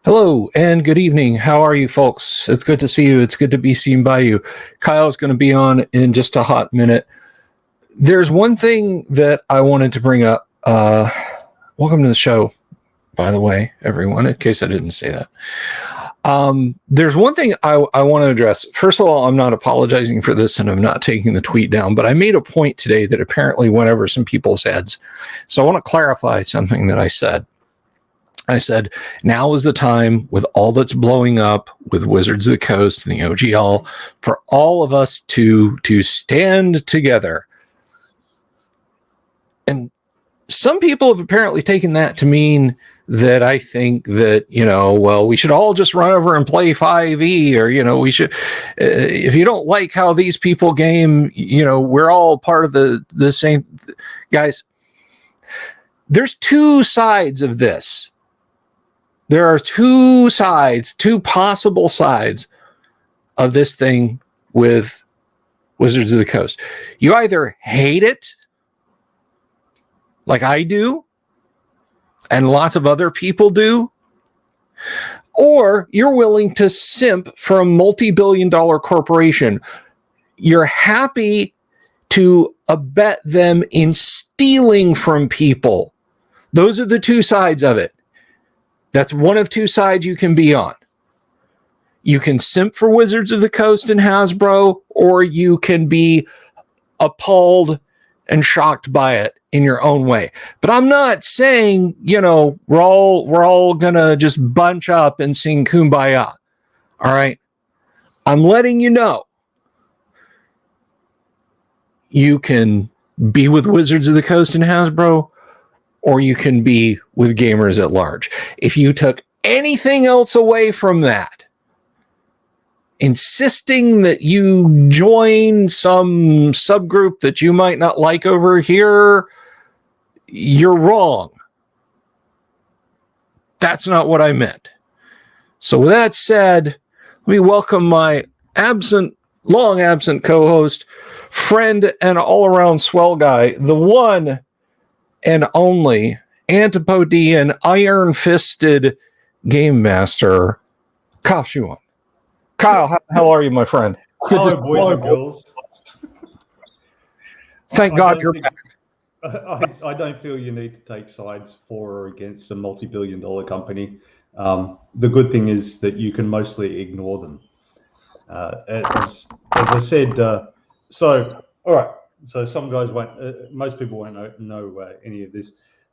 Hello and good evening. How are you, folks? It's good to see you. It's good to be seen by you. Kyle's going to be on in just a hot minute. There's one thing that I wanted to bring up. Welcome to the show, by the way, everyone, in case I didn't say that. There's one thing I want to address. First of all, I'm not apologizing for this and I'm not taking the tweet down, but I made a point today that apparently went over some people's heads. So I want to clarify something that I said. I said, now is the time, with all that's blowing up with Wizards of the Coast and the OGL, for all of us to stand together. And some people have apparently taken that to mean that I think that, we should all just run over and play 5e, or, we should, if you don't like how these people game, we're all part of the same. Guys, there's two sides of this. There are two possible sides of this thing with Wizards of the Coast. You either hate it, like I do, and lots of other people do, or you're willing to simp for a multi-billion-dollar corporation. You're happy to abet them in stealing from people. Those are the two sides of it. That's one of two sides you can be on. You can simp for Wizards of the Coast and Hasbro, or you can be appalled and shocked by it in your own way. But I'm not saying, we're all gonna just bunch up and sing Kumbaya. All right. I'm letting you know. You can be with Wizards of the Coast and Hasbro, or you can be with gamers at large. If you took anything else away from that, insisting that you join some subgroup that you might not like over here, you're wrong. That's not what I meant. So with that said, let me welcome my long absent co-host, friend, and all-around swell guy, the one and only Antipodean, iron-fisted game master, Kyle Schuant. Kyle, how are you, my friend? Hello, boys and girls. Thank God you're back. I don't feel you need to take sides for or against a multi-billion-dollar company. The good thing is that you can mostly ignore them. As I said, all right. So some guys won't, most people won't know any of this,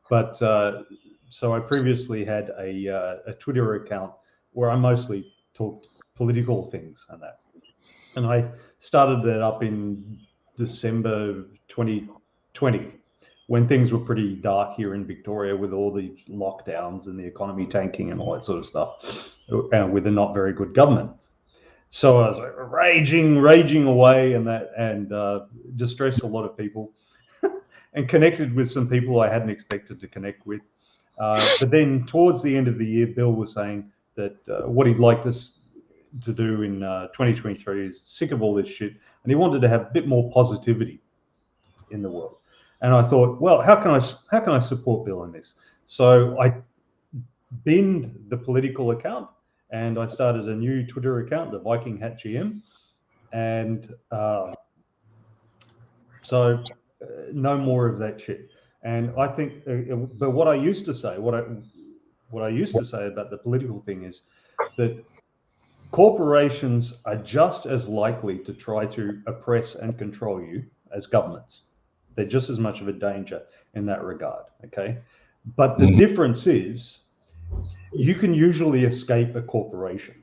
but so I previously had a Twitter account where I mostly talked political things and that, and I started that up in December 2020 when things were pretty dark here in Victoria with all the lockdowns and the economy tanking and all that sort of stuff, with a not very good government. So I was like raging away and distressed a lot of people and connected with some people I hadn't expected to connect with. But then towards the end of the year, Bill was saying that what he'd like us to do in 2023 is sick of all this shit. And he wanted to have a bit more positivity in the world. And I thought, well, how can I support Bill in this? So I binned the political account. And I started a new Twitter account, the Viking Hat GM, and so no more of that shit. And I think, but what I used to say, what I used to say about the political thing is that corporations are just as likely to try to oppress and control you as governments. They're just as much of a danger in that regard. Okay, but the difference is, you can usually escape a corporation.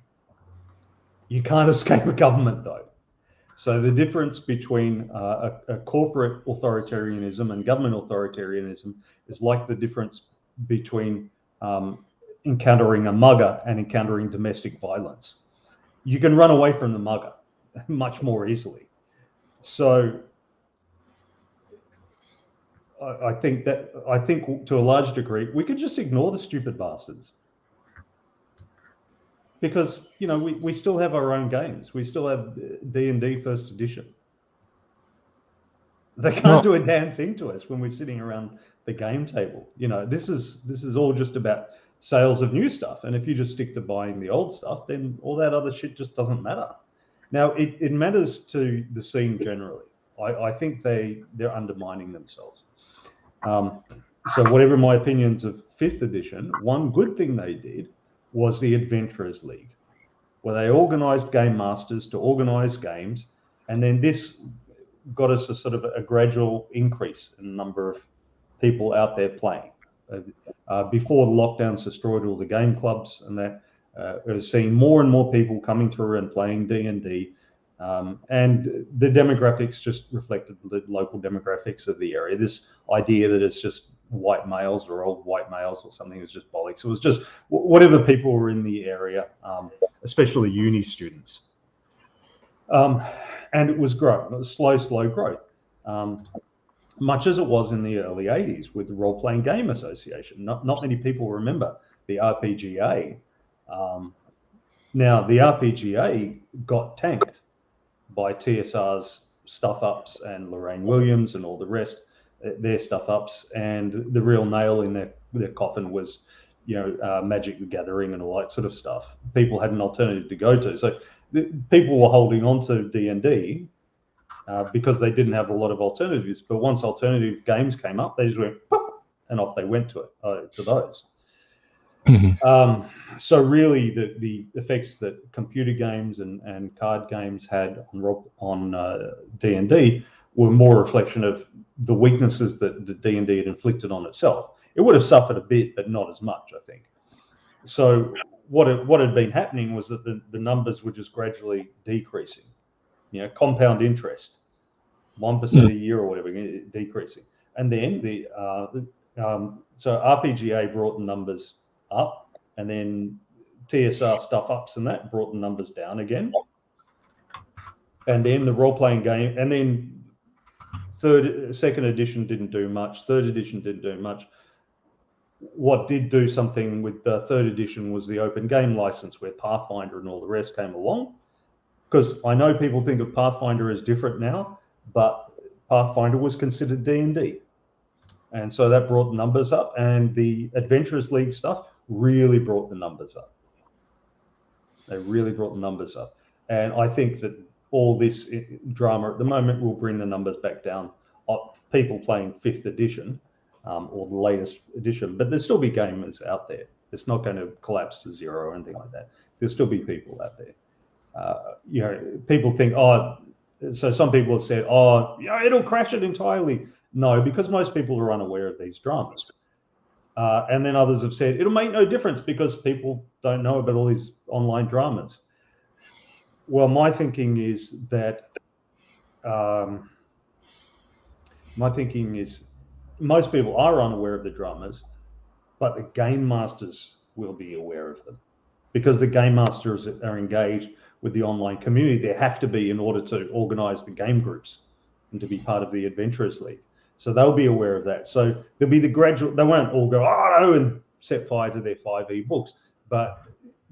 You can't escape a government, though. So the difference between a corporate authoritarianism and government authoritarianism is like the difference between encountering a mugger and encountering domestic violence. You can run away from the mugger much more easily. So I think to a large degree, we could just ignore the stupid bastards. Because, we still have our own games. We still have D&D First Edition. They can't do a damn thing to us when we're sitting around the game table. This is all just about sales of new stuff. And if you just stick to buying the old stuff, then all that other shit just doesn't matter. Now, it matters to the scene generally. I think they're undermining themselves. So whatever my opinions of 5th edition, one good thing they did was the Adventurers League, where they organized game masters to organize games. And then this got us a sort of a gradual increase in the number of people out there playing. Before the lockdowns destroyed all the game clubs, and that we're seeing more and more people coming through and playing D&D. And the demographics just reflected the local demographics of the area. This idea that it's just white males or old white males or something is just bollocks. It was just whatever people were in the area, especially uni students. And it was growing. It was slow growth, much as it was in the early 80s with the Role Playing Game Association. Not many people remember the RPGA. Now, the RPGA got tanked by TSR's stuff-ups and Lorraine Williams and all the rest, their stuff-ups, and the real nail in their coffin was, Magic the Gathering and all that sort of stuff. People had an alternative to go to. So people were holding on to D&D because they didn't have a lot of alternatives. But once alternative games came up, they just went, pop, and off they went to those. Mm-hmm. So really, the effects that computer games and card games had on D&D were more a reflection of the weaknesses that the D&D had inflicted on itself. It would have suffered a bit, but not as much, I think. So what had been happening was that the numbers were just gradually decreasing. Compound interest, 1% a year or whatever, decreasing. And then so RPGA brought the numbers up, and then TSR stuff-ups and that brought the numbers down again. And then the role-playing game, and then second edition didn't do much, third edition didn't do much. What did do something with the third edition was the open game license, where Pathfinder and all the rest came along. Because I know people think of Pathfinder as different now, but Pathfinder was considered D&D. And so that brought the numbers up, and the Adventurers League stuff really brought the numbers up. They really brought the numbers up. And I think that all this drama at the moment will bring the numbers back down of people playing 5th edition or the latest edition. But there'll still be gamers out there. It's not going to collapse to zero or anything like that. There'll still be people out there. People think, so some people have said, it'll crash it entirely. No, because most people are unaware of these dramas. And then others have said, it'll make no difference because people don't know about all these online dramas. Well, my thinking is that most people are unaware of the dramas, but the game masters will be aware of them because the game masters are engaged with the online community. They have to be in order to organize the game groups and to be part of the Adventurers League. So they'll be aware of that. So there'll be the gradual, they won't all go, no, and set fire to their 5e books, but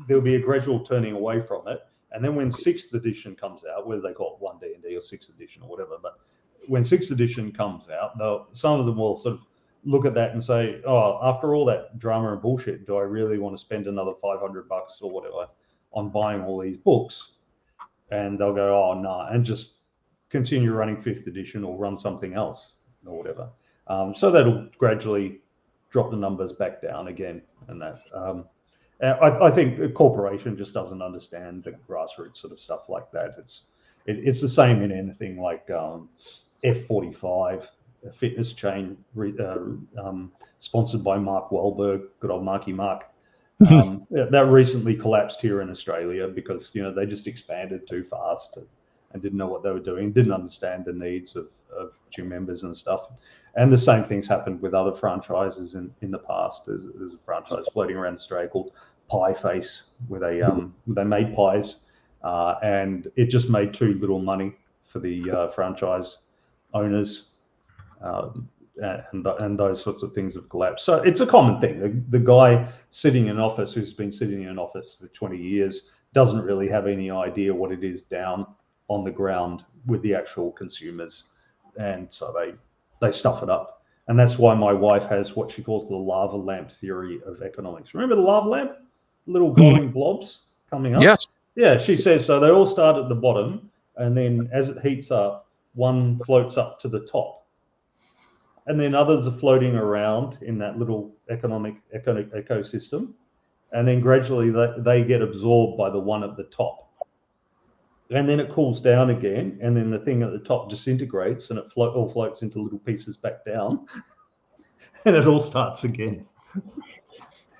there'll be a gradual turning away from it. And then when 6th edition comes out, whether they call it 1D&D or 6th edition or whatever, but when 6th edition comes out, some of them will sort of look at that and say, after all that drama and bullshit, do I really want to spend another $500 or whatever on buying all these books? And they'll go, no, and just continue running 5th edition or run something else or whatever. So that'll gradually drop the numbers back down again. And that I think a corporation just doesn't understand the grassroots sort of stuff like that. It's the same in anything like F45, a fitness chain sponsored by Mark Wahlberg, good old Marky Mark. That recently collapsed here in Australia because they just expanded too fast and didn't know what they were doing, didn't understand the needs of gym members and stuff. And the same things happened with other franchises in the past. There's a franchise floating around Australia called Pie Face, where they made pies, and it just made too little money for the franchise owners, and those sorts of things have collapsed. So it's a common thing. The guy sitting in office who's been sitting in office for 20 years doesn't really have any idea what it is down on the ground with the actual consumers, and so they stuff it up. And that's why my wife has what she calls the lava lamp theory of economics. Remember the lava lamp? Little glowing blobs coming up? Yes. Yeah, she says, so they all start at the bottom, and then as it heats up, one floats up to the top. And then others are floating around in that little ecosystem. And then gradually they get absorbed by the one at the top. And then it cools down again, and then the thing at the top disintegrates, and it all floats into little pieces back down, and it all starts again.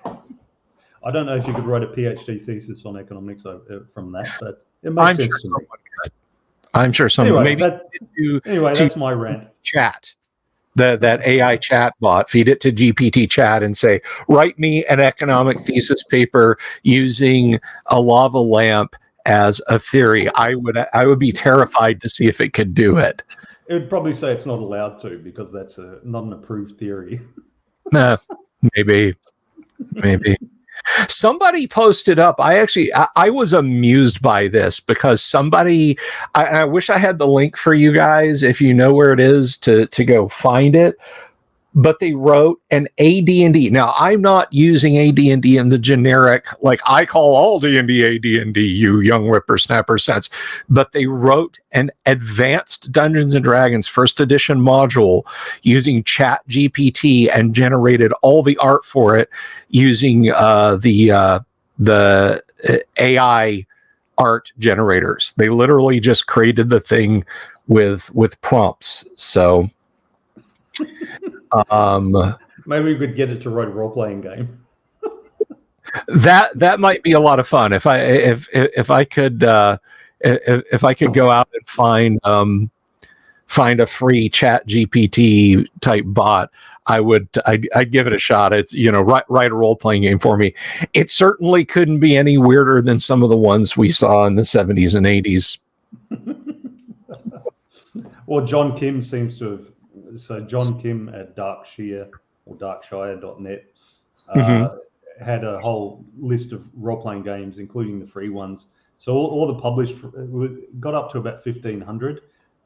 I don't know if you could write a PhD thesis on economics from that, but it makes sense to me. I'm sure someone anyway, that's my rant. Chat. That AI chat bot, feed it to GPT chat and say, write me an economic thesis paper using a lava lamp as a theory. I would be terrified to see if it could do it. It would probably say it's not allowed to because that's not an approved theory. Maybe. Somebody posted up. I was amused by this because somebody. I wish I had the link for you guys if you know where it is to go find it. But they wrote an AD&D. Now, I'm not using AD&D in the generic, like I call all D&D AD&D, you young whippersnapper sense. But they wrote an advanced Dungeons & Dragons first edition module using Chat GPT and generated all the art for it using the AI art generators. They literally just created the thing with prompts. So... maybe we could get it to write a role-playing game. That might be a lot of fun if I could go out and find a free Chat GPT type bot. I'd give it a shot. It's write a role-playing game for me. It certainly couldn't be any weirder than some of the ones we saw in the 70s and 80s. Well, John Kim seems to have. So John Kim at Darkshire or Darkshire.net had a whole list of role-playing games, including the free ones. So all the published got up to about 1,500,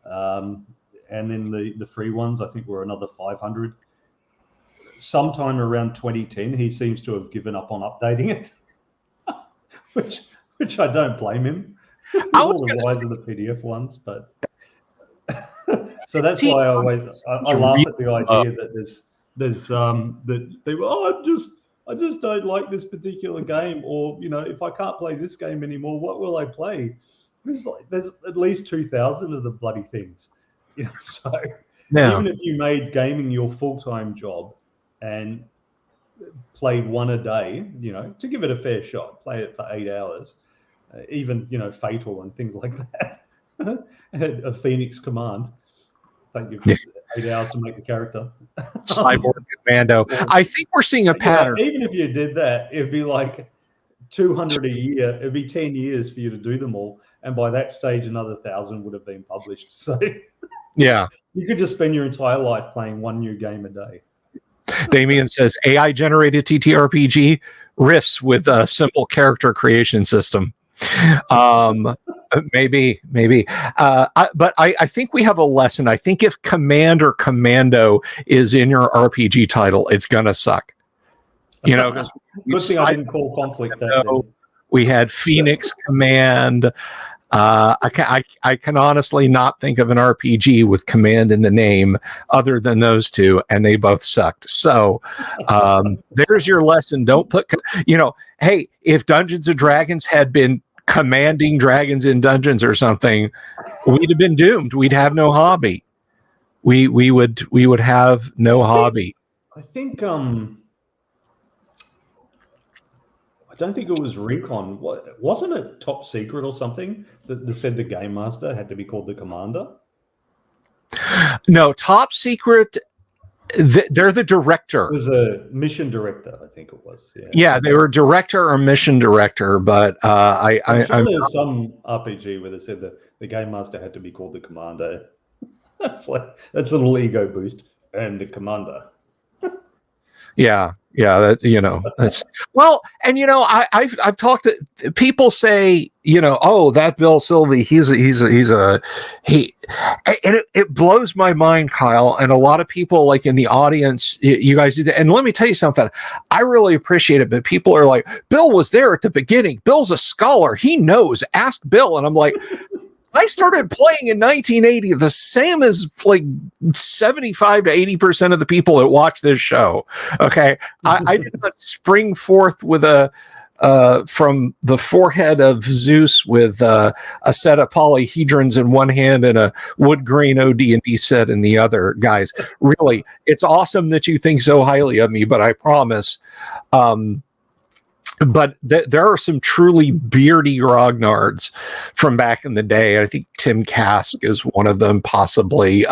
and then the free ones I think were another 500. Sometime around 2010, he seems to have given up on updating it, which I don't blame him. All the wise are the PDF ones, but. So that's why I laugh at the idea that there's that people I just don't like this particular game, or if I can't play this game anymore, what will I play? There's at least 2,000 of the bloody things, So even if you made gaming your full-time job and played one a day, to give it a fair shot, play it for 8 hours, even Fatal and things like that, a Phoenix Command. Take you 8 hours to make the character. Cyborg Commando. I think we're seeing a pattern. Even if you did that, it'd be like 200 a year. It'd be 10 years for you to do them all. And by that stage, another 1,000 would have been published. So yeah, you could just spend your entire life playing one new game a day. Damien says AI generated TTRPG riffs with a simple character creation system. Maybe. But I think we have a lesson. I think if Command or Commando is in your RPG title, it's gonna suck. Because good thing I didn't call Conflict that. We had Phoenix Command. I can honestly not think of an RPG with Command in the name other than those two, and they both sucked. So there's your lesson. Don't put, hey, if Dungeons and Dragons had been commanding dragons in dungeons or something, we'd have been doomed. We'd have no hobby. We would have no hobby. I think I don't think it was Recon. Wasn't it Top Secret or something that said the Game Master had to be called the Commander? No, Top Secret. They're the director. It was a mission director, I think it was. Yeah, they were director or mission director, but I'm sure there was some RPG where they said that the Game Master had to be called the Commander. That's a little ego boost, and the Commander. Yeah. Yeah, that's well, and I've talked to people say, oh, that Bill Sylvie, he, and it blows my mind, Kyle, and a lot of people like in the audience, you guys do that. And let me tell you something, I really appreciate it, but people are like, Bill was there at the beginning. Bill's a scholar. He knows. Ask Bill. And I'm like, I started playing in 1980, the same as like 75 to 80% of the people that watch this show. Okay. I did not spring forth with from the forehead of Zeus with a set of polyhedrons in one hand and a wood grain OD&D set in the other, guys. Really, it's awesome that you think so highly of me, but I promise, but there are some truly beardy grognards from back in the day. I think Tim Kask is one of them, possibly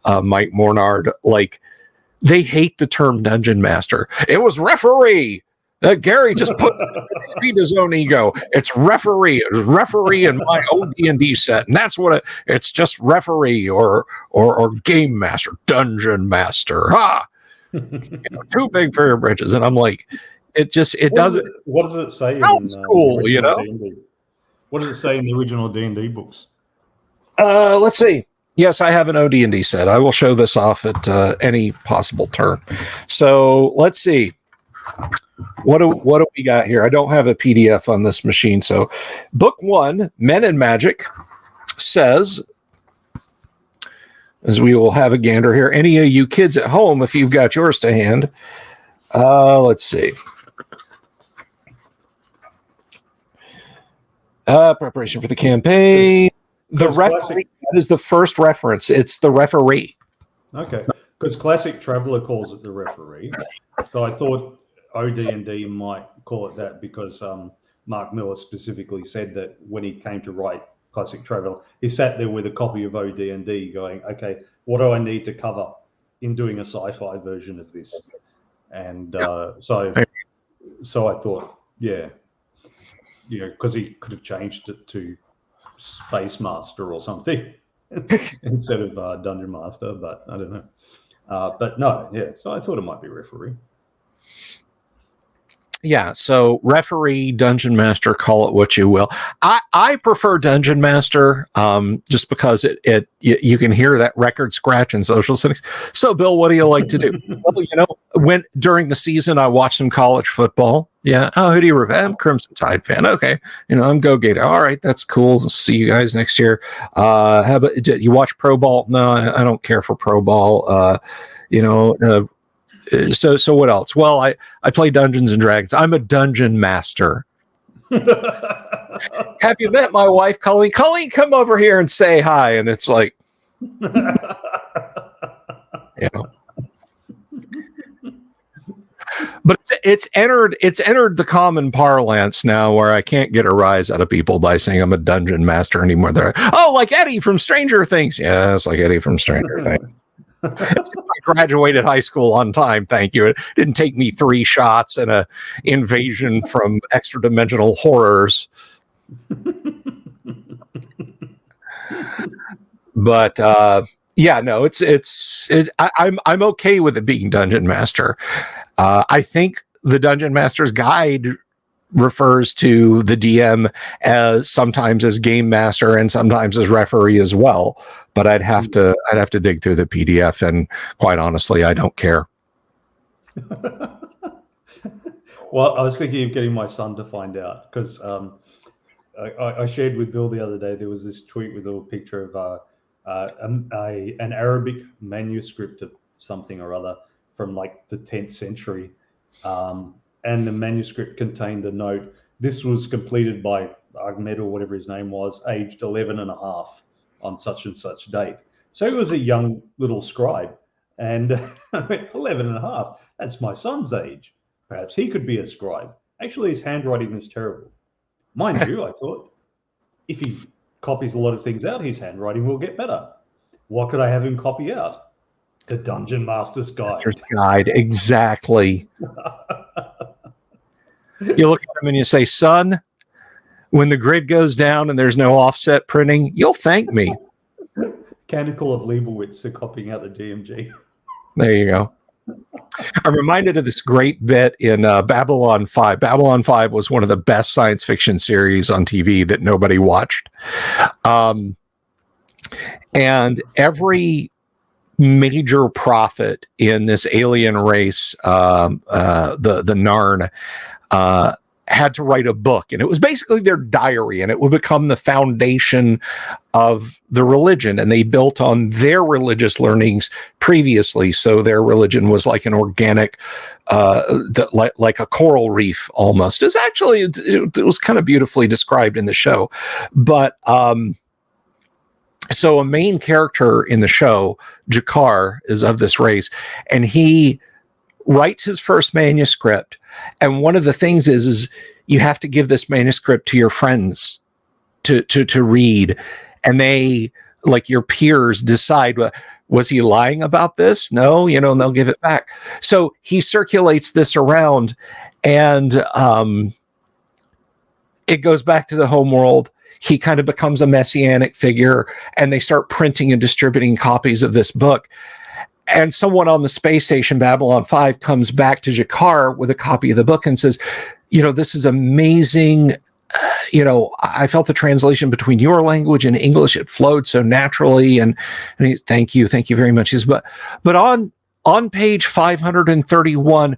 Mike Mornard. Like, they hate the term dungeon master. It was referee. Gary just put feed his own ego. It's referee. It was referee in my OD&D set, and that's what it's just referee or game master, dungeon master. Ha! Too big for your britches, and I'm like. It doesn't. What does it say in school? D&D? What does it say in the original D&D books? Let's see. Yes, I have an OD&D set. I will show this off at any possible turn. So let's see. What do we got here? I don't have a PDF on this machine. So, book 1, Men and Magic, says, as we will have a gander here. Any of you kids at home, if you've got yours to hand, let's see. Preparation for the campaign. The referee, that is the first reference. It's the referee. Okay, because Classic Traveller calls it the referee. So I thought OD&D might call it that because Mark Miller specifically said that when he came to write Classic Traveller, he sat there with a copy of OD&D going, okay, what do I need to cover in doing a sci-fi version of this? And so I thought, because he could have changed it to Space Master or something instead of Dungeon Master, but I don't know. But no, so I thought it might be referee. Yeah, so referee, dungeon master, call it what you will. I prefer dungeon master just because you can hear that record scratch in social settings. So, Bill, what do you like to do? Well, when during the season I watch some college football. Yeah. Oh, who do you root? I'm Crimson Tide fan. Okay. I'm Go Gator. All right, that's cool. See you guys next year. How about you watch Pro Ball? No, I don't care for Pro Ball. So what else? Well, I play Dungeons and Dragons. I'm a dungeon master. Have you met my wife, Colleen? Colleen, come over here and say hi. And it's like, But it's entered the common parlance now where I can't get a rise out of people by saying I'm a dungeon master anymore. They're like Eddie from Stranger Things. Yeah, it's like Eddie from Stranger Things. I graduated high school on time, thank you. It didn't take me 3 shots and a invasion from extra-dimensional horrors. But no, I'm okay with it being Dungeon Master. I think the Dungeon Master's Guide refers to the DM as sometimes as game master and sometimes as referee as well. But I'd have to dig through the PDF, and quite honestly, I don't care. Well, I was thinking of getting my son to find out because I shared with Bill the other day. There was this tweet with a little picture of an Arabic manuscript of something or other from like the 10th century, and the manuscript contained a note. This was completed by Ahmed or whatever his name was, aged 11 and a half. On such and such date. So he was a young little scribe, and I went, 11 and a half, that's my son's age. Perhaps he could be a scribe. Actually, his handwriting is terrible. Mind you, I thought, if he copies a lot of things out, his handwriting will get better. What could I have him copy out? The Dungeon Master's Guide. Exactly. You look at him and you say, son, when the grid goes down and there's no offset printing, you'll thank me. Canticle of Leibowitz are copying out the DMG. There you go. I'm reminded of this great bit in Babylon 5. Babylon 5 was one of the best science fiction series on TV that nobody watched. And every major prophet in this alien race, the Narn, had to write a book, and it was basically their diary, and it would become the foundation of the religion, and they built on their religious learnings previously. So their religion was like an organic, like a coral reef almost. It's actually, it was kind of beautifully described in the show. But so a main character in the show, Jakar, is of this race, and he writes his first manuscript. And one of the things is you have to give this manuscript to your friends to read. And they, like your peers, decide, was he lying about this? No, and they'll give it back. So he circulates this around, and it goes back to the home world. He kind of becomes a messianic figure, and they start printing and distributing copies of this book. And someone on the space station, Babylon 5, comes back to Jakar with a copy of the book and says, this is amazing. I felt the translation between your language and English. It flowed so naturally. And thank you very much. He says, but on page 531,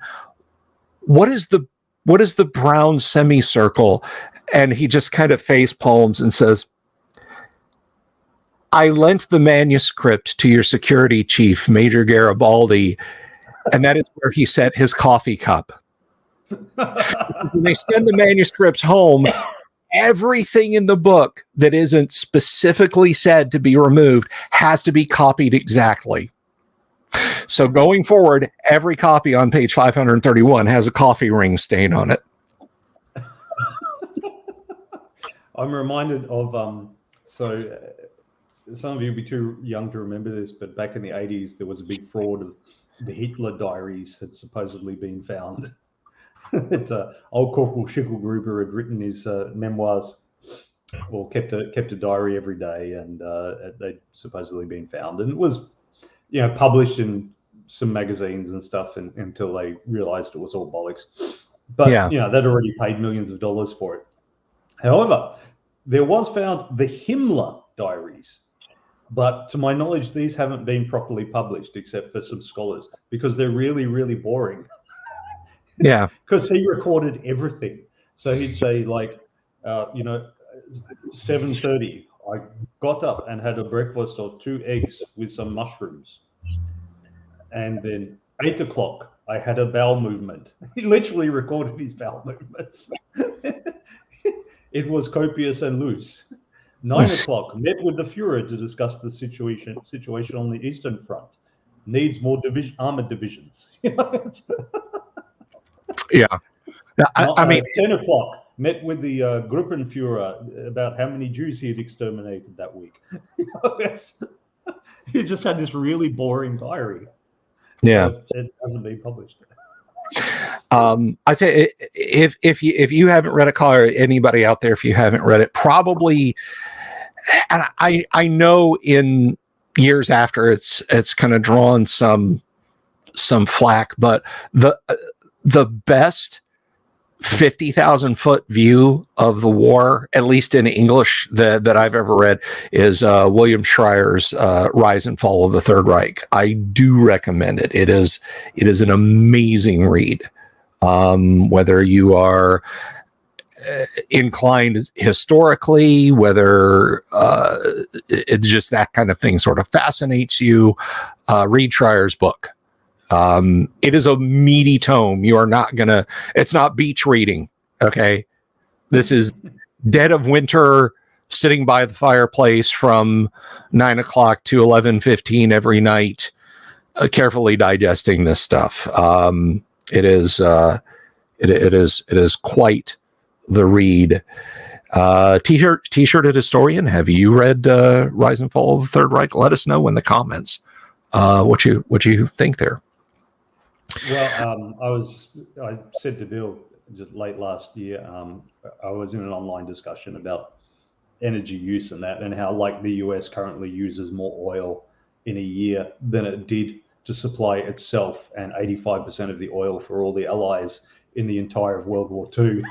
what is the brown semicircle? And he just kind of face palms and says, I lent the manuscript to your security chief, Major Garibaldi, and that is where he set his coffee cup. When they send the manuscripts home, everything in the book that isn't specifically said to be removed has to be copied exactly. So going forward, every copy on page 531 has a coffee ring stain on it. I'm reminded of some of you will be too young to remember this, but back in the 80s, there was a big fraud of the Hitler diaries had supposedly been found. Old Corporal Schicklgruber had written his memoirs, or kept a diary every day, and they'd supposedly been found. And it was, published in some magazines and stuff until they realized it was all bollocks. But, they'd already paid millions of dollars for it. However, there was found the Himmler diaries. But to my knowledge, these haven't been properly published except for some scholars, because they're really, really boring. Yeah. Because he recorded everything. So he'd say, 7:30, I got up and had a breakfast of 2 eggs with some mushrooms. And then 8 o'clock, I had a bowel movement. He literally recorded his bowel movements. It was copious and loose. 9 o'clock, met with the Fuhrer to discuss the situation on the Eastern Front. Needs more armored divisions. Yeah. I mean, 10 o'clock, met with the Gruppenführer about how many Jews he had exterminated that week. He just had this really boring diary. Yeah. It hasn't been published. I'd say if you haven't read it, or anybody out there, if you haven't read it, probably, and I know in years after it's kind of drawn some flack, but the best 50,000 foot view of the war, at least in English, that I've ever read, is William Schreier's Rise and Fall of the Third Reich. I do recommend it. It is an amazing read. Whether you are inclined historically, whether it's just that kind of thing sort of fascinates you, read Schreier's book. It is a meaty tome. You are not gonna, it's not beach reading. Okay. This is dead of winter, sitting by the fireplace from 9 o'clock to 11:15 every night, carefully digesting this stuff. It is quite the read. T-shirted historian, have you read Rise and Fall of the Third Reich? Let us know in the comments what you think there. Well, I said to Bill just late last year, I was in an online discussion about energy use and how like the US currently uses more oil in a year than it did to supply itself and 85% of the oil for all the allies in the entire of World War II.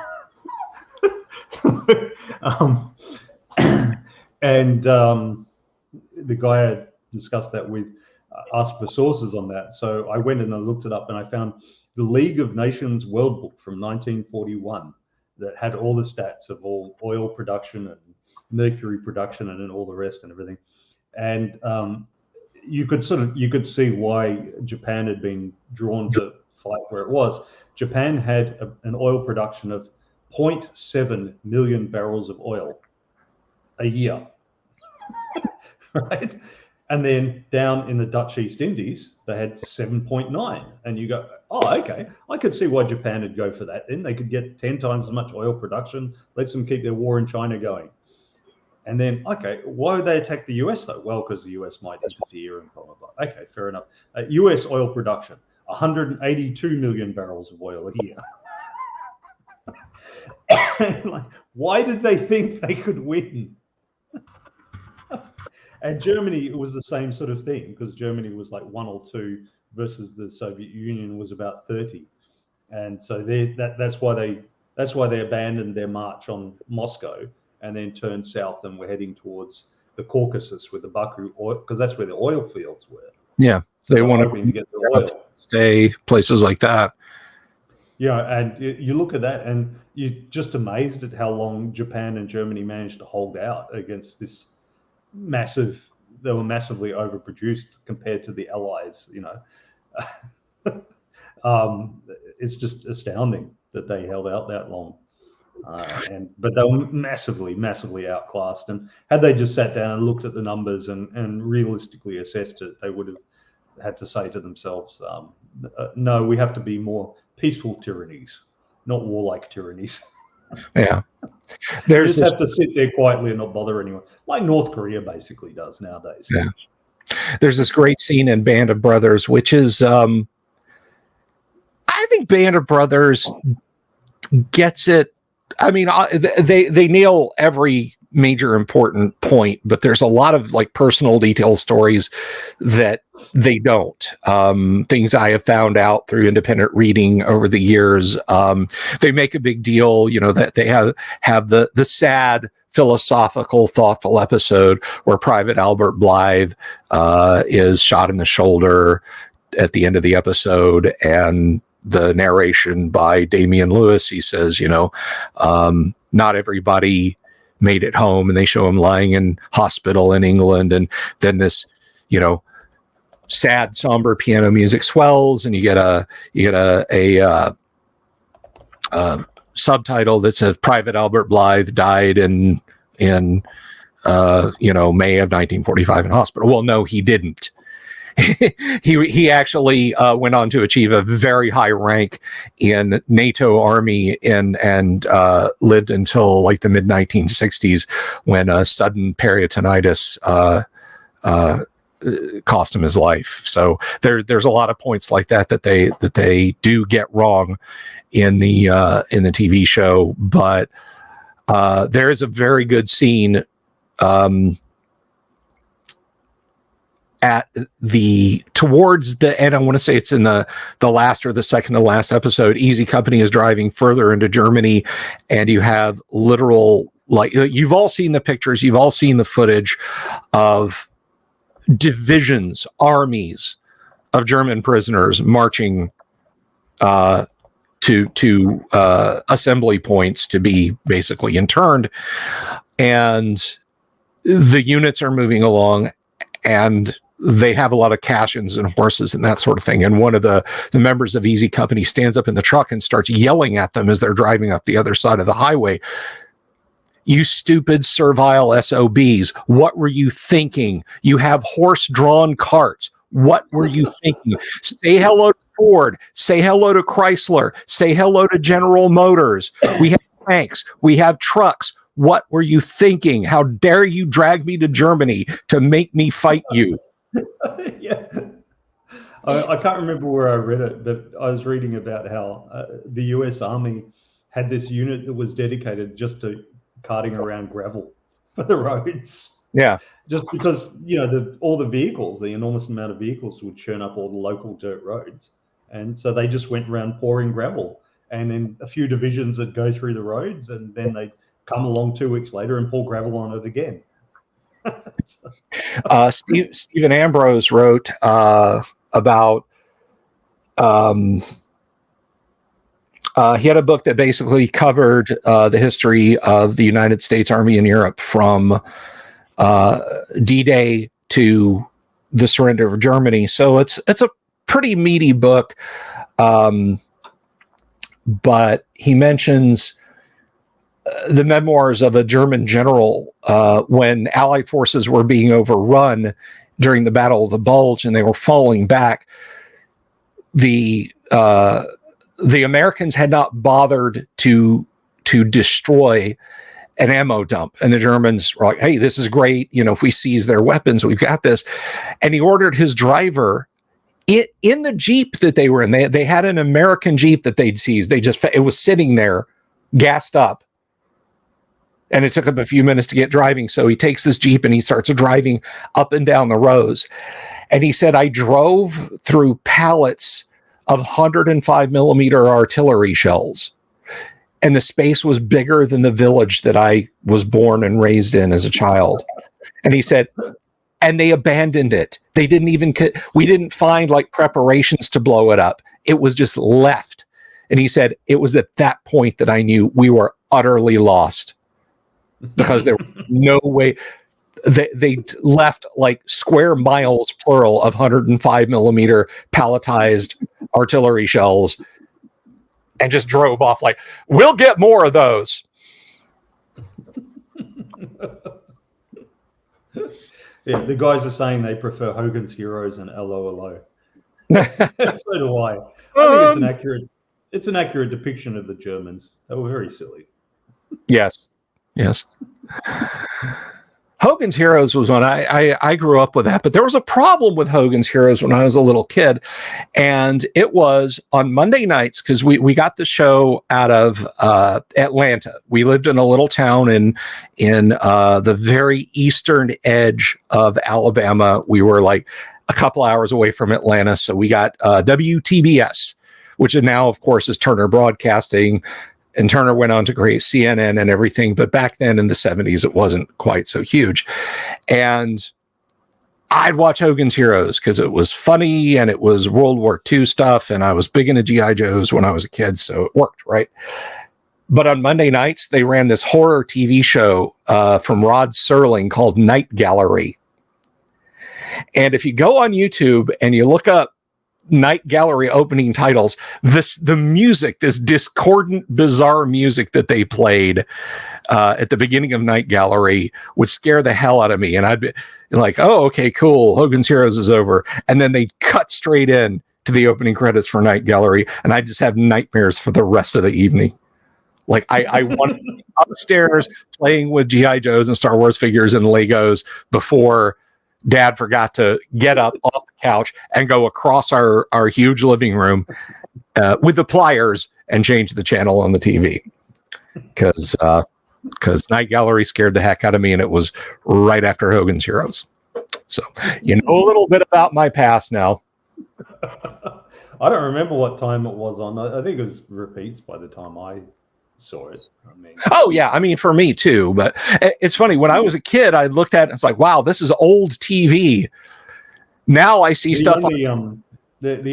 The guy had discussed that with, asked for sources on that. So I went and I looked it up, and I found the League of Nations World Book from 1941 that had all the stats of all oil production and mercury production and all the rest and everything. And you could see why Japan had been drawn to fight where it was. Japan had an oil production of 0.7 million barrels of oil a year, right? And then down in the Dutch East Indies, they had 7.9. And you go, oh, okay, I could see why Japan would go for that. Then they could get 10 times as much oil production, lets them keep their war in China going. And then, okay, why would they attack the US though? Well, because the US might interfere and blah, blah, blah. Okay, fair enough. US oil production, 182 million barrels of oil a year. Like, why did they think they could win? And Germany, it was the same sort of thing, because Germany was like 1 or 2 versus the Soviet Union was about 30. And so that's why they abandoned their march on Moscow and then turned south and were heading towards the Caucasus with the Baku oil, because that's where the oil fields were. Yeah, so they wanted to get the oil. Stay places like that. Yeah, and you look at that and you're just amazed at how long Japan and Germany managed to hold out against this massive. They were massively overproduced compared to the Allies, you know. It's just astounding that they held out that long. But they were massively outclassed. And had they just sat down and looked at the numbers and realistically assessed it, they would have had to say to themselves, no, we have to be more peaceful tyrannies, not warlike tyrannies. Yeah. You just have to sit there quietly and not bother anyone, like North Korea basically does nowadays. Yeah. There's this great scene in Band of Brothers, which is, I think Band of Brothers gets it. I mean, they nail every major important point, but there's a lot of like personal detail stories that they don't. Things I have found out through independent reading over the years. They make a big deal, you know, that they have the sad philosophical, thoughtful episode where Private Albert Blythe is shot in the shoulder at the end of the episode, and the narration by Damian Lewis, he says, you know, not everybody made it home, and they show him lying in hospital in England, and then this, you know, sad, somber piano music swells, and you get a subtitle that says Private Albert Blythe died in May of 1945 in hospital. Well, no, he didn't. he actually went on to achieve a very high rank in NATO Army and lived until like the mid 1960s, when a sudden peritonitis cost him his life. So there's a lot of points like that they do get wrong in the TV show, but there is a very good scene towards the end. I want to say it's in the last or the second to last episode. Easy Company is driving further into Germany, and you have literal, like, you've all seen the pictures, you've all seen the footage of divisions, armies of German prisoners marching to assembly points to be basically interned, and the units are moving along, and they have a lot of cash-ins and horses and that sort of thing. And one of the members of Easy Company stands up in the truck and starts yelling at them as they're driving up the other side of the highway. You stupid, servile SOBs. What were you thinking? You have horse-drawn carts. What were you thinking? Say hello to Ford. Say hello to Chrysler. Say hello to General Motors. We have tanks. We have trucks. What were you thinking? How dare you drag me to Germany to make me fight you? Yeah. I can't remember where I read it, but I was reading about how the US Army had this unit that was dedicated just to carting around gravel for the roads. Yeah. just because all the vehicles, the enormous amount of vehicles would churn up all the local dirt roads, and so they just went around pouring gravel, and then a few divisions that go through the roads, and then they come along 2 weeks later and pour gravel on it again. Stephen Ambrose wrote about. He had a book that basically covered the history of the United States Army in Europe from D-Day to the surrender of Germany. So it's a pretty meaty book, but he mentions the memoirs of a German general when Allied forces were being overrun during the Battle of the Bulge and they were falling back. The Americans had not bothered to destroy an ammo dump, and the Germans were like, "Hey, this is great. If we seize their weapons, we've got this." And he ordered his driver in the Jeep that they were in. They had an American Jeep that they'd seized. It was sitting there, gassed up, and it took him a few minutes to get driving. So he takes this Jeep and he starts driving up and down the rows. And he said, "I drove through pallets of 105 millimeter artillery shells. And the space was bigger than the village that I was born and raised in as a child." And he said, and they abandoned it. They didn't even, we didn't find like preparations to blow it up. It was just left. And he said, it was at that point that I knew we were utterly lost, because there was no way. They left like square miles, plural, of 105 millimeter palletized artillery shells and just drove off like, "We'll get more of those." Yeah, the guys are saying they prefer Hogan's Heroes and LOLO. So do I. I think it's an accurate depiction of the Germans. They were very silly. Yes. Hogan's Heroes was one I grew up with that, but there was a problem with Hogan's Heroes when I was a little kid, and it was on Monday nights, because we got the show out of Atlanta. We lived in a little town in the very eastern edge of Alabama. We were like a couple hours away from Atlanta, so we got WTBS, which now, of course, is Turner Broadcasting. And Turner went on to create CNN and everything. But back then in the 70s, it wasn't quite so huge. And I'd watch Hogan's Heroes because it was funny and it was World War II stuff. And I was big into G.I. Joes when I was a kid. So it worked, right? But on Monday nights, they ran this horror TV show from Rod Serling called Night Gallery. And if you go on YouTube and you look up Night Gallery opening titles, the music, this discordant, bizarre music that they played at the beginning of Night Gallery would scare the hell out of me. And I'd be like, "Oh, okay, cool. Hogan's Heroes is over." And then they'd cut straight in to the opening credits for Night Gallery. And I just have nightmares for the rest of the evening. Like I wanted to be upstairs playing with G.I. Joes and Star Wars figures and Legos before Dad forgot to get up off the couch and go across our huge living room with the pliers and change the channel on the TV. Because Night Gallery scared the heck out of me, and it was right after Hogan's Heroes. So you know a little bit about my past now. I don't remember what time it was on. I think it was repeats by the time I saw it. Oh yeah, I mean for me too. But it's funny, when I was a kid, I looked at it and it's like, wow, this is old TV. Now I see stuff. The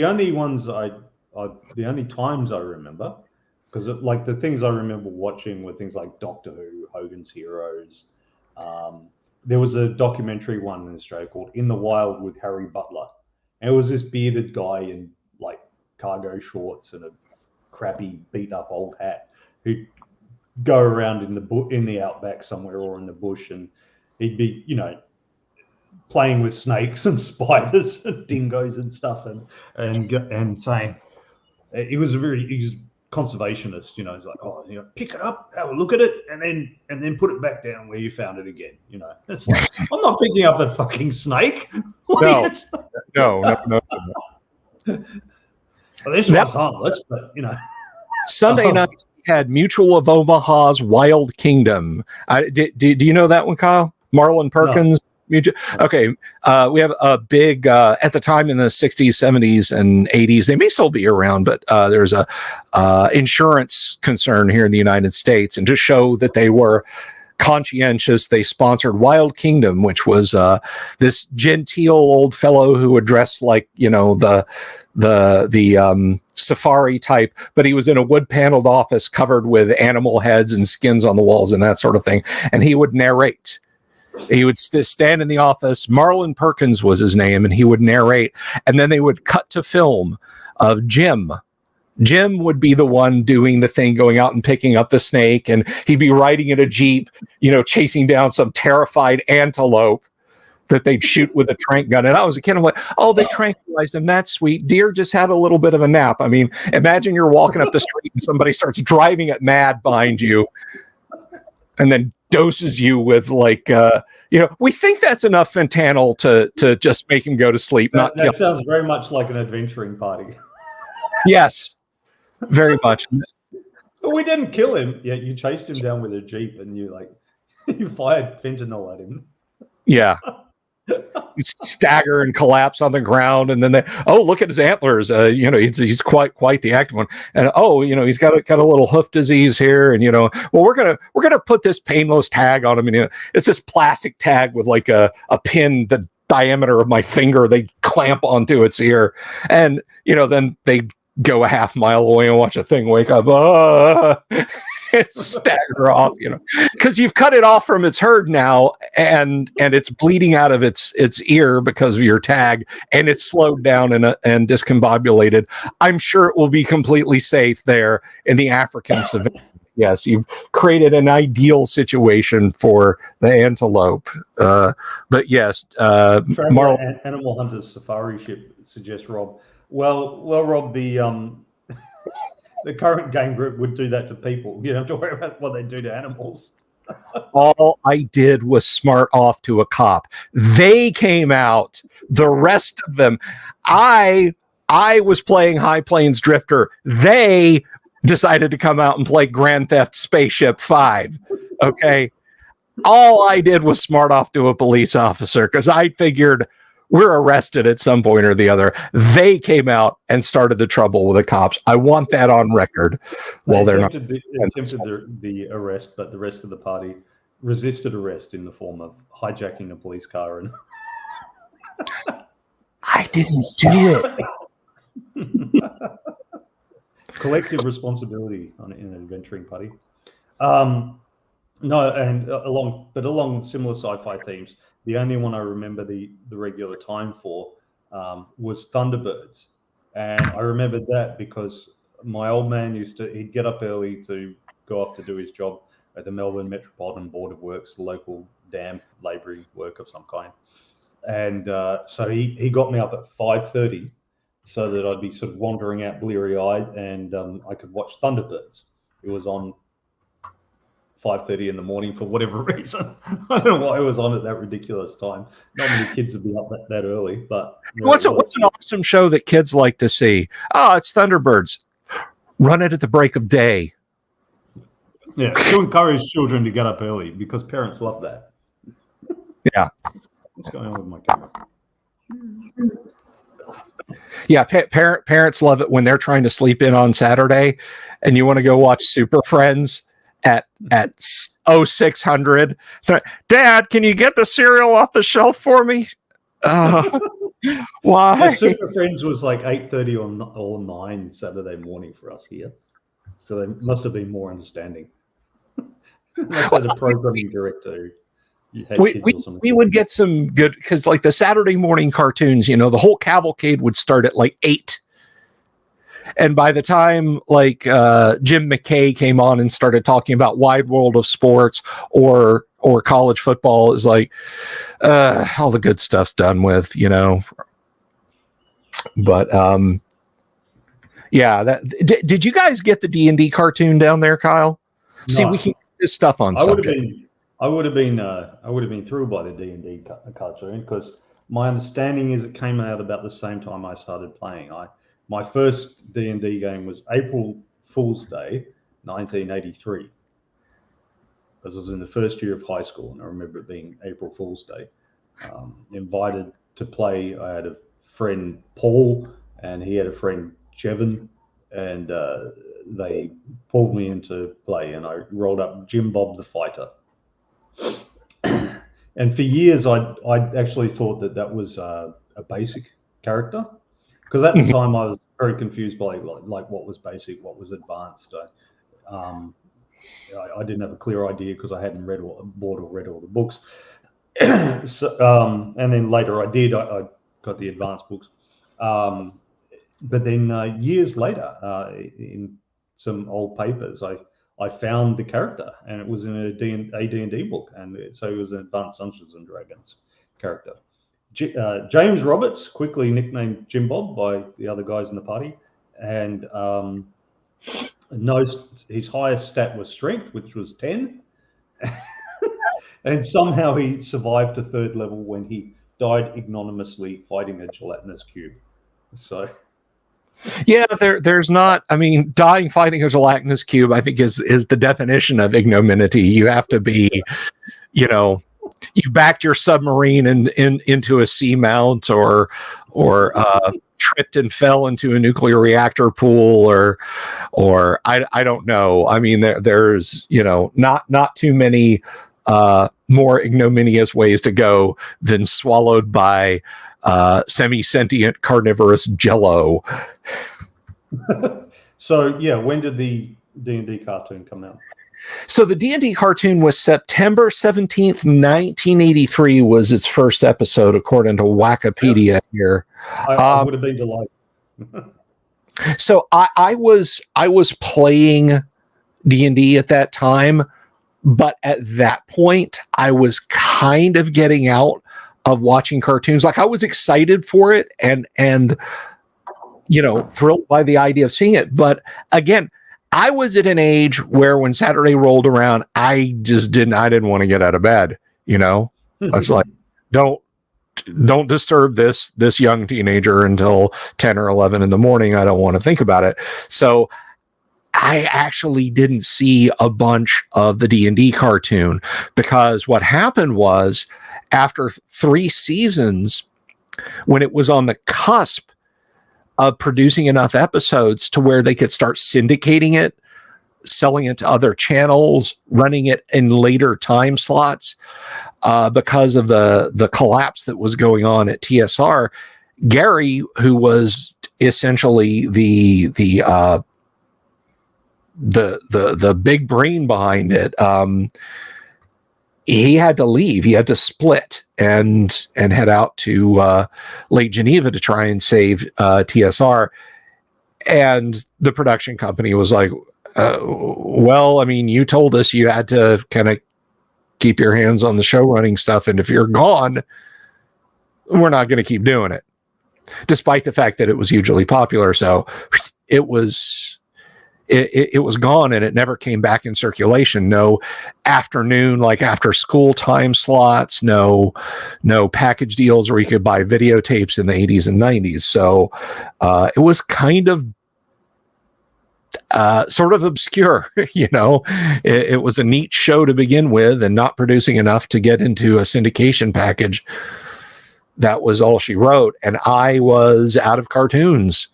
only ones the only times I remember, because like the things I remember watching were things like Doctor Who, Hogan's Heroes. There was a documentary one in Australia called In the Wild with Harry Butler, and it was this bearded guy in like cargo shorts and a crappy beat up old hat who'd go around in the outback somewhere or in the bush, and he'd be, playing with snakes and spiders and dingoes and stuff, and saying he was conservationist. He's like, "Oh, pick it up, have a look at it, and then put it back down where you found it again." It's like, I'm not picking up a fucking snake. No. Well, this one's harmless, but Sunday night had Mutual of Omaha's Wild Kingdom. Do you know that one, Kyle? Marlon Perkins, Okay. We have a big, at the time in the 60s, 70s, and 80s, they may still be around, but there's a insurance concern here in the United States. And to show that they were conscientious, they sponsored Wild Kingdom, which was this genteel old fellow who would dress like, the safari type, but he was in a wood paneled office covered with animal heads and skins on the walls and that sort of thing. And he would narrate. He would stand in the office. Marlon Perkins was his name, and he would narrate. And then they would cut to film of Jim. Jim would be the one doing the thing, going out and picking up the snake, and he'd be riding in a Jeep, chasing down some terrified antelope that they'd shoot with a tranq gun. And I was a kid, I'm like, oh, they tranquilized him. That's sweet. Deer just had a little bit of a nap. I mean, imagine you're walking up the street and somebody starts driving it mad behind you and then doses you with we think that's enough fentanyl to just make him go to sleep. That sounds very much like an adventuring party. Yes, very much. But we didn't kill him. Yeah, you chased him down with a Jeep and you fired fentanyl at him. Yeah. You stagger and collapse on the ground, and then look at his antlers. He's quite the active one. And he's got a little hoof disease here, and we're gonna put this painless tag on him, and it's this plastic tag with like a pin the diameter of my finger. They clamp onto its ear, and then they go a half mile away and watch a thing wake up. Stagger off, because you've cut it off from its herd now, and it's bleeding out of its ear because of your tag, and it's slowed down and discombobulated. I'm sure it will be completely safe there in the African savannah. Yes, you've created an ideal situation for the antelope. But yes, Animal Hunters Safari Ship, suggests Rob. Well, Rob, the current game group would do that to people. You don't have to worry about what they do to animals. All I did was smart off to a cop. They came out. The rest of them, I was playing High Plains Drifter. They decided to come out and play Grand Theft Spaceship 5. Okay. All I did was smart off to a police officer because I figured we're arrested at some point or the other. They came out and started the trouble with the cops. I want that on record. Well, they're not. They attempted the arrest, but the rest of the party resisted arrest in the form of hijacking a police car. And I didn't do it. Collective responsibility in an adventuring party. No, and along similar sci-fi themes. The only one I remember the regular time for was Thunderbirds. And I remember that because my old man he'd get up early to go off to do his job at the Melbourne Metropolitan Board of Works, local dam labouring work of some kind. And so he got me up at 5:30 so that I'd be sort of wandering out bleary-eyed and I could watch Thunderbirds. It was on 5:30 in the morning for whatever reason. I don't know why it was on at that ridiculous time. Not many kids would be up that early, but what's an awesome show that kids like to see? Oh, it's Thunderbirds. Run it at the break of day. Yeah, to encourage children to get up early because parents love that. Yeah. What's going on with my camera? Yeah, parents love it when they're trying to sleep in on Saturday and you want to go watch Super Friends at 0600. Dad, can you get the cereal off the shelf for me? Why? Super Friends was like 8:30 or 9 Saturday morning for us here. So they must have been more understanding. Must have had a programming director. We would get some good, because like the Saturday morning cartoons, the whole cavalcade would start at like 8. And by the time like Jim McKay came on and started talking about Wide World of Sports or college football, is like all the good stuff's done with, But yeah, did you guys get the D&D cartoon down there, Kyle? No. See, we can get this stuff on subject. I would have been thrilled by the D&D cartoon because my understanding is it came out about the same time I started playing. My first D&D game was April Fool's Day, 1983. Because I was in the first year of high school, and I remember it being April Fool's Day. invited to play. I had a friend, Paul, and he had a friend, Jevon, and they pulled me into play, and I rolled up Jim Bob the Fighter. And for years, I actually thought that was a basic character, because at the time I was very confused by like what was basic, what was advanced. I didn't have a clear idea because I hadn't bought or read all the books. So, and then later I did. I got the advanced books. But then years later, in some old papers, I found the character, and it was in a D&D book, and so it was an Advanced Dungeons and Dragons character. James Roberts, quickly nicknamed Jim Bob by the other guys in the party, and his highest stat was strength, which was 10, and somehow he survived to 3rd level when he died ignominiously fighting a gelatinous cube. So. Yeah, there's not. I mean, dying fighting a gelatinous cube, I think, is the definition of ignominy. You have to be, you backed your submarine into a seamount, or tripped and fell into a nuclear reactor pool, or I don't know. I mean, there's not too many more ignominious ways to go than swallowed by semi-sentient carnivorous jello. So yeah, when did the D&D cartoon come out? So the D&D cartoon was September 17th, 1983 was its first episode, according to Wikipedia here. I would have been delighted. So I was playing D&D at that time, but at that point I was kind of getting out of watching cartoons. Like, I was excited for it and thrilled by the idea of seeing it. But again, I was at an age where when Saturday rolled around, I didn't want to get out of bed. I was like, don't disturb this young teenager until 10 or 11 in the morning. I don't want to think about it. So I actually didn't see a bunch of the D&D cartoon, because what happened was, after 3 seasons, when it was on the cusp of producing enough episodes to where they could start syndicating it, selling it to other channels, running it in later time slots, because of the collapse that was going on at TSR, Gary, who was essentially the big brain behind it, he had to leave. He had to split and head out to Lake Geneva to try and save TSR. And the production company was like, well, I mean, you told us you had to kind of keep your hands on the show running stuff, and if you're gone, we're not going to keep doing it, despite the fact that it was hugely popular. So it was gone, and it never came back in circulation. No afternoon, like after school time slots, no package deals where you could buy videotapes in the 80s and 90s. So it was kind of sort of obscure. It was a neat show to begin with, and not producing enough to get into a syndication package. That was all she wrote, and I was out of cartoons.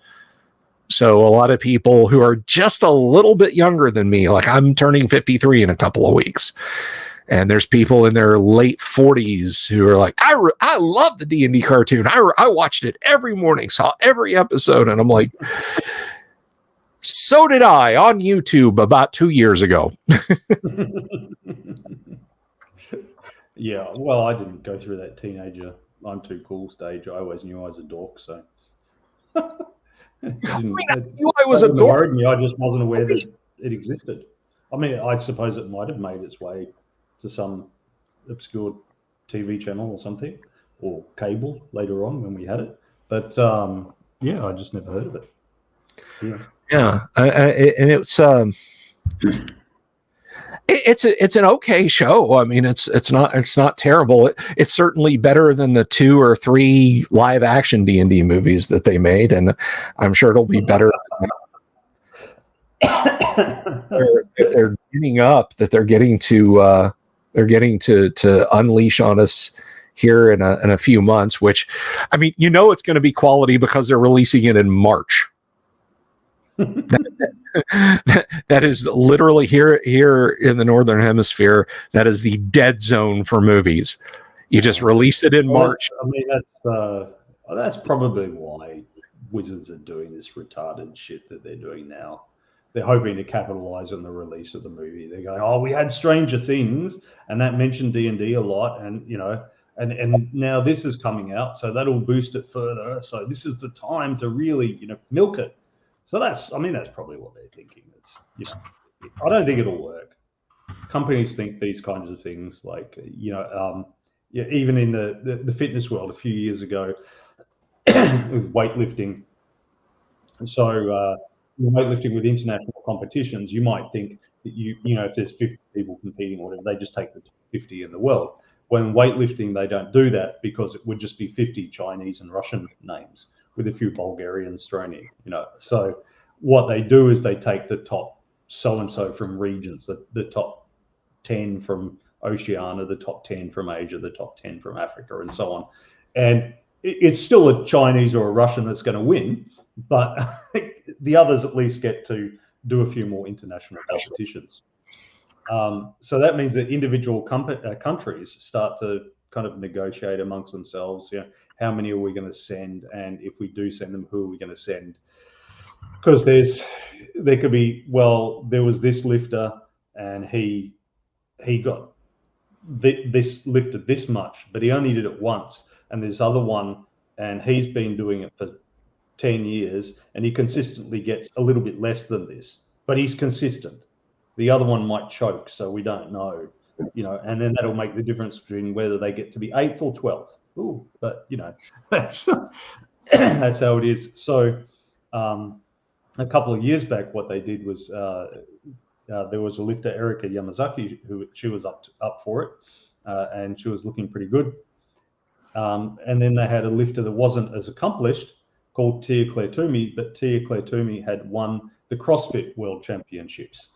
So a lot of people who are just a little bit younger than me, like I'm turning 53 in a couple of weeks, and there's people in their late 40s who are like, I love the D&D cartoon. I watched it every morning, saw every episode, and I'm like, so did I, on YouTube about 2 years ago. Yeah, well, I didn't go through that teenager I'm too cool stage. I always knew I was a dork, so I knew I was a dork. Worried me. I just wasn't aware that it existed. I mean, I suppose it might have made its way to some obscure TV channel or something, or cable later on when we had it. But yeah, I just never heard of it. Yeah, and it's an okay show. I mean, it's not terrible. It's certainly better than the 2 or 3 live action D&D movies that they made, and I'm sure it'll be better. They're getting up, that they're getting to unleash on us here in a few months, which, I mean, it's going to be quality because they're releasing it in March. That is literally here in the Northern Hemisphere. That is the dead zone for movies. You just release it in March. That's probably why Wizards are doing this retarded shit that they're doing now. They're hoping to capitalize on the release of the movie. They're going, oh, we had Stranger Things, and that mentioned D&D a lot, and and now this is coming out, so that'll boost it further. So this is the time to really, milk it. So that's probably what they're thinking. It's, I don't think it'll work. Companies think these kinds of things, like, even in the fitness world a few years ago with weightlifting. So weightlifting with international competitions, you might think that if there's 50 people competing or whatever, they just take the 50 in the world. When weightlifting, they don't do that because it would just be 50 Chinese and Russian names with a few Bulgarians thrown in, So what they do is they take the top so-and-so from regions, the top 10 from Oceania, the top 10 from Asia, the top 10 from Africa, and so on. And it's still a Chinese or a Russian that's going to win, but the others at least get to do a few more international competitions. So that means that individual countries start to kind of negotiate amongst themselves. How many are we going to send? And if we do send them, who are we going to send? Because there could be, well, there was this lifter and he got this lifted this much, but he only did it once. And there's other one, and he's been doing it for 10 years, and he consistently gets a little bit less than this, but he's consistent. The other one might choke, so we don't know, and then that'll make the difference between whether they get to be 8th or 12th. Ooh, but that's that's how it is. So a couple of years back, what they did was there was a lifter, Erika Yamazaki, who she was up for it, and she was looking pretty good. And then they had a lifter that wasn't as accomplished called Tia Claire Toomey, but Tia Claire Toomey had won the CrossFit World Championships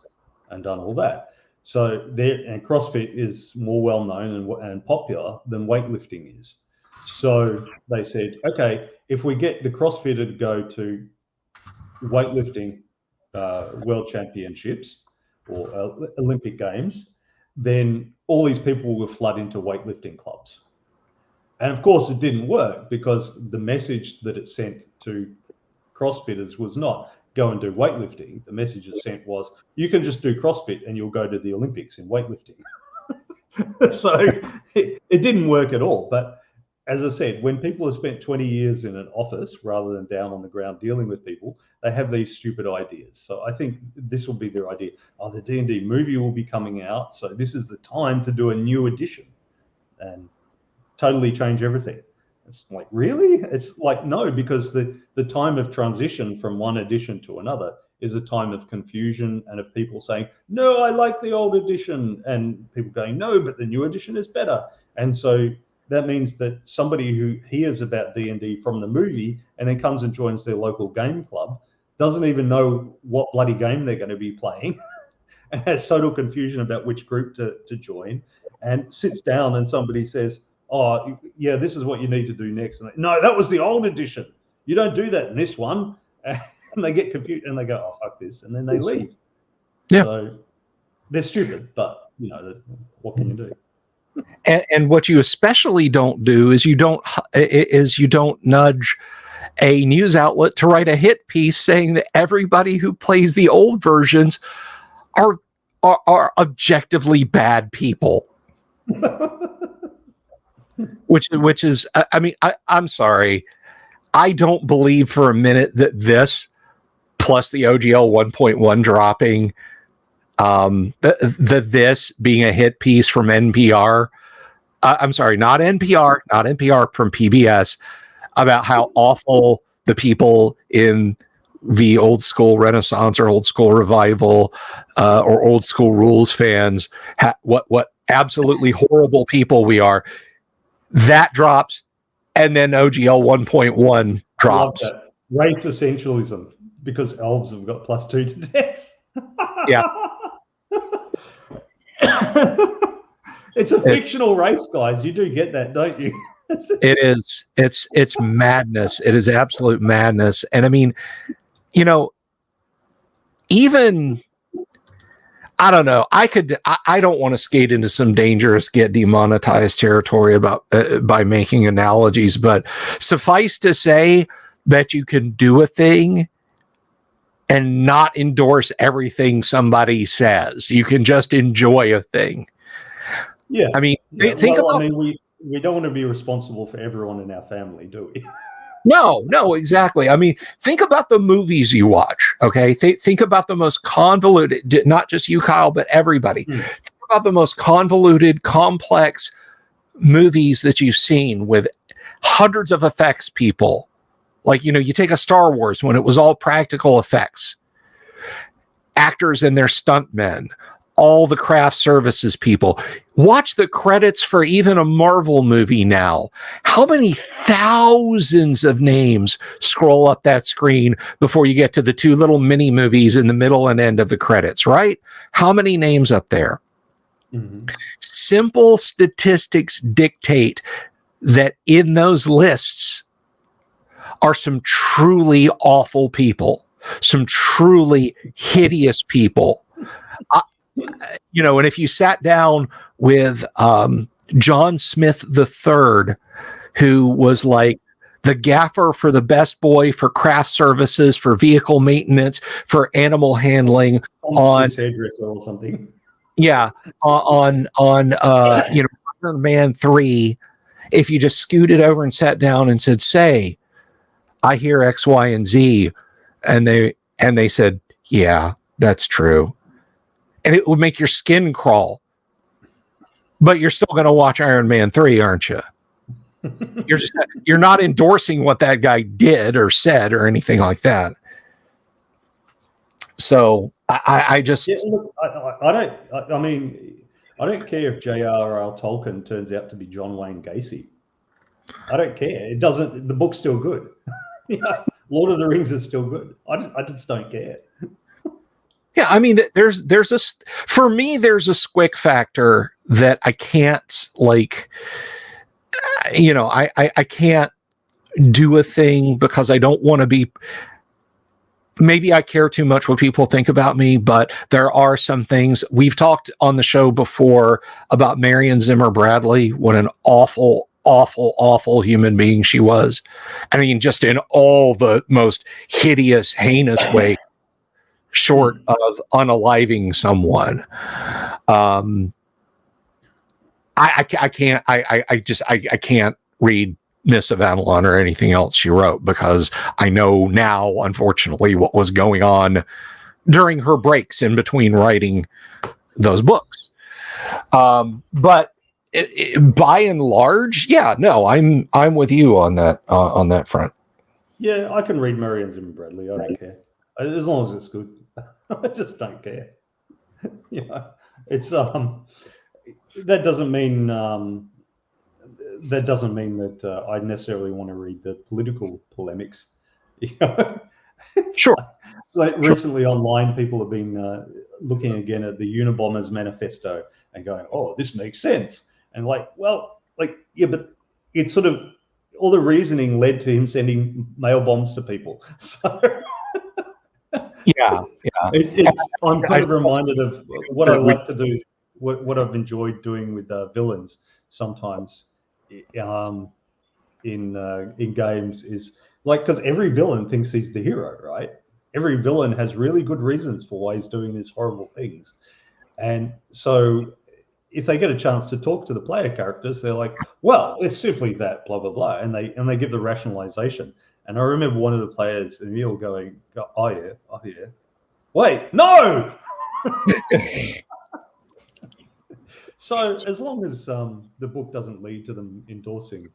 and done all that. So and CrossFit is more well known and popular than weightlifting is. So they said, okay, if we get the CrossFitter to go to weightlifting World Championships or Olympic Games, then all these people will flood into weightlifting clubs. And of course, it didn't work because the message that it sent to CrossFitters was not go and do weightlifting. The message it sent was, you can just do CrossFit and you'll go to the Olympics in weightlifting. So it didn't work at all. But as I said, when people have spent 20 years in an office rather than down on the ground dealing with people, they have these stupid ideas. So I think this will be their idea. Oh, the D&D movie will be coming out, so this is the time to do a new edition and totally change everything. It's like, really? It's like, no, because the time of transition from one edition to another is a time of confusion and of people saying, no, I like the old edition, and people going, no, but the new edition is better. And so that means that somebody who hears about D&D from the movie and then comes and joins their local game club doesn't even know what bloody game they're going to be playing and has total confusion about which group to join, and sits down and somebody says, oh, yeah, this is what you need to do next. And no, that was the old edition. You don't do that in this one. And they get confused and they go, oh, fuck this. And then they leave. Yeah. So they're stupid, but, what can you do? And what you especially don't do is you don't nudge a news outlet to write a hit piece saying that everybody who plays the old versions are objectively bad people. Which is, I mean, I'm sorry, I don't believe for a minute that this plus the OGL 1.1 dropping, this being a hit piece from NPR. I'm sorry, not NPR, from PBS, about how awful the people in the old school Renaissance or old school revival or old school rules fans, what absolutely horrible people we are. That drops, and then OGL 1.1 drops. Race essentialism, because elves have got +2 to dex. Yeah. It's a fictional race, guys. You do get that, don't you? It is. It's madness. It is absolute madness. And I mean, even I don't know. I don't want to skate into some dangerous, get demonetized territory about by making analogies, but suffice to say that you can do a thing and not endorse everything somebody says. You can just enjoy a thing. Yeah. I mean, think about. I mean, we don't want to be responsible for everyone in our family, do we? No, exactly. I mean, think about the movies you watch, okay? Think about the most convoluted, not just you, Kyle, but everybody. Think about the most convoluted, complex movies that you've seen with hundreds of effects people. Like, you take a Star Wars when it was all practical effects, actors and their stuntmen, all the craft services people. Watch the credits for even a Marvel movie now. How many thousands of names scroll up that screen before you get to the two little mini movies in the middle and end of the credits, right? How many names up there? Mm-hmm. Simple statistics dictate that in those lists are some truly awful people, some truly hideous people. And if you sat down with John Smith III, who was like the gaffer for the Best Boy, for craft services, for vehicle maintenance, for animal handling on hairdresser or something. Yeah, on Iron Man 3, if you just scooted over and sat down and said, "Say, I hear X, Y, and Z," and they said, "Yeah, that's true." And it would make your skin crawl. But you're still going to watch Iron Man 3, aren't you? You're not endorsing what that guy did or said or anything like that. So I just look, I don't care if J.R.R. Tolkien turns out to be John Wayne Gacy. I don't care. It doesn't. The book's still good. Lord of the Rings is still good. I just don't care. Yeah, I mean, there's a squick factor that I can't I can't do a thing because I don't want to be. Maybe I care too much what people think about me, but there are some things we've talked on the show before about Marion Zimmer Bradley. What an awful, awful, awful human being she was. I mean, just in all the most hideous, heinous way. Short of unaliving someone. I can't read Miss of Avalon or anything else she wrote because I know now, unfortunately, what was going on during her breaks in between writing those books. But by and large, I'm with you on that front. Yeah, I can read Marion Zimmer Bradley. I don't care as long as it's good. I just don't care. It's that doesn't mean that I necessarily want to read the political polemics. Sure. Recently online, people have been looking again at the Unabomber's manifesto and going, "Oh, this makes sense." And but it's sort of all the reasoning led to him sending mail bombs to people. So. Yeah. I'm kind of reminded of what I like to do, what I've enjoyed doing with villains sometimes in games is because every villain thinks he's the hero, right? Every villain has really good reasons for why he's doing these horrible things, and so if they get a chance to talk to the player characters, they're like, "Well, it's simply that, blah blah blah," and they give the rationalization. And I remember one of the players, Emil, going, "Oh yeah. Wait, no!" So as long as the book doesn't lead to them endorsing,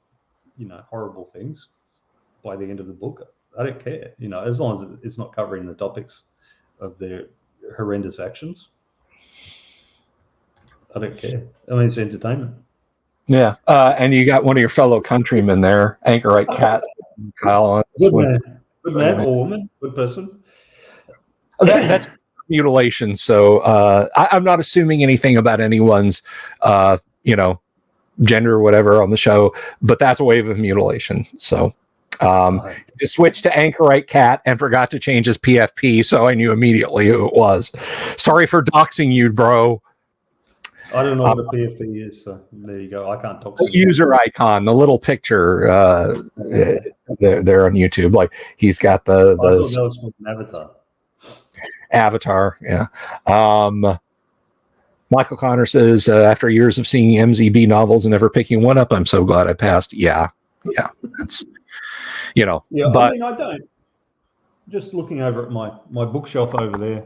horrible things by the end of the book, I don't care. As long as it's not covering the topics of their horrendous actions, I don't care. I mean, it's entertainment. Yeah, and you got one of your fellow countrymen there, Anchorite Cat, Kyle. Good man or woman, good person. That's mutilation. So I'm not assuming anything about anyone's gender or whatever on the show, but that's a wave of mutilation. So just switched to Anchorite Cat and forgot to change his PFP, so I knew immediately who it was. Sorry for doxing you, bro. I don't know what a PFP is, so there you go. I can't talk. The user icon, the little picture there on YouTube. Like he's got the I thought that was an avatar. Avatar, yeah. Michael Connor says, after years of seeing MZB novels and never picking one up, I'm so glad I passed. Yeah, that's, Yeah, but I mean, I don't. Just looking over at my bookshelf over there,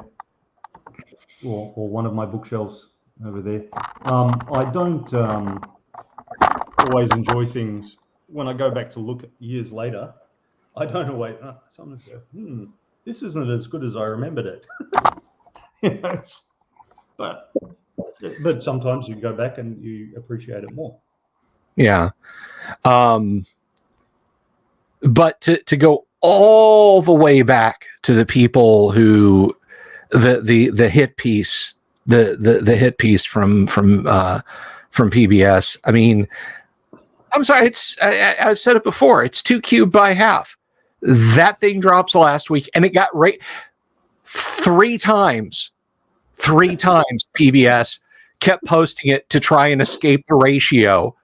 or one of my bookshelves over there, I don't always enjoy things. When I go back to look years later, I don't always, someone says, this isn't as good as I remembered it. But sometimes you go back and you appreciate it more. Yeah. But to go all the way back to the people who the hit piece, the hit piece from PBS. I mean, I'm sorry, I've said it before. It's 2 cubed by half. That thing drops last week, and it got right 3 times. 3 times PBS kept posting it to try and escape the ratio.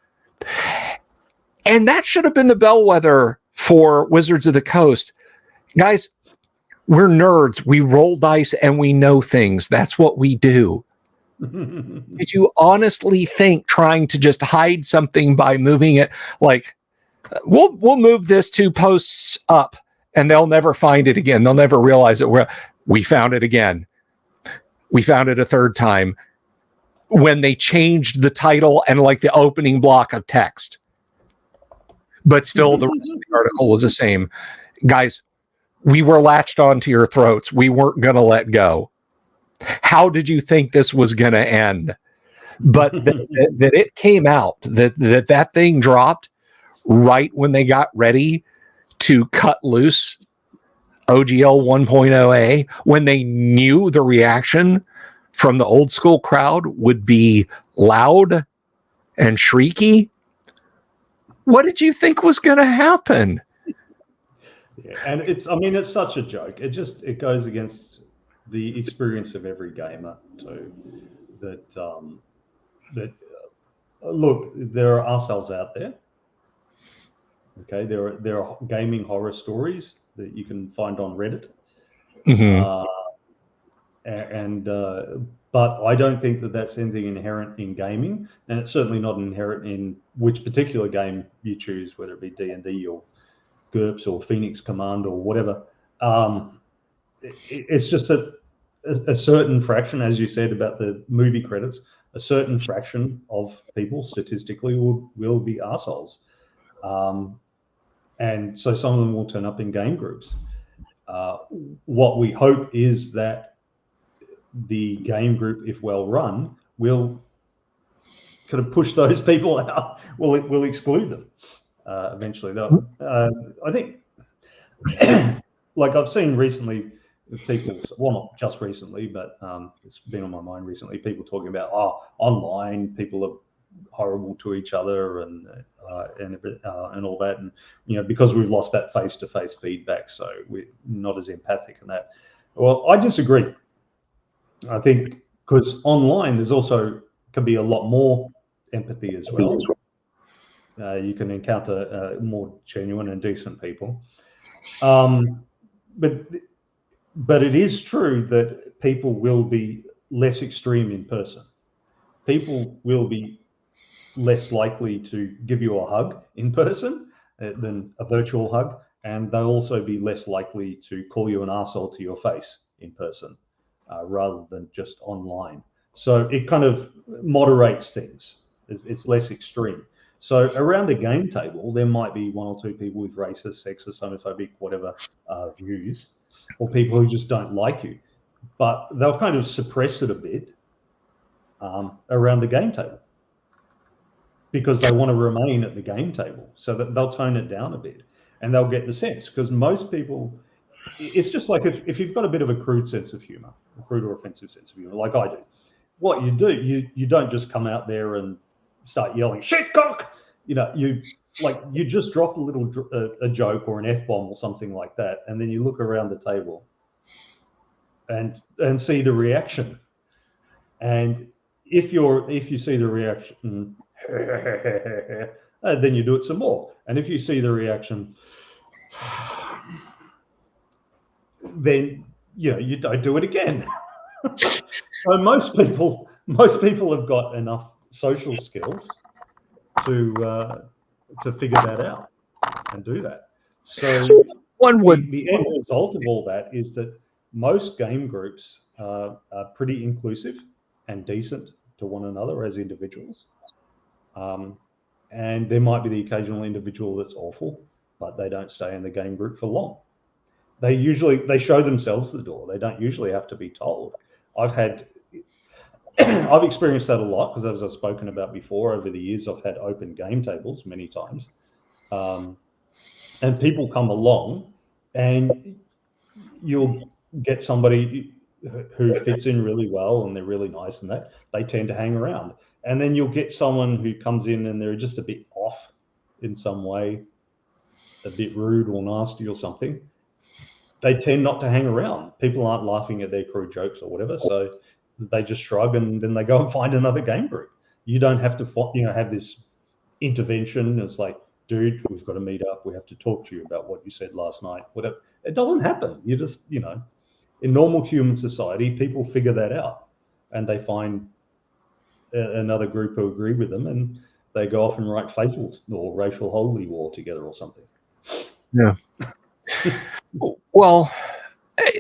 And that should have been the bellwether for Wizards of the Coast. Guys, we're nerds. We roll dice and we know things. That's what we do. Did you honestly think trying to just hide something by moving it, like, we'll move this 2 posts up and they'll never find it again. They'll never realize it. We found it again. We found it a 3rd time when they changed the title and like the opening block of text. But still, the rest of the article was the same. Guys, we were latched onto your throats. We weren't going to let go. How did you think this was going to end? But that it came out, that thing dropped right when they got ready to cut loose OGL 1.0A, when they knew the reaction from the old school crowd would be loud and shrieky. What did you think was going to happen? Yeah, and it's such a joke. It goes against the experience of every gamer too. Look, there are arseholes out there. Okay, there are gaming horror stories that you can find on Reddit. But I don't think that that's anything inherent in gaming, and it's certainly not inherent in which particular game you choose, whether it be D&D or GURPS or Phoenix Command or whatever. It's just that a certain fraction, as you said about the movie credits, a certain fraction of people statistically will be arseholes. And so some of them will turn up in game groups. What we hope is that the game group, if well run, will kind of push those people out. Will exclude them eventually. I think, like I've seen recently, people, well, not just recently, but it's been on my mind recently, people talking about, online people are horrible to each other and all that, and because we've lost that face-to-face feedback, so we're not as empathic in that. Well, I disagree. I think because online there's also can be a lot more empathy as well. You can encounter more genuine and decent people, but it is true that people will be less extreme in person. People will be less likely to give you a hug in person than a virtual hug, and they'll also be less likely to call you an arsehole to your face in person rather than just online. So it kind of moderates things. It's less extreme. So around a game table, there might be 1 or 2 people with racist, sexist, homophobic, whatever views, or people who just don't like you, but they'll kind of suppress it a bit around the game table because they want to remain at the game table. So that they'll tone it down a bit and they'll get the sense, because most people, it's just like if you've got a bit of a crude sense of humor, a crude or offensive sense of humor, like I do, what you do, you don't just come out there and start yelling "shit cock," you just dropped a joke or an F-bomb or something like that, and then you look around the table and see the reaction. And if you see the reaction, then you do it some more. And if you see the reaction, then you don't do it again. So most people have got enough social skills to figure that out and do that. So the end result of all that is that most game groups are pretty inclusive and decent to one another as individuals. And there might be the occasional individual that's awful, but they don't stay in the game group for long. They show themselves the door. They don't usually have to be told. I've experienced that a lot because, as I've spoken about before, over the years, I've had open game tables many times. And people come along and you'll get somebody who fits in really well and they're really nice and that they tend to hang around. And then you'll get someone who comes in and they're just a bit off in some way, a bit rude or nasty or something. They tend not to hang around. People aren't laughing at their crew jokes or whatever, so they just shrug and then they go and find another game group. You don't have to have this intervention. It's like, dude, we've got to meet up. We have to talk to you about what you said last night. Whatever. It doesn't happen. You just, in normal human society, people figure that out and they find another group who agree with them and they go off and write fatal or racial holy war together or something. Yeah. Well,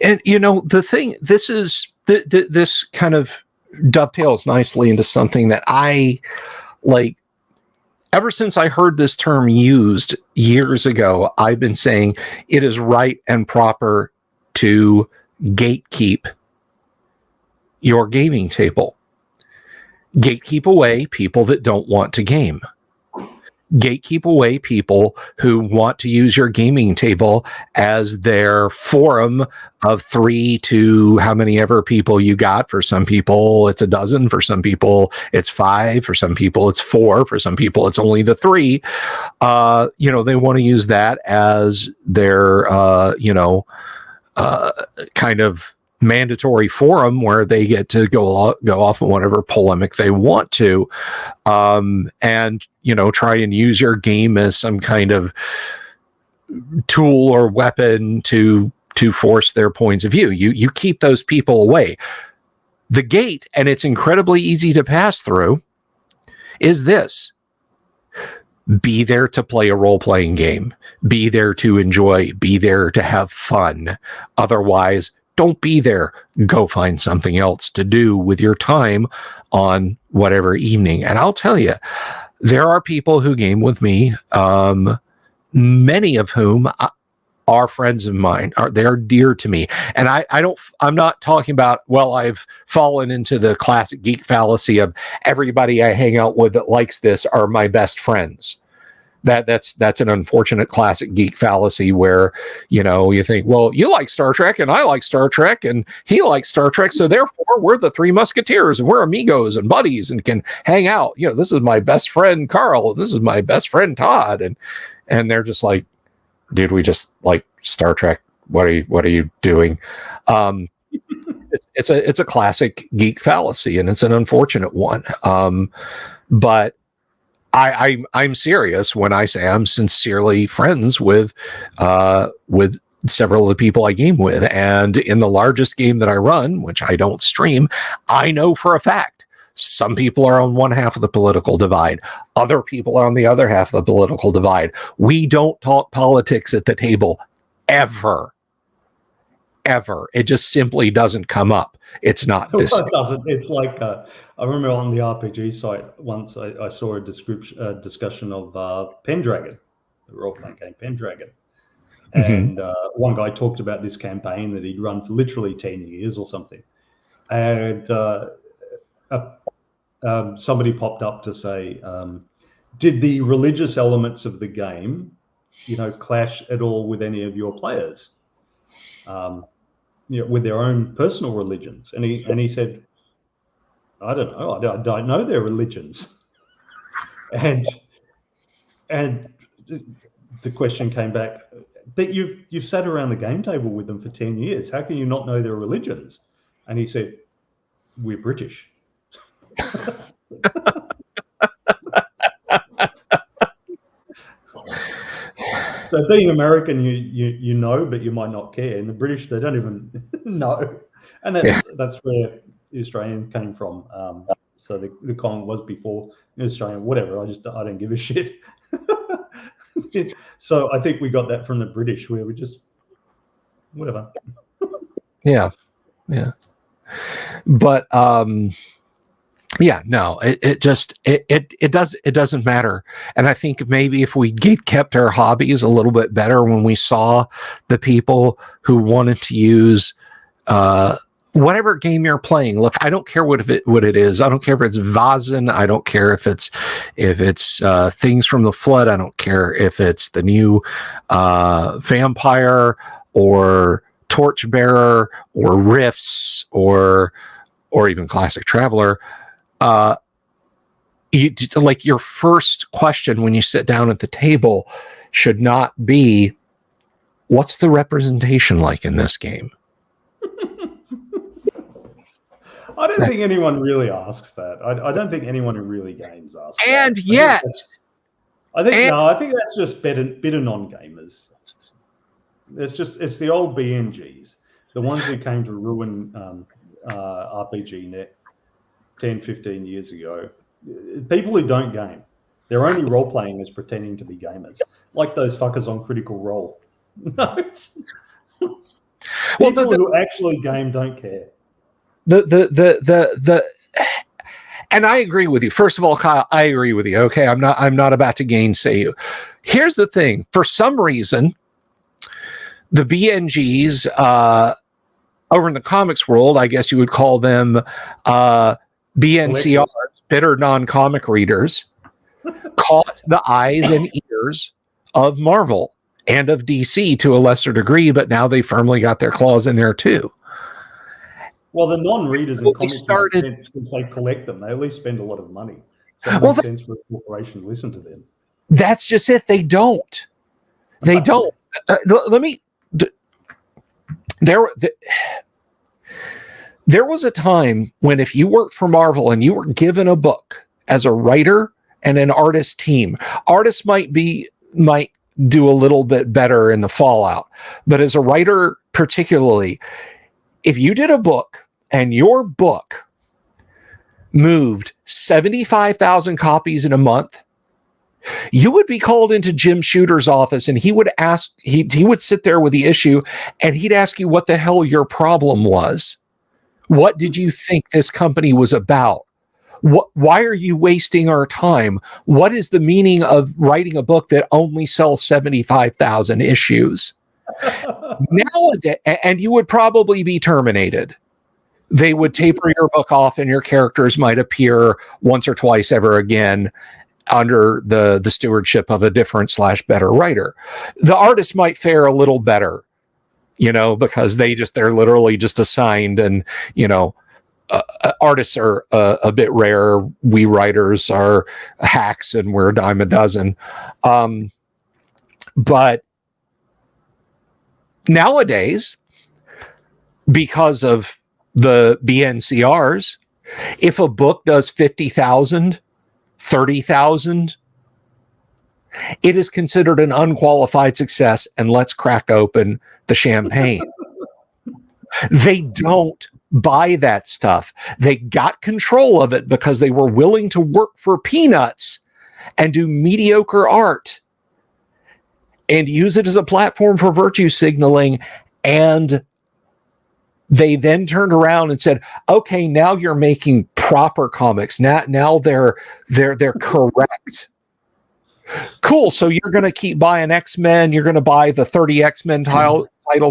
and the thing, this is this kind of dovetails nicely into something that I like. Ever since I heard this term used years ago, I've been saying it is right and proper to gatekeep your gaming table. Gatekeep away people that don't want to game. Gatekeep away people who want to use your gaming table as their forum of 3 to how many ever people you got. For some people, it's a dozen. For some people, it's 5. For some people, it's 4. For some people, it's only the 3. They want to use that as their, kind of mandatory forum where they get to go off on whatever polemic they want to, and try and use your game as some kind of tool or weapon to force their points of view. You keep those people away. The gate, and it's incredibly easy to pass through, is this: be there to play a role-playing game, be there to enjoy, be there to have fun. Otherwise, don't be there. Go find something else to do with your time on whatever evening. And I'll tell you, there are people who game with me, many of whom are friends of mine. They're dear to me. And I'm not talking about, I've fallen into the classic geek fallacy of everybody I hang out with that likes this are my best friends. That's an unfortunate classic geek fallacy where, you think, well, you like Star Trek and I like Star Trek and he likes Star Trek. So therefore we're the 3 Musketeers and we're amigos and buddies and can hang out. This is my best friend, Carl, and this is my best friend, Todd. And they're just like, dude, we just like Star Trek. What are you doing? It's a classic geek fallacy and it's an unfortunate one. But I'm serious when I say I'm sincerely friends with several of the people I game with. And in the largest game that I run, which I don't stream, I know for a fact some people are on one half of the political divide. Other people are on the other half of the political divide. We don't talk politics at the table ever. It just simply doesn't come up. It's not this. It doesn't. It's like I remember on the RPG site once I saw a discussion of Pendragon, the role-playing game Pendragon, and one guy talked about this campaign that he'd run for literally 10 years or something, and somebody popped up to say, "Did the religious elements of the game, clash at all with any of your players?" With their own personal religions. And he said, I don't know. I don't know their religions. and the question came back, but you've sat around the game table with them for 10 years. How can you not know their religions? And he said, we're British. So being American, you know, but you might not care. And the British, they don't even know. And that's where the Australian came from. So the comment was before the Australian, whatever. I don't give a shit. So I think we got that from the British, where we just whatever. Yeah. But yeah, no, it doesn't matter. And I think maybe if we kept our hobbies a little bit better when we saw the people who wanted to use whatever game you're playing. Look, I don't care what it is. I don't care if it's Vazen. I don't care if it's Things from the Flood. I don't care if it's the new Vampire or Torchbearer or Rifts or even Classic Traveler. Like your first question when you sit down at the table should not be, what's the representation like in this game? I don't think anyone really asks that. I don't think anyone who really games asks and that. Yet I think that's just bitter non-gamers. It's the old BNGs, the ones who came to ruin RPG Net 10, 15 years ago. People who don't game. They're only role-playing as pretending to be gamers. Like those fuckers on Critical Role. No, people who actually game don't care. And I agree with you. First of all, Kyle, I agree with you. Okay, I'm not about to gainsay you. Here's the thing. For some reason, the BNGs over in the comics world, I guess you would call them BNCRs, bitter non-comic readers, caught the eyes and ears of Marvel and of DC to a lesser degree, but now they firmly got their claws in there too. Well, the non-readers in comics, since they collect them, they at least spend a lot of money. So it makes sense for a corporation to listen to them. That's just it. They don't. They don't. Let me. There was a time when if you worked for Marvel and you were given a book as a writer and an artist team, artists might do a little bit better in the fallout, but as a writer particularly, if you did a book and your book moved 75,000 copies in a month, you would be called into Jim Shooter's office and he would sit there with the issue and he'd ask you what the hell your problem was. What did you think this company was about? Why are you wasting our time? What is the meaning of writing a book that only sells 75,000 issues? Nowadays, and you would probably be terminated. They would taper your book off and your characters might appear once or twice ever again under the stewardship of a different / better writer. The artist might fare a little better, because they're literally just assigned, and artists are a bit rare. We writers are hacks and we're a dime a dozen. But nowadays, because of the BNCRs, if a book does 50,000, 30,000, it is considered an unqualified success, and let's crack open the champagne. They don't buy that stuff. They got control of it because they were willing to work for peanuts and do mediocre art and use it as a platform for virtue signaling. And they then turned around and said, okay, now you're making proper comics. Now they're correct. Cool. So you're going to keep buying X-Men. You're going to buy the 30 X-Men titles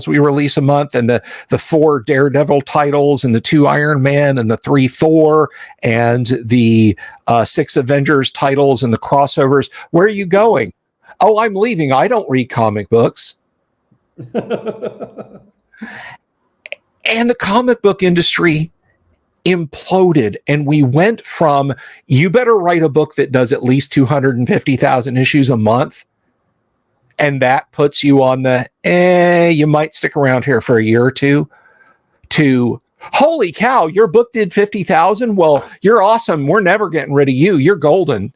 we release a month, and the 4 Daredevil titles, and the 2 Iron Man, and the 3 Thor, and the 6 Avengers titles, and the crossovers. Where are you going? Oh, I'm leaving. I don't read comic books. And the comic book industry imploded, and we went from, you better write a book that does at least 250,000 issues a month, and that puts you on the you might stick around here for a year or two, to holy cow, your book did 50,000. Well, you're awesome. We're never getting rid of you. You're golden.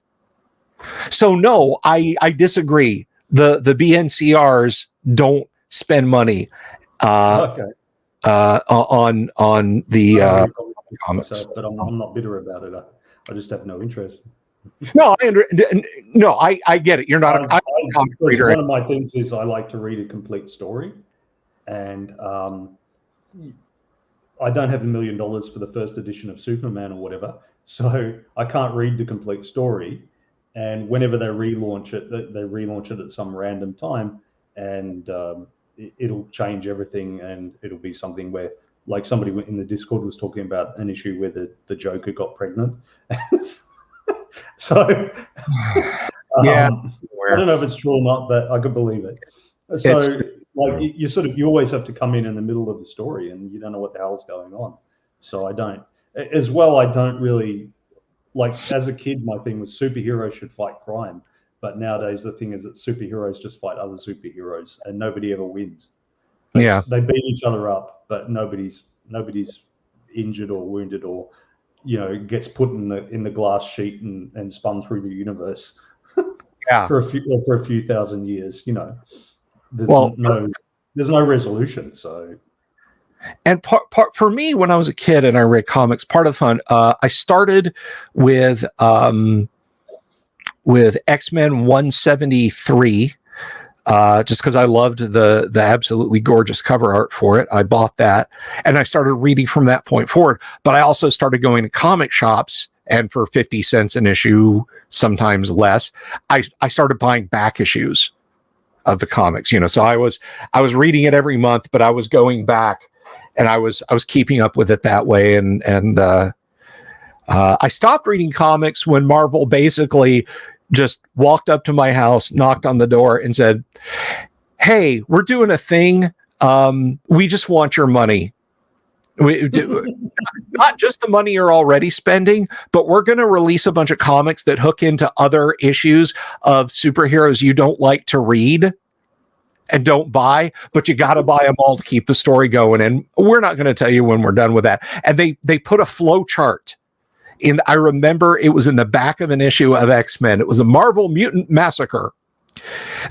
So no, I disagree. The BNCRs don't spend money on the comics. But I'm not bitter about it. I just have no interest. No, I get it. You're not a comic reader. One of my things is I like to read a complete story, and I don't have $1 million for the first edition of Superman or whatever, so I can't read the complete story. And whenever they relaunch it at some random time, and it'll change everything, and it'll be something where, like somebody in the Discord was talking about an issue where the Joker got pregnant. So yeah, I don't know if it's true or not, but I could believe it. So like you always have to come in the middle of the story, and you don't know what the hell's going on. So I don't really, like, as a kid, my thing was superheroes should fight crime. But nowadays the thing is that superheroes just fight other superheroes, and nobody ever wins. They beat each other up, but nobody's injured or wounded, or gets put in the glass sheet and spun through the universe. for a few thousand years. There's no resolution. So, and part for me, when I was a kid and I read comics, part of the fun, I started with X-Men 173. Just because I loved the absolutely gorgeous cover art for it. I bought that, and I started reading from that point forward. But I also started going to comic shops, and for 50 cents an issue, sometimes less, I started buying back issues of the comics. So I was reading it every month, but I was going back, and I was keeping up with it that way. And I stopped reading comics when Marvel basically just walked up to my house, knocked on the door, and said, "Hey, we're doing a thing. We just want your money. Not just the money you're already spending, but we're going to release a bunch of comics that hook into other issues of superheroes you don't like to read and don't buy, but you got to buy them all to keep the story going. And we're not going to tell you when we're done with that." And they put a flow chart. I remember it was in the back of an issue of X-Men. It was a Marvel Mutant Massacre.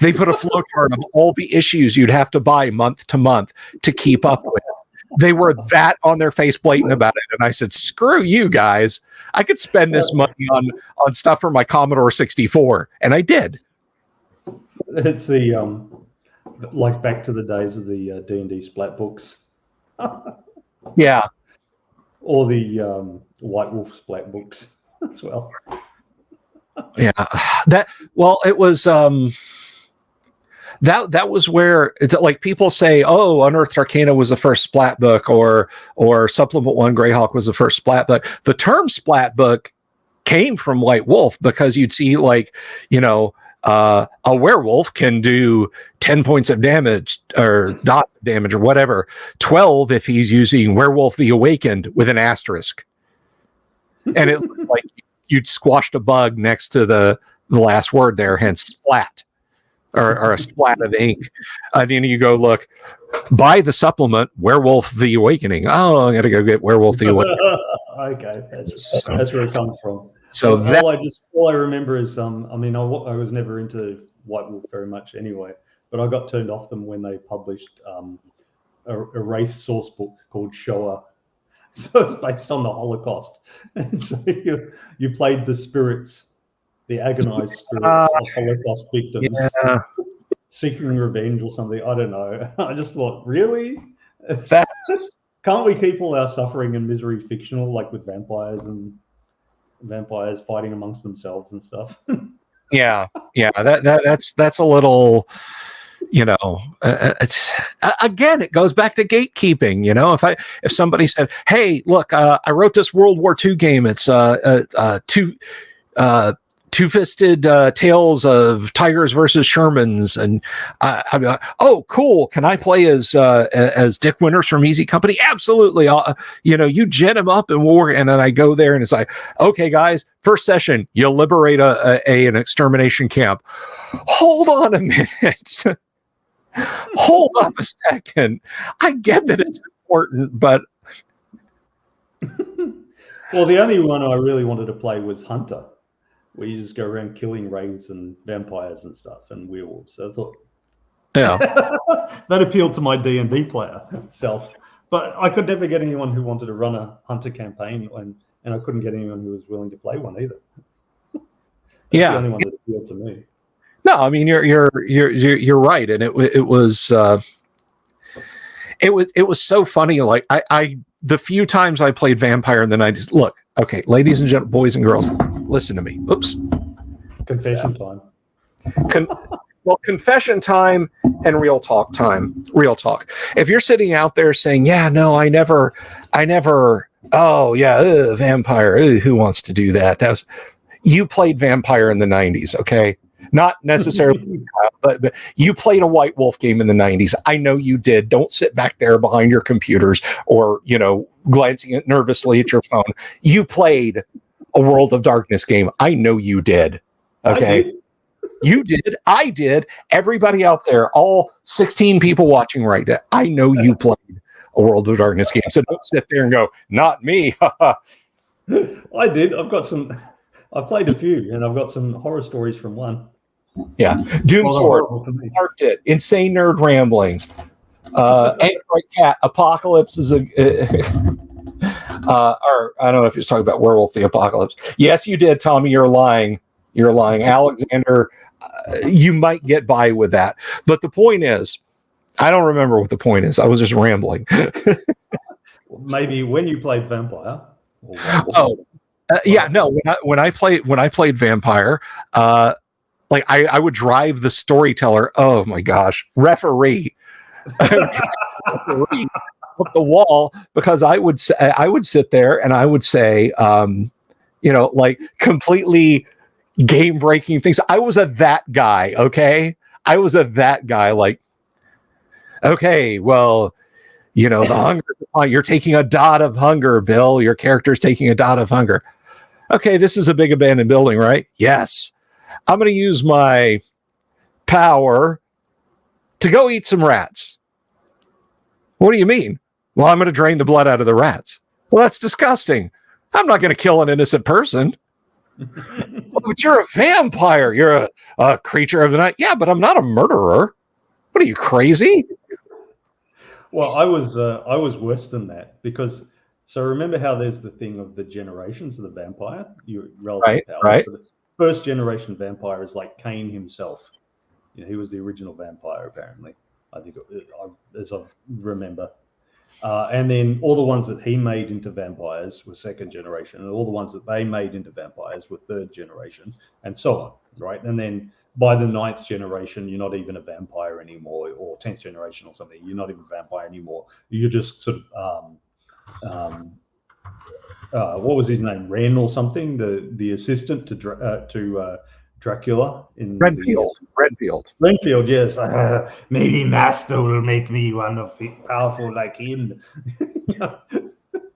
They put a flow chart of all the issues you'd have to buy month to month to keep up with. They were that on their face blatant about it. And I said, screw you guys. I could spend this money on stuff for my Commodore 64. And I did. It's the, like back to the days of the D&D splat books. Yeah. Or the White Wolf splat books as well. Yeah, it was that was where it's like people say, "Oh, Unearthed Arcana was the first splat book," or Supplement 1 Greyhawk was the first splat book. The term splat book came from White Wolf, because you'd see a werewolf can do 10 points of damage or dots of damage or whatever, 12 if he's using Werewolf the Awakened with an asterisk. And it looked like you'd squashed a bug next to the last word there, hence splat, or a splat of ink. And then you go look, buy the supplement Werewolf the Awakening. Oh, I got to go get Werewolf the Awakening. Okay, that's where it comes from. So all I remember is I was never into White Wolf very much anyway, but I got turned off them when they published a Wraith source book called Shoah. So it's based on the Holocaust, and so you played the spirits, the agonized spirits of Holocaust victims, seeking revenge or something. I don't know. I just thought, really? Can't we keep all our suffering and misery fictional, like with vampires fighting amongst themselves and stuff? Yeah. That's a little, it's again, it goes back to gatekeeping. If somebody said, "Hey, look, I wrote this World War II game. It's two-fisted tales of tigers versus Shermans, and I'm like, oh, cool. Can I play as Dick Winters from Easy Company? Absolutely. You gen him up and war, and then I go there, and it's like, okay, guys, first session, you liberate an extermination camp. Hold on a minute. Hold up a second. I get that it's important, but well, the only one I really wanted to play was Hunter, where you just go around killing wraiths and vampires and stuff and werewolves. So I thought, yeah, that appealed to my D&D player self. But I could never get anyone who wanted to run a Hunter campaign, and I couldn't get anyone who was willing to play one either. That's the only one that appealed to me. No, I mean you're right, and it was so funny. Like I the few times I played Vampire in the 90s. Look, okay, ladies and gentlemen, boys and girls, listen to me. Oops. Confession time. Confession time and real talk time. Real talk. If you're sitting out there saying, "Yeah, no, I never. Oh, yeah, Vampire. Who wants to do that?" You played Vampire in the 90s, okay? Not necessarily, but you played a White Wolf game in the 90s. I know you did. Don't sit back there behind your computers or, glancing nervously at your phone. You played a World of Darkness game. I know you did. Okay. You did. I did. Everybody out there, all 16 people watching right now, I know you played a World of Darkness game. So don't sit there and go, not me. I did. I've played a few, and I've got some horror stories from one. Yeah. Doomsword, marked it. Insane Nerd Ramblings. Android Cat, Apocalypse is or I don't know if you're talking about Werewolf the Apocalypse. Yes, you did, Tommy. You're lying. Alexander, you might get by with that. But the point is, I don't remember what the point is. I was just rambling. Maybe when you played Vampire. When I played Vampire, I would drive the storyteller. Oh my gosh, referee up the wall, because I would sit there and I would say, completely game breaking things. I was that guy. Okay, I was that guy. Like, okay, well, the hunger. You're taking a dot of hunger, Bill. Your character's taking a dot of hunger. Okay, this is a big abandoned building, right? Yes. I'm going to use my power to go eat some rats. What do you mean? Well, I'm going to drain the blood out of the rats. Well, that's disgusting. I'm not going to kill an innocent person. But you're a vampire. You're a creature of the night. Yeah, but I'm not a murderer. What are you, crazy? Well, I was worse than that, because so remember how there's the thing of the generations of the vampire? Your relative powers. Right. So the first generation vampire is like Cain himself. He was the original vampire, apparently. I think, as I remember. And then all the ones that he made into vampires were second generation, and all the ones that they made into vampires were third generation, and so on, right? And then by the 9th generation, you're not even a vampire anymore, or 10th generation or something. You're not even a vampire anymore. You're just sort of what was his name? Ren or something? The assistant to Dracula in Renfield. Renfield, yes. Maybe Master will make me powerful like him.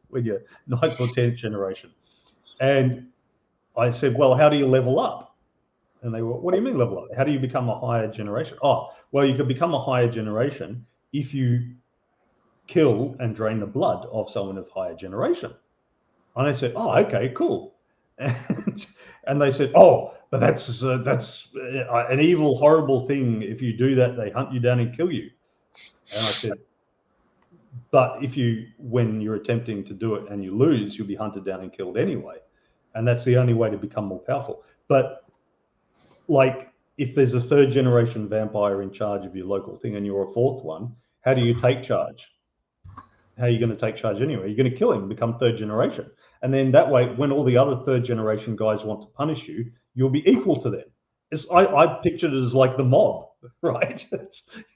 When you're 9th or 10th generation. And I said, well, how do you level up? And they were, what do you mean level up? How do you become a higher generation? Oh, well, you could become a higher generation if you kill and drain the blood of someone of higher generation. And I said, oh, okay, cool. And they said, oh, but that's an evil, horrible thing. If you do that, they hunt you down and kill you. And I said, but when you're attempting to do it and you lose, you'll be hunted down and killed anyway. And that's the only way to become more powerful. But like, if there's a 3rd generation vampire in charge of your local thing and you're a 4th one, how do you take charge? How are you going to take charge anyway? You're going to kill him and become 3rd generation. And then that way, when all the other 3rd generation guys want to punish you, you'll be equal to them. I pictured it as like the mob, right?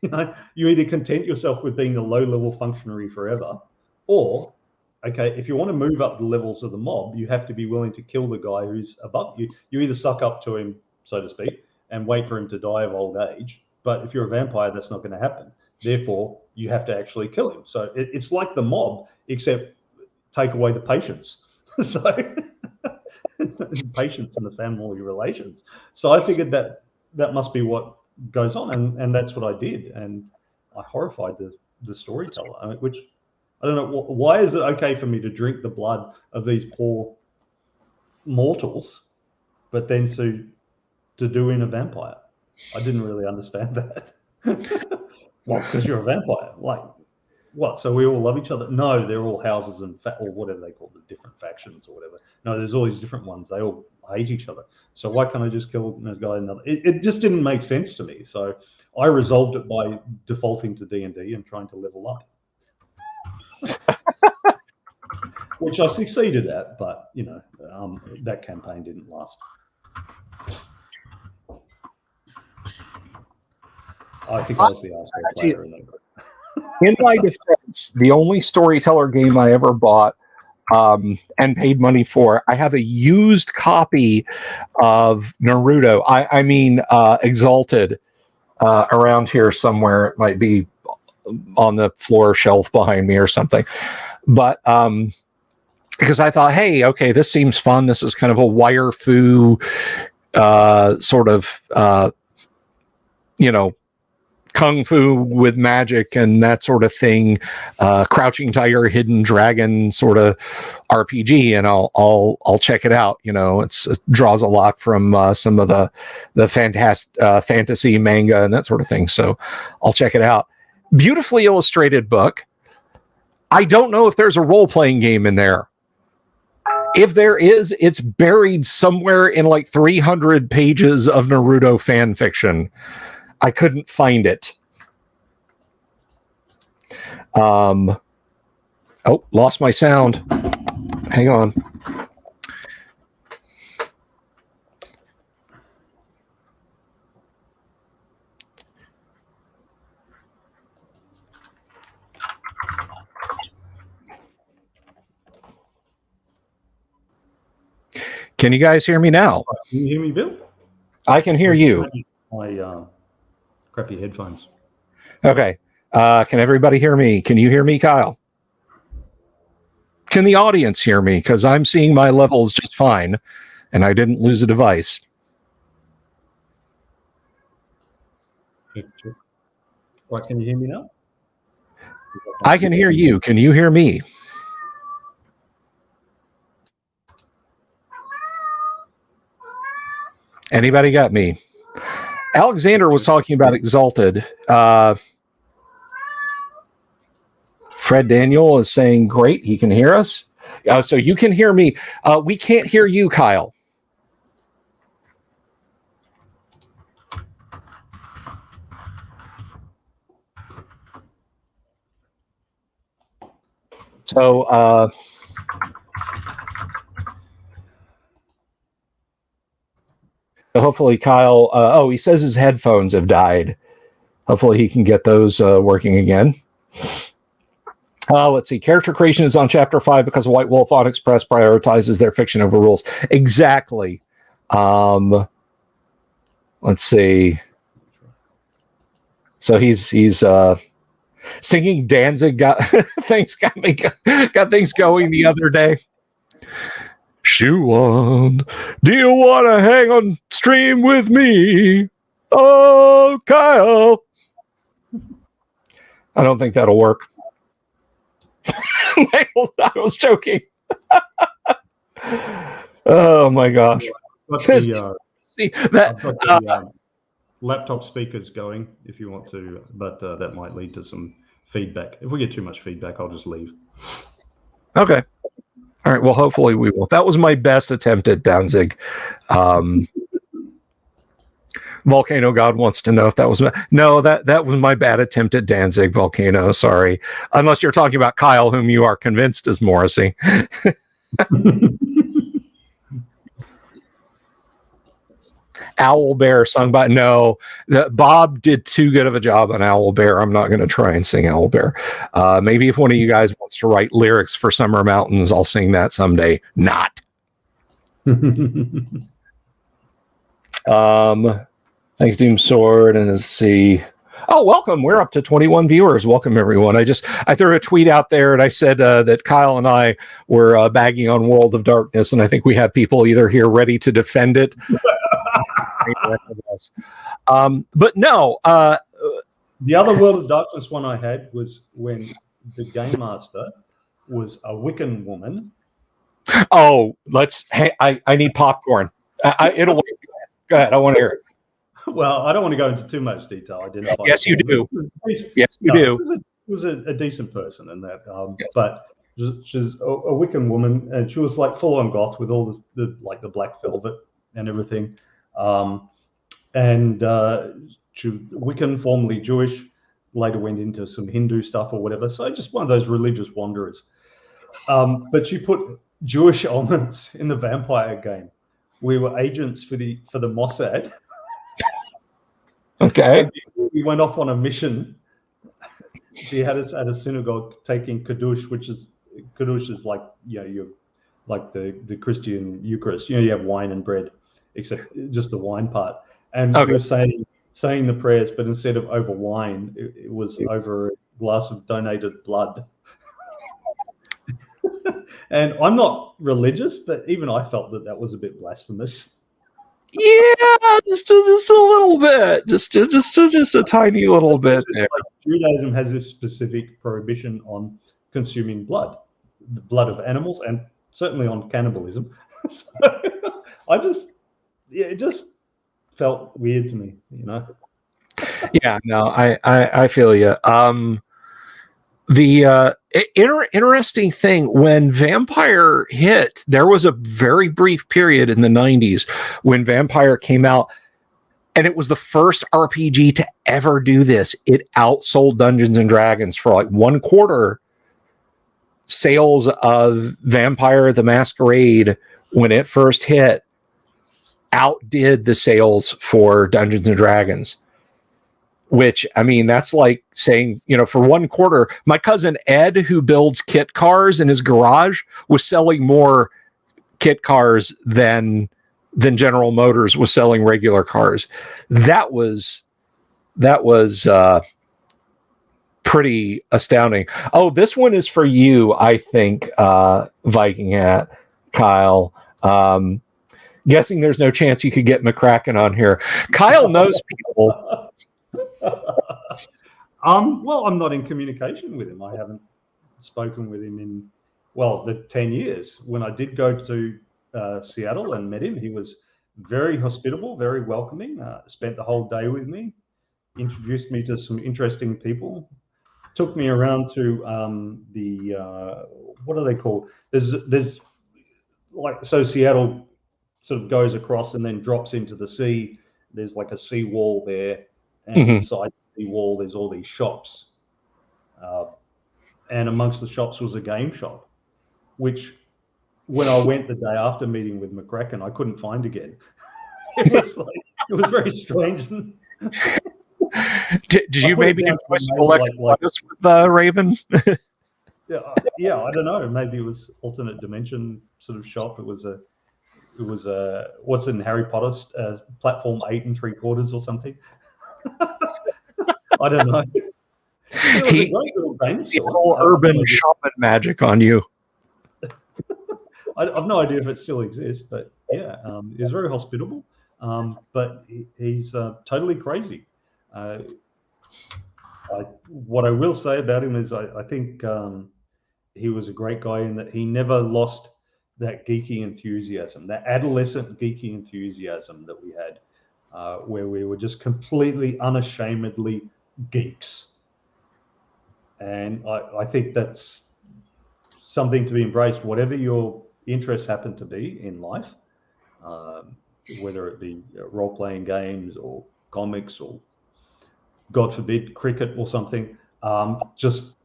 You either content yourself with being a low-level functionary forever, or okay, if you want to move up the levels of the mob, you have to be willing to kill the guy who's above you. You either suck up to him, so to speak, and wait for him to die of old age. But if you're a vampire, that's not going to happen. Therefore, you have to actually kill him. So it's like the mob, except take away the patience. So patience in the family relations. So I figured that must be what goes on, and that's what I did. And I horrified the storyteller, which I don't know, why is it okay for me to drink the blood of these poor mortals, but then to do in a vampire? I didn't really understand that. Well, because you're a vampire. Like, what? So we all love each other? No, they're all houses and or whatever they call the different factions or whatever. No, there's all these different ones. They all hate each other. So why can't I just kill a guy? Another? It just didn't make sense to me. So I resolved it by defaulting to D&D and trying to level up. Which I succeeded at, but that campaign didn't last. I think I was the asshole player in that. In my defense, the only storyteller game I ever bought and paid money for, I have a used copy of Naruto. I mean, Exalted, around here somewhere. It might be on the floor shelf behind me or something. But because I thought, hey, okay, this seems fun. This is kind of a wire-fu sort of, kung fu with magic and that sort of thing, Crouching Tiger, Hidden Dragon sort of RPG, and I'll check it out. It draws a lot from some of the fantasy manga and that sort of thing. So I'll check it out. Beautifully illustrated book. I don't know if there's a role-playing game in there. If there is, it's buried somewhere in like 300 pages of Naruto fan fiction. I couldn't find it. Lost my sound. Hang on. Can you guys hear me now? Can you hear me, Bill? I can hear you. My crappy headphones. Okay. Can everybody hear me? Can you hear me, Kyle? Can the audience hear me? Because I'm seeing my levels just fine, and I didn't lose a device. Right, can you hear me now? I can hear you. Can you hear me? Anybody got me? Alexander was talking about Exalted. Fred Daniel is saying, great, he can hear us. So you can hear me. We can't hear you, Kyle. So hopefully Kyle, he says his headphones have died. Hopefully he can get those working again. Let's see. Character creation is on chapter 5 because White Wolf on Express prioritizes their fiction over rules. Exactly. Let's see. So he's singing Danzig got things got things going the other day. Schuant, do you want to hang on stream with me? Oh, Kyle. I don't think that'll work. I was joking. Oh my gosh! See that laptop speakers going if you want to, but that might lead to some feedback. If we get too much feedback, I'll just leave. Okay. All right. Well, hopefully we will. That was my best attempt at Danzig. Volcano God wants to know if that was that was my bad attempt at Danzig. Volcano, sorry. Unless you're talking about Kyle, whom you are convinced is Morrissey. Owl Bear sung by Bob did too good of a job on Owl Bear. I'm not going to try and sing Owl Bear. Maybe if one of you guys wants to write lyrics for Summer Mountains, I'll sing that someday. Not. Thanks, Doom Sword, and let's see. Oh, welcome. We're up to 21 viewers. Welcome, everyone. I threw a tweet out there, and I said that Kyle and I were bagging on World of Darkness, and I think we have people either here ready to defend it. But no. The other World of Darkness one I had was when the Game Master was a Wiccan woman. Oh, hey, I need popcorn. It'll wait. Go ahead. I want to hear it. Well, I don't want to go into too much detail. Yes, you do. Yes, you do. She was a decent person in that, yes. But she's a Wiccan woman, and she was like full on goth with all the black velvet and everything. She Wiccan, formerly Jewish, later went into some Hindu stuff or whatever. So just one of those religious wanderers. But she put Jewish elements in the vampire game. We were agents for the Mossad. Okay. We went off on a mission. She had us at a synagogue taking Kiddush, which is like, you're like the Christian Eucharist. You have wine and bread, except just the wine part. And we were saying the prayers, but instead of over wine, it was over a glass of donated blood. And I'm not religious, but even I felt that was a bit blasphemous. Yeah, just a little bit, just a tiny little bit. There. Judaism has this specific prohibition on consuming blood, the blood of animals, and certainly on cannibalism. So it just felt weird to me, Yeah, no, I feel you. The interesting thing, when Vampire hit, there was a very brief period in the 90s when Vampire came out, and it was the first RPG to ever do this. It outsold Dungeons and Dragons for like 1 quarter. Sales of Vampire the Masquerade, when it first hit, outdid the sales for Dungeons and Dragons. Which, I mean, that's like saying, for 1 quarter, my cousin Ed, who builds kit cars in his garage, was selling more kit cars than General Motors was selling regular cars. That was pretty astounding. Oh, this one is for you, I think, Viking Hat, Kyle. Guessing there's no chance you could get McCracken on here. Kyle knows people. Well, I'm not in communication with him. I haven't spoken with him in the 10 years. When I did go to Seattle and met him, he was very hospitable, very welcoming. Spent the whole day with me, introduced me to some interesting people, took me around to what are they called? There's Seattle sort of goes across and then drops into the sea. There's like a sea wall there. And inside the wall, there's all these shops. And amongst the shops was a game shop, which when I went the day after meeting with McCracken, I couldn't find again. It was very strange. Did you maybe twist with Raven? Yeah, I don't know. Maybe it was alternate dimension sort of shop. It was a what's in Harry Potter, platform 8 3/4 or something. I don't know. He whole urban shaman magic on you. I've no idea if it still exists, but yeah, he's very hospitable. But he's totally crazy. What I will say about him is I think he was a great guy in that he never lost that geeky enthusiasm, that adolescent geeky enthusiasm that we had. Where we were just completely unashamedly geeks. And I think that's something to be embraced, whatever your interests happen to be in life, whether it be role-playing games or comics or, God forbid, cricket or something. Just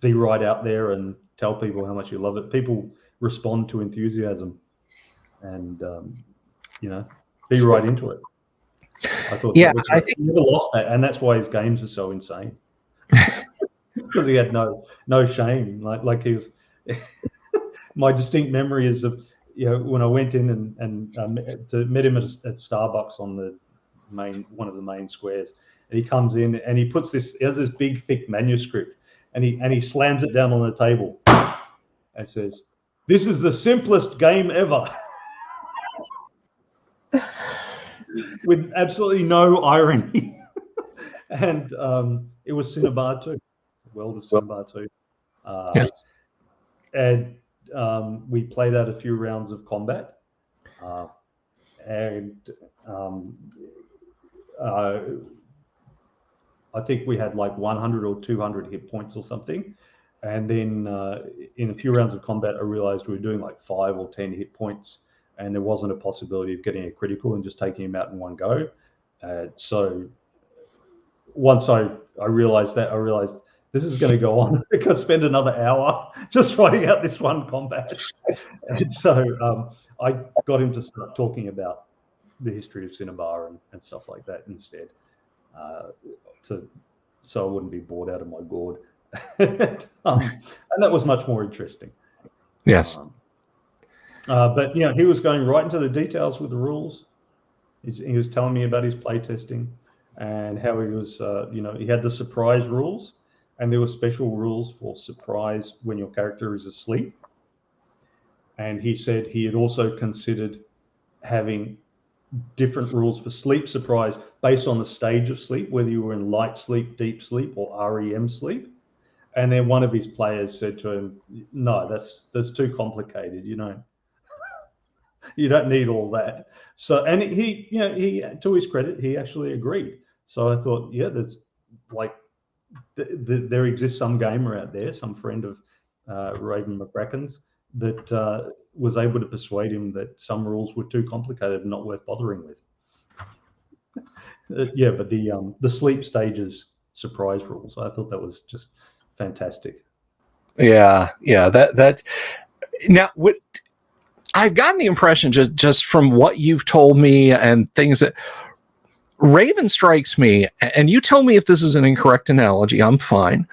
be right out there and tell people how much you love it. People respond to enthusiasm and, be right into it. I thought, I think he never lost that, and that's why his games are so insane. because he had no shame. Like he was. My distinct memory is of when I went in and met him at Starbucks on one of the main squares, and he comes in and he has this big thick manuscript, and he slams it down on the table and says, "This is the simplest game ever." With absolutely no irony. And it was Cinnabar 2, World of Cinnabar 2. Yes. And we played out a few rounds of combat. I think we had like 100 or 200 hit points or something. And then in a few rounds of combat, I realized we were doing like 5 or 10 hit points, and there wasn't a possibility of getting a critical and just taking him out in one go. So once I realized that, I realized this is going to go on. I could spend another hour just fighting out this one combat. And so I got him to start talking about the history of Cinnabar and stuff like that instead, so I wouldn't be bored out of my gourd. And that was much more interesting. Yes. But he was going right into the details with the rules. He was telling me about his play testing and how he was, he had the surprise rules, and there were special rules for surprise when your character is asleep. And he said he had also considered having different rules for sleep surprise based on the stage of sleep, whether you were in light sleep, deep sleep, or REM sleep. And then one of his players said to him, "No, that's too complicated. You don't need all that." So, and he, to his credit, he actually agreed. So I thought, there's like there exists some gamer out there, some friend of Raven McCracken's, that was able to persuade him that some rules were too complicated and not worth bothering with. But the sleep stages surprise rules, I thought that was just fantastic. Yeah. That now what I've gotten the impression just from what you've told me and things that Raven strikes me, and you tell me if this is an incorrect analogy, I'm fine.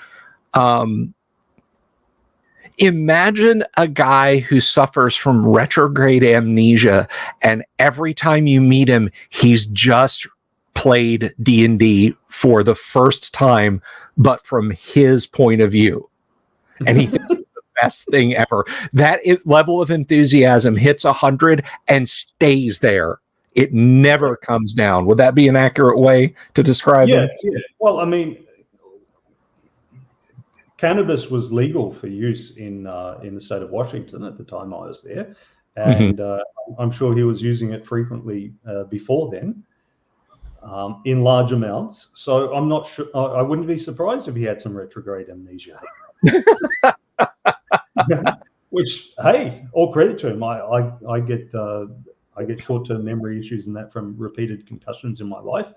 Imagine a guy who suffers from retrograde amnesia, and every time you meet him, he's just played D&D for the first time, but from his point of view. And he thinks it's the best thing ever. That level of enthusiasm hits 100 and stays there. It never comes down. Would that be an accurate way to describe it? Yeah. Well, I mean, cannabis was legal for use in the state of Washington at the time I was there, and I'm sure he was using it frequently before then, in large amounts. So I'm not sure. I wouldn't be surprised if he had some retrograde amnesia. Which, hey, all credit to him. I get short-term memory issues and that from repeated concussions in my life.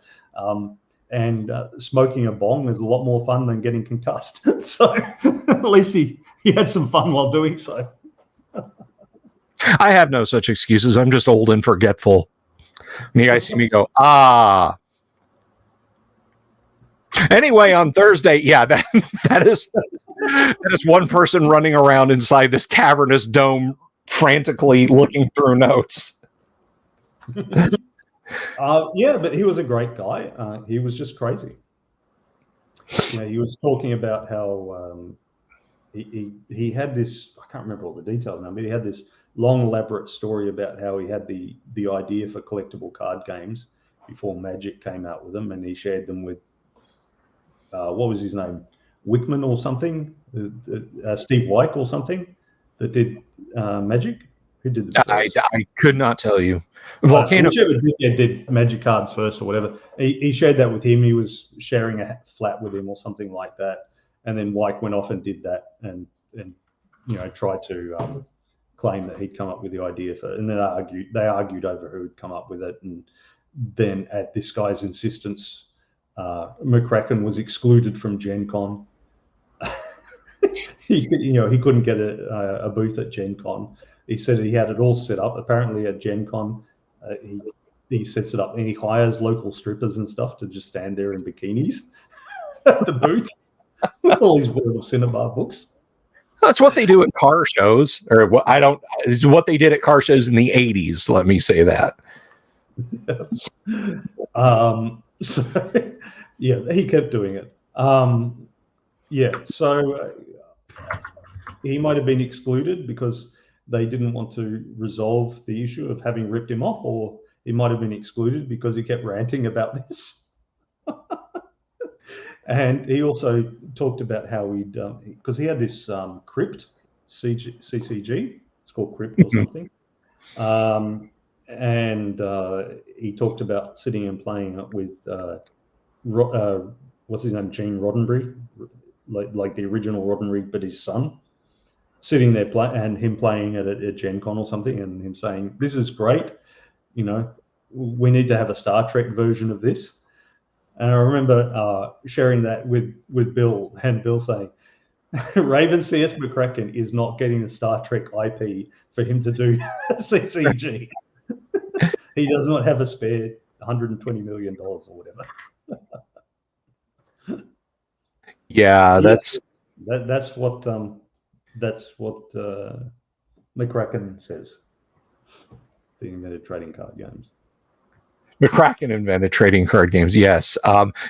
And smoking a bong is a lot more fun than getting concussed. So at least he had some fun while doing so. I have no such excuses. I'm just old and forgetful. And you guys see me go, ah. Anyway, on Thursday, that is one person running around inside this cavernous dome, frantically looking through notes. But he was a great guy. He was just crazy. He was talking about how he had this, I can't remember all the details now, but he had this long, elaborate story about how he had the idea for collectible card games before Magic came out with them, and he shared them with, what was his name? Wickman or something? Steve Wyke or something that did Magic? Who did the first? I could not tell you. Volcano did Magic cards first or whatever. He shared that with him. He was sharing a flat with him or something like that. And then Wyke went off and did that and tried to claim that he'd come up with the idea for it. And then they argued over who had come up with it. And then at this guy's insistence, McCracken was excluded from Gen Con. He couldn't get a booth at Gen Con. He said he had it all set up. Apparently at Gen Con, he sets it up and he hires local strippers and stuff to just stand there in bikinis at the booth. with all these World of Cinema books. That's what they do at car shows, or what I don't. It's what they did at car shows in the '80s. Let me say that. So yeah, he kept doing it. So he might have been excluded because they didn't want to resolve the issue of having ripped him off, or he might have been excluded because he kept ranting about this. And he also talked about how he'd, because he had this crypt, CCG, it's called crypt or something. And he talked about sitting and playing it with, what's his name, Gene Roddenberry, like the original Roddenberry, but his son, sitting there and him playing it at Gen Con or something, and him saying, "This is great, you know, we need to have a Star Trek version of this." And I remember sharing that with Bill, and Bill saying, Raven C.S. McCracken is not getting the Star Trek IP for him to do CCG. He does not have a spare $120 million or whatever. Yeah, that's what McCracken says. The invented trading card games. McCracken invented trading card games. Yes.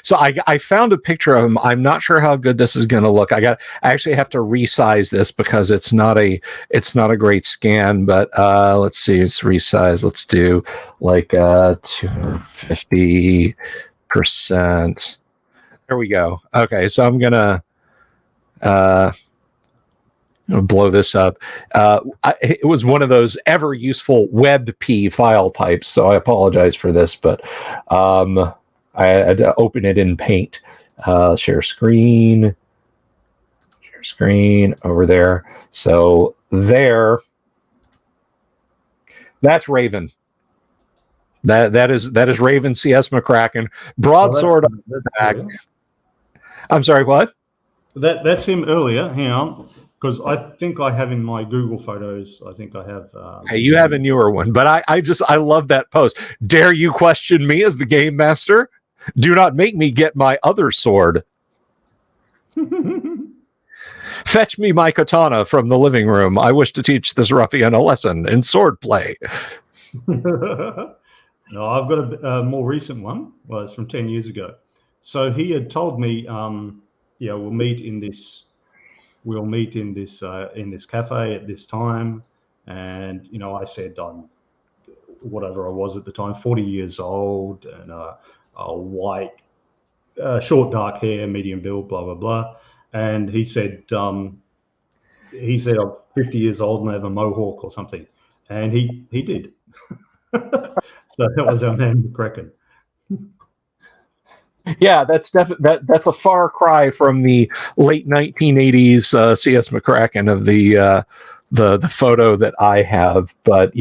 So I found a picture of him. I'm not sure how good this is going to look. I actually have to resize this because it's not a great scan. But let's see. It's resize. Let's do like 250%. There we go. Okay, so I'm gonna blow this up. It was one of those ever useful WebP file types, so I apologize for this, but I had to open it in Paint. Share screen over there. So there, that's Raven. That is Raven C.S. McCracken. Broadsword on the back. I'm sorry, what? That's him earlier. Hang on. Because I think I have in my Google Photos, I think I have. Hey, you have a newer one, but I love that post. Dare you question me as the game master? Do not make me get my other sword. Fetch me my katana from the living room. I wish to teach this ruffian a lesson in sword play. No, I've got a more recent one. Well, it's from 10 years ago. So he had told me, we'll meet in this cafe at this time. And, I said I'm whatever I was at the time, 40 years old and a white, short, dark hair, medium build, blah, blah, blah. And he said, I'm 50 years old and I have a mohawk or something. And he did. So that was our man McCracken. Yeah, that's that's a far cry from the late 1980s C.S. McCracken of the photo that I have, but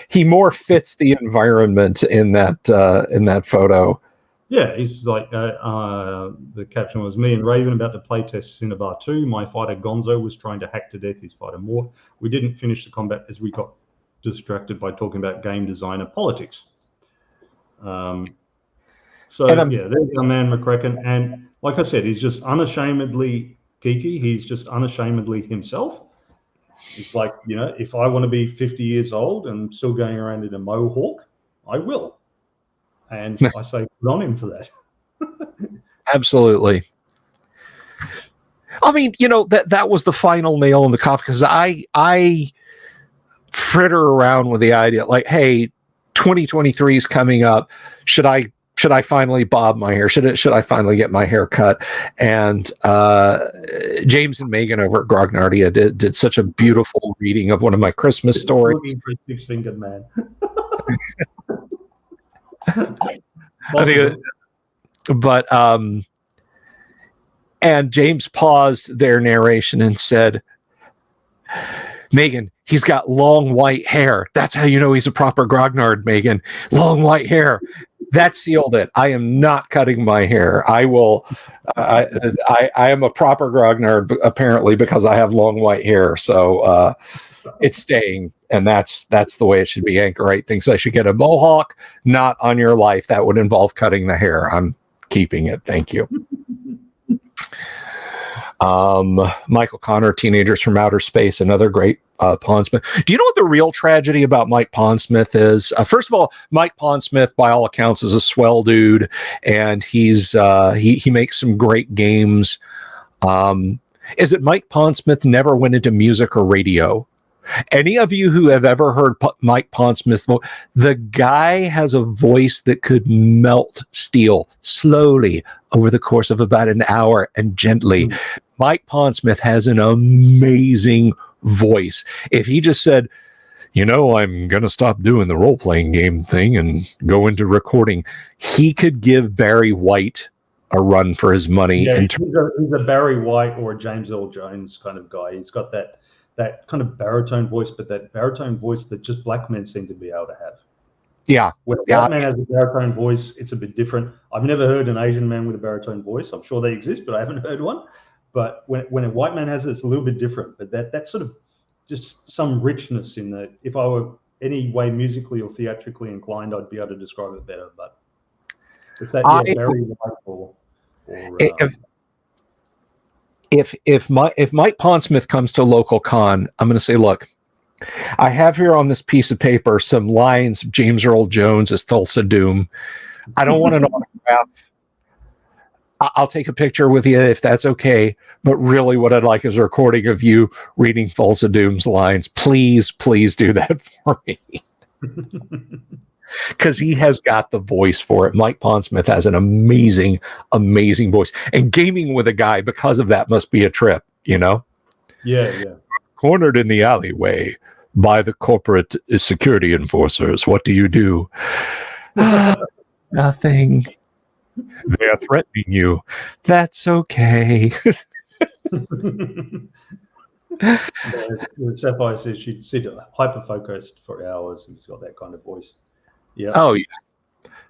he more fits the environment in that photo. Yeah, he's like the caption was, "Me and Raven about to playtest Cinnabar 2. My fighter Gonzo was trying to hack to death his fighter Mort. We didn't finish the combat as we got distracted by talking about game design and politics." So there's our man McCracken, and like I said, he's just unashamedly geeky. He's just unashamedly himself. It's like, if I want to be 50 years old and still going around in a mohawk, I will. And I say good on him for that. Absolutely. I mean, that was the final nail in the coffin, because I fritter around with the idea like, hey, 2023 is coming up. Should I finally bob my hair? Should I finally get my hair cut? And James and Megan over at Grognardia did such a beautiful reading of one of my Christmas stories. Six-fingered man. And James paused their narration and said, "Megan, he's got long white hair. That's how you know he's a proper grognard, Megan. Long white hair." That sealed it. I am not cutting my hair. I will. I am a proper grognard, apparently, because I have long white hair. So it's staying, and that's the way it should be. Anchorite thinks I should get a mohawk. Not on your life. That would involve cutting the hair. I'm keeping it. Thank you. Michael Connor, Teenagers from Outer Space, another great Pondsmith. Do you know what the real tragedy about Mike Pondsmith is? First of all, Mike Pondsmith, by all accounts, is a swell dude, and he makes some great games. Is that Mike Pondsmith never went into music or radio? Any of you who have ever heard Mike Pondsmith's voice, the guy has a voice that could melt steel slowly over the course of about an hour and gently. Mike Pondsmith has an amazing voice. If he just said, I'm going to stop doing the role-playing game thing and go into recording, he could give Barry White a run for his money. Yeah, he's a Barry White or a James Earl Jones kind of guy. He's got that kind of baritone voice, but that baritone voice that just black men seem to be able to have. Yeah. When a white man has a baritone voice, it's a bit different. I've never heard an Asian man with a baritone voice. I'm sure they exist, but I haven't heard one. But when a white man has it, it's a little bit different. But that sort of just some richness in that. If I were any way musically or theatrically inclined, I'd be able to describe it better. But it's that Barry White or if Mike Pondsmith comes to a local con, I'm going to say, look, I have here on this piece of paper some lines of James Earl Jones as Thulsa Doom. I don't want an autograph. I'll take a picture with you if that's okay. But really what I'd like is a recording of you reading Thulsa Doom's lines. Please, please do that for me. Because he has got the voice for it. Mike Pondsmith has an amazing, amazing voice. And gaming with a guy because of that must be a trip, Yeah. Cornered in the alleyway by the corporate security enforcers. What do you do? Nothing. They are threatening you. That's okay. Sapphire says she'd sit hyper-focused for hours, and he's got that kind of voice. Yeah. Oh, yeah.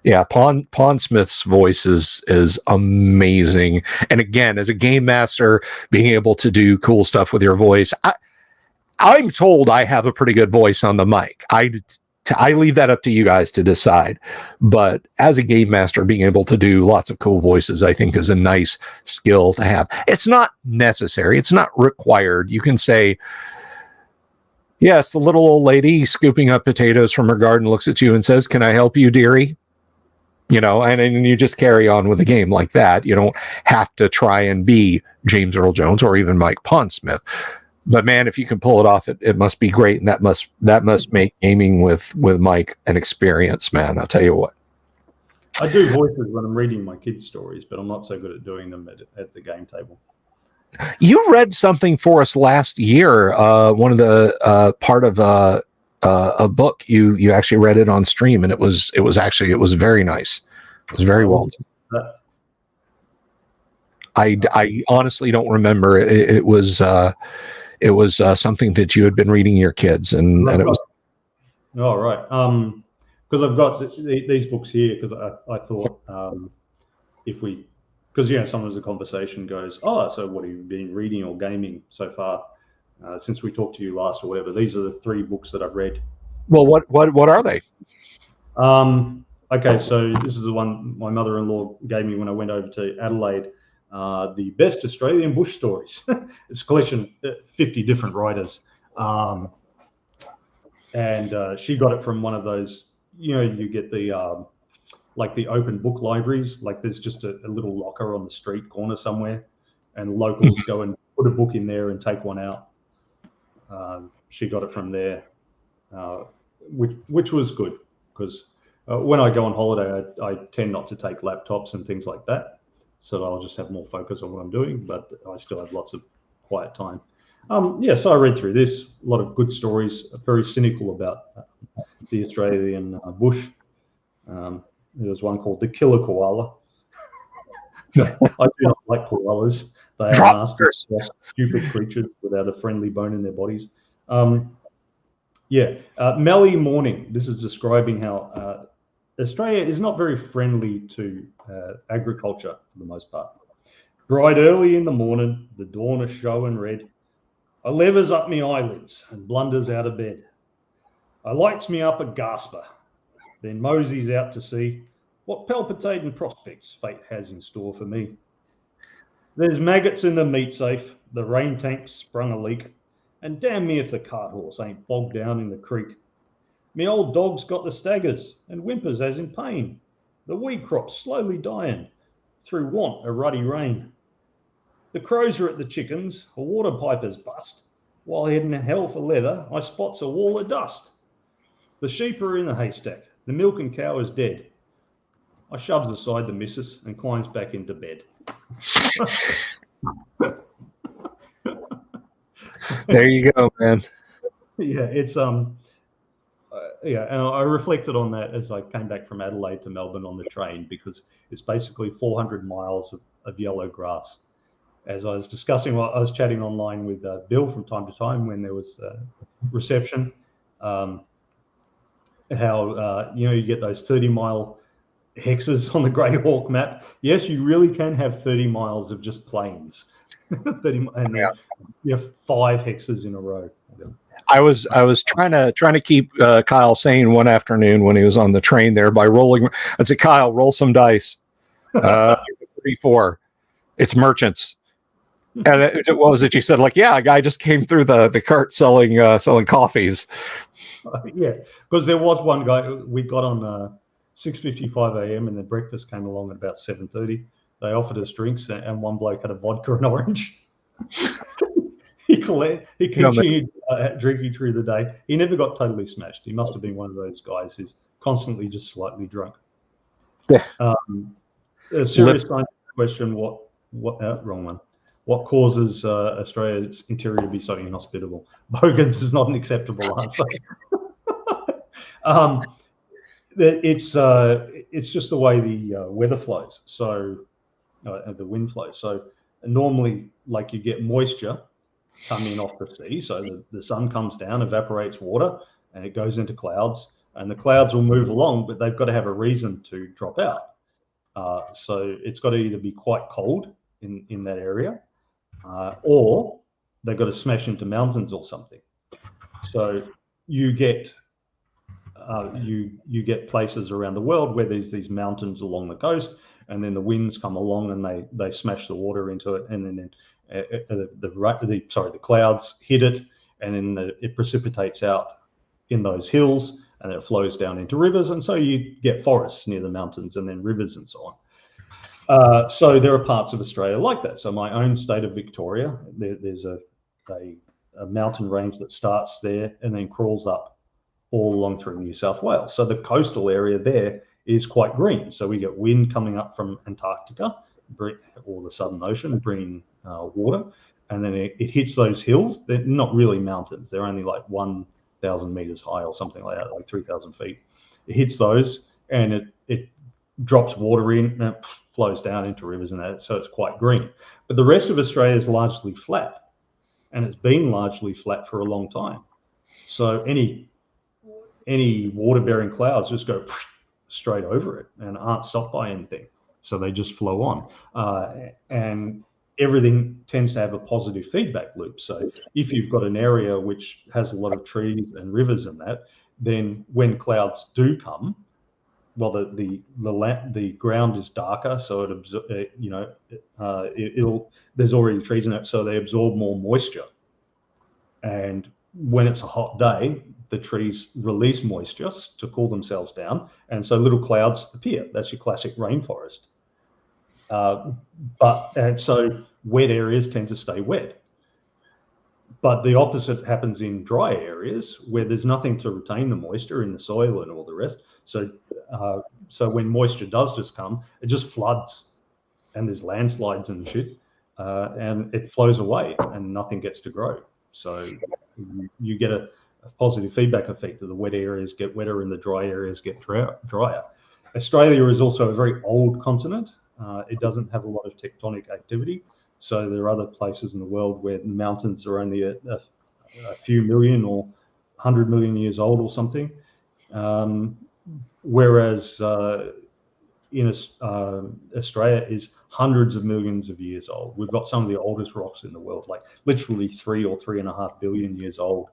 Yeah, Pondsmith's voice is amazing. And again, as a game master, being able to do cool stuff with your voice, I'm told I have a pretty good voice on the mic. I leave that up to you guys to decide. But as a game master, being able to do lots of cool voices, I think, is a nice skill to have. It's not necessary. It's not required. You can say, yes, the little old lady scooping up potatoes from her garden looks at you and says, "Can I help you, dearie?" And you just carry on with the game like that. You don't have to try and be James Earl Jones or even Mike Pondsmith. But man, if you can pull it off, it must be great, and that must make gaming with Mike an experience, man. I'll tell you what. I do voices when I'm reading my kids' stories, but I'm not so good at doing them at the game table. You read something for us last year. One of the part of a book. You actually read it on stream, and it was very nice. It was very well done. I honestly don't remember. It was something that you had been reading your kids, and it was. All right. Because I've got these books here because I thought because sometimes the conversation goes, oh, so what have you been reading or gaming so far since we talked to you last or whatever? These are the 3 books that I've read. Well, what are they? Okay, so this is the one my mother-in-law gave me when I went over to Adelaide. The Best Australian Bush Stories. It's a collection of 50 different writers. And she got it from one of those, you get the like the open book libraries, like there's just a little locker on the street corner somewhere, and locals go and put a book in there and take one out. She got it from there, which was good because when I go on holiday, I tend not to take laptops and things like that. So I'll just have more focus on what I'm doing, but I still have lots of quiet time. So I read through this, a lot of good stories, very cynical about the Australian bush. There was one called The Killer Koala. I do not like koalas. They are nasty, stupid creatures without a friendly bone in their bodies. Melly Morning. This is describing how Australia is not very friendly to agriculture for the most part. Bright early in the morning, the dawn is showing red. I levers up me eyelids and blunders out of bed. I lights me up a gasper, then moseys out to see what palpitating prospects fate has in store for me. There's maggots in the meat safe, the rain tank sprung a leak, and damn me if the cart horse ain't bogged down in the creek. Me old dog's got the staggers and whimpers as in pain. The wheat crop's slowly dying through want of ruddy rain. The crows are at the chickens, a water piper's bust. While heading to hell for leather, I spots a wall of dust. The sheep are in the haystack, the milking cow is dead. I shoves aside the missus and climbs back into bed. There you go, man. Yeah, it's yeah, and I reflected on that as I came back from Adelaide to Melbourne on the train, because it's basically 400 miles of yellow grass. As I was discussing, I was chatting online with Bill from time to time when there was reception, how you get those 30-mile hexes on the Greyhawk map. Yes, you really can have 30 miles of just plains, 30, and then you have 5 hexes in a row. I was trying to keep Kyle sane one afternoon when he was on the train there by rolling. I said, Kyle, roll some dice. 34. It's merchants. And what was it you said? Like, yeah, a guy just came through the cart selling coffees. Yeah, because there was one guy we got on 6:55 a.m. and the breakfast came along at about 7:30. They offered us drinks, and one bloke had a vodka and orange. He continued drinking through the day. He never got totally smashed. He must have been one of those guys who's constantly just slightly drunk. Yeah. A serious scientific question. What wrong one. What causes Australia's interior to be so inhospitable? Bogans is not an acceptable answer. It's just the way the weather flows. So the wind flows. So normally, like, you get moisture come in off the sea. So the sun comes down, evaporates water, and it goes into clouds. And the clouds will move along, but they've got to have a reason to drop out. So it's got to either be quite cold in that area, or they've got to smash into mountains or something. So you get you get places around the world where there's these mountains along the coast, and then the winds come along and they smash the water into it, and then the clouds hit it, and then it precipitates out in those hills, and it flows down into rivers, and so you get forests near the mountains and then rivers and so on. So there are parts of Australia like that. So my own state of Victoria, there's a mountain range that starts there and then crawls up all along through New South Wales. So the coastal area there is quite green. So we get wind coming up from Antarctica or the Southern Ocean, bringing water, and then it hits those hills. They're not really mountains. They're only like 1,000 meters high or something like that, like 3,000 feet. It hits those, and it drops water in, and it flows down into rivers and that, so it's quite green. But the rest of Australia is largely flat, and it's been largely flat for a long time. So any water-bearing clouds just go straight over it and aren't stopped by anything. So they just flow on. And everything tends to have a positive feedback loop. So if you've got an area which has a lot of trees and rivers and that, then when clouds do come, well, the ground is darker, so there's already trees in it, so they absorb more moisture. And when it's a hot day, the trees release moisture to cool themselves down, and so little clouds appear. That's your classic rainforest. And so wet areas tend to stay wet. But the opposite happens in dry areas where there's nothing to retain the moisture in the soil and all the rest. So when moisture does just come, it just floods, and there's landslides and shit, and it flows away, and nothing gets to grow. So you get a positive feedback effect of the wet areas get wetter and the dry areas get drier. Australia is also a very old continent. It doesn't have a lot of tectonic activity. So there are other places in the world where the mountains are only a few million or 100 million years old or something. Whereas in Australia is hundreds of millions of years old. We've got some of the oldest rocks in the world, like literally 3 or 3.5 billion years old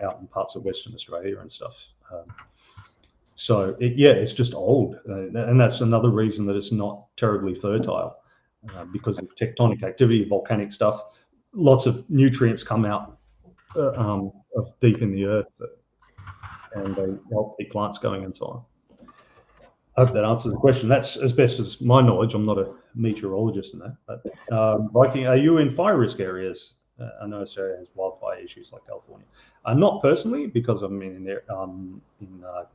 out in parts of Western Australia and stuff. So it's just old. And that's another reason that it's not terribly fertile. because of tectonic activity, volcanic stuff. Lots of nutrients come out of deep in the earth, and they help keep plants going and so on. I hope that answers the question. That's as best as my knowledge. I'm not a meteorologist in that. But Viking, are you in fire risk areas? I know Australia has wildfire issues like California. Not personally, because I'm in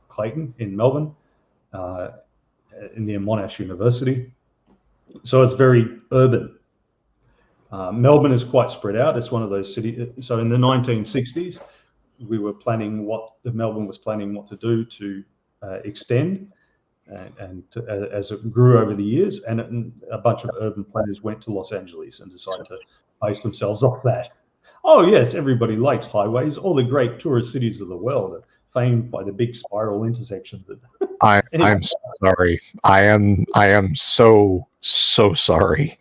Clayton, in Melbourne, near Monash University. So it's very urban. Melbourne is quite spread out. It's one of those cities. So in the 1960s, we were planning Melbourne was planning what to do to extend, and as it grew over the years, and a bunch of urban planners went to Los Angeles and decided to base themselves off that. Oh yes, everybody likes highways. All the great tourist cities of the world are famed by the big spiral intersections. Anyway. I'm so sorry. I am so sorry.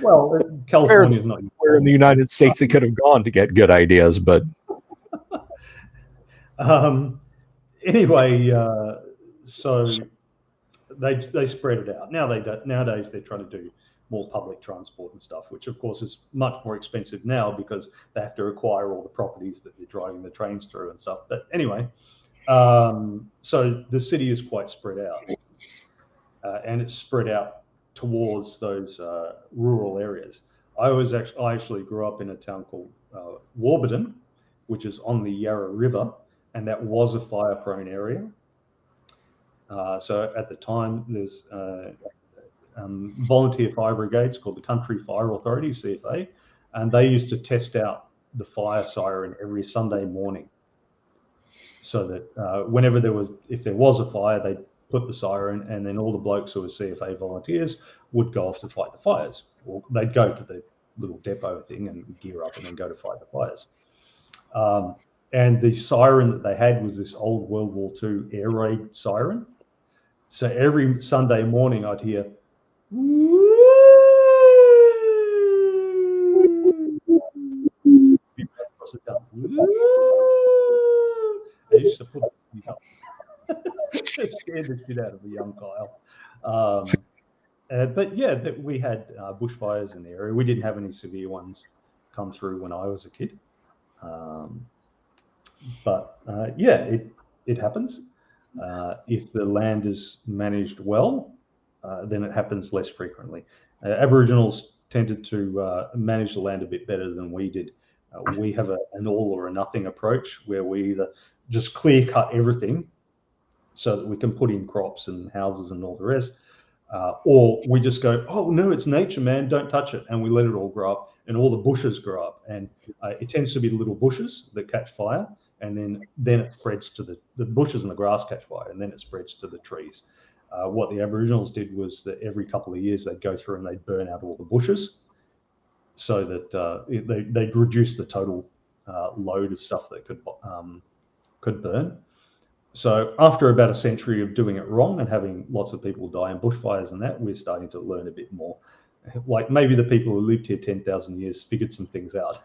Well, California is not where in the United States it could have gone to get good ideas, but anyway, so they spread it out. Nowadays they're trying to do more public transport and stuff, which of course is much more expensive now because they have to acquire all the properties that they're driving the trains through and stuff. But anyway, so the city is quite spread out, and it's spread out towards those rural areas. I actually grew up in a town called Warburton, which is on the Yarra River, and that was a fire-prone area. So at the time, there's volunteer fire brigades called the Country Fire Authority, CFA, and they used to test out the fire siren every Sunday morning, so that if there was a fire, they'd put the siren, and then all the blokes who were CFA volunteers would go off to fight the fires, or they'd go to the little depot thing and gear up and then go to fight the fires. And the siren that they had was this old World War II air raid siren. So every Sunday morning I'd hear, woo! They used to put these up. It scared the shit out of the young Kyle. But yeah, we had bushfires in the area. We didn't have any severe ones come through when I was a kid. But yeah, it happens. If the land is managed well, then it happens less frequently. Aboriginals tended to manage the land a bit better than we did. We have an all or a nothing approach where we either just clear cut everything so that we can put in crops and houses and all the rest, or we just go, oh no, it's nature, man, don't touch it, and we let it all grow up, and all the bushes grow up, and it tends to be the little bushes that catch fire, and then it spreads to the bushes and the grass catch fire, and then it spreads to the trees. What the Aboriginals did was that every couple of years they'd go through and they'd burn out all the bushes, so that they'd reduce the total load of stuff that could burn. So after about a century of doing it wrong and having lots of people die in bushfires and that, we're starting to learn a bit more. Like maybe the people who lived here 10,000 years figured some things out.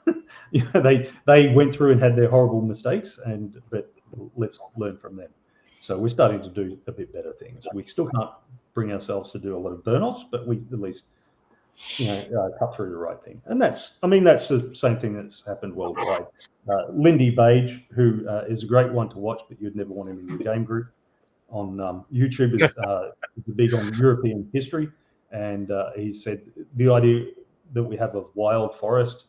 You know, they went through and had their horrible mistakes, but let's learn from them. So we're starting to do a bit better things. We still can't bring ourselves to do a lot of burn-offs, but we at least cut through the right thing. And that's the same thing that's happened worldwide. Lindy Bage, who is a great one to watch, but you'd never want him in your game group, on YouTube, is big on European history. And he said the idea that we have of wild forest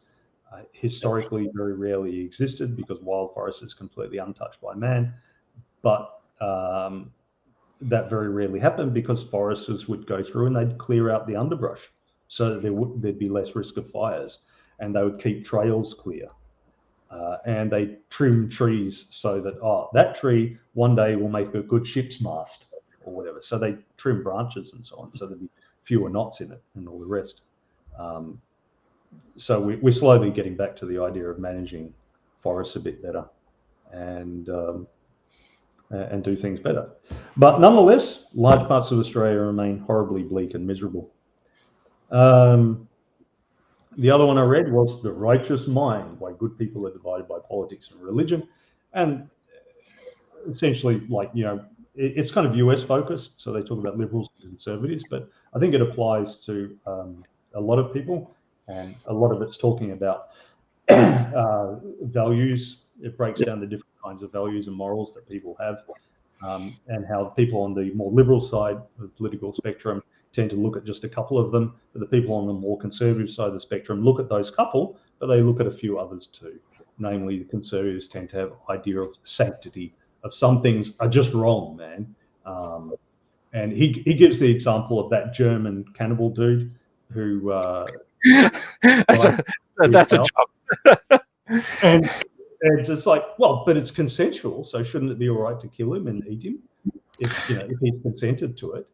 historically very rarely existed, because wild forest is completely untouched by man. But that very rarely happened because foresters would go through and they'd clear out the underbrush, so that there'd be less risk of fires, and they would keep trails clear. And they trim trees so that, that tree one day will make a good ship's mast or whatever. So they trim branches and so on, so there'd be fewer knots in it and all the rest. So we're slowly getting back to the idea of managing forests a bit better and do things better. But nonetheless, large parts of Australia remain horribly bleak and miserable. The other one I read was The Righteous Mind, Why Good People Are Divided by Politics and Religion. And essentially, it's kind of US focused. So they talk about liberals and conservatives, but I think it applies to a lot of people, and a lot of it's talking about values. It breaks down the different kinds of values and morals that people have, and how people on the more liberal side of the political spectrum tend to look at just a couple of them, but the people on the more conservative side of the spectrum look at those couple, but they look at a few others too. Namely, the conservatives tend to have an idea of sanctity, of some things are just wrong, man. And he gives the example of that German cannibal dude who that's a joke. and it's like, well, but it's consensual, so shouldn't it be all right to kill him and eat him? If he's consented to it.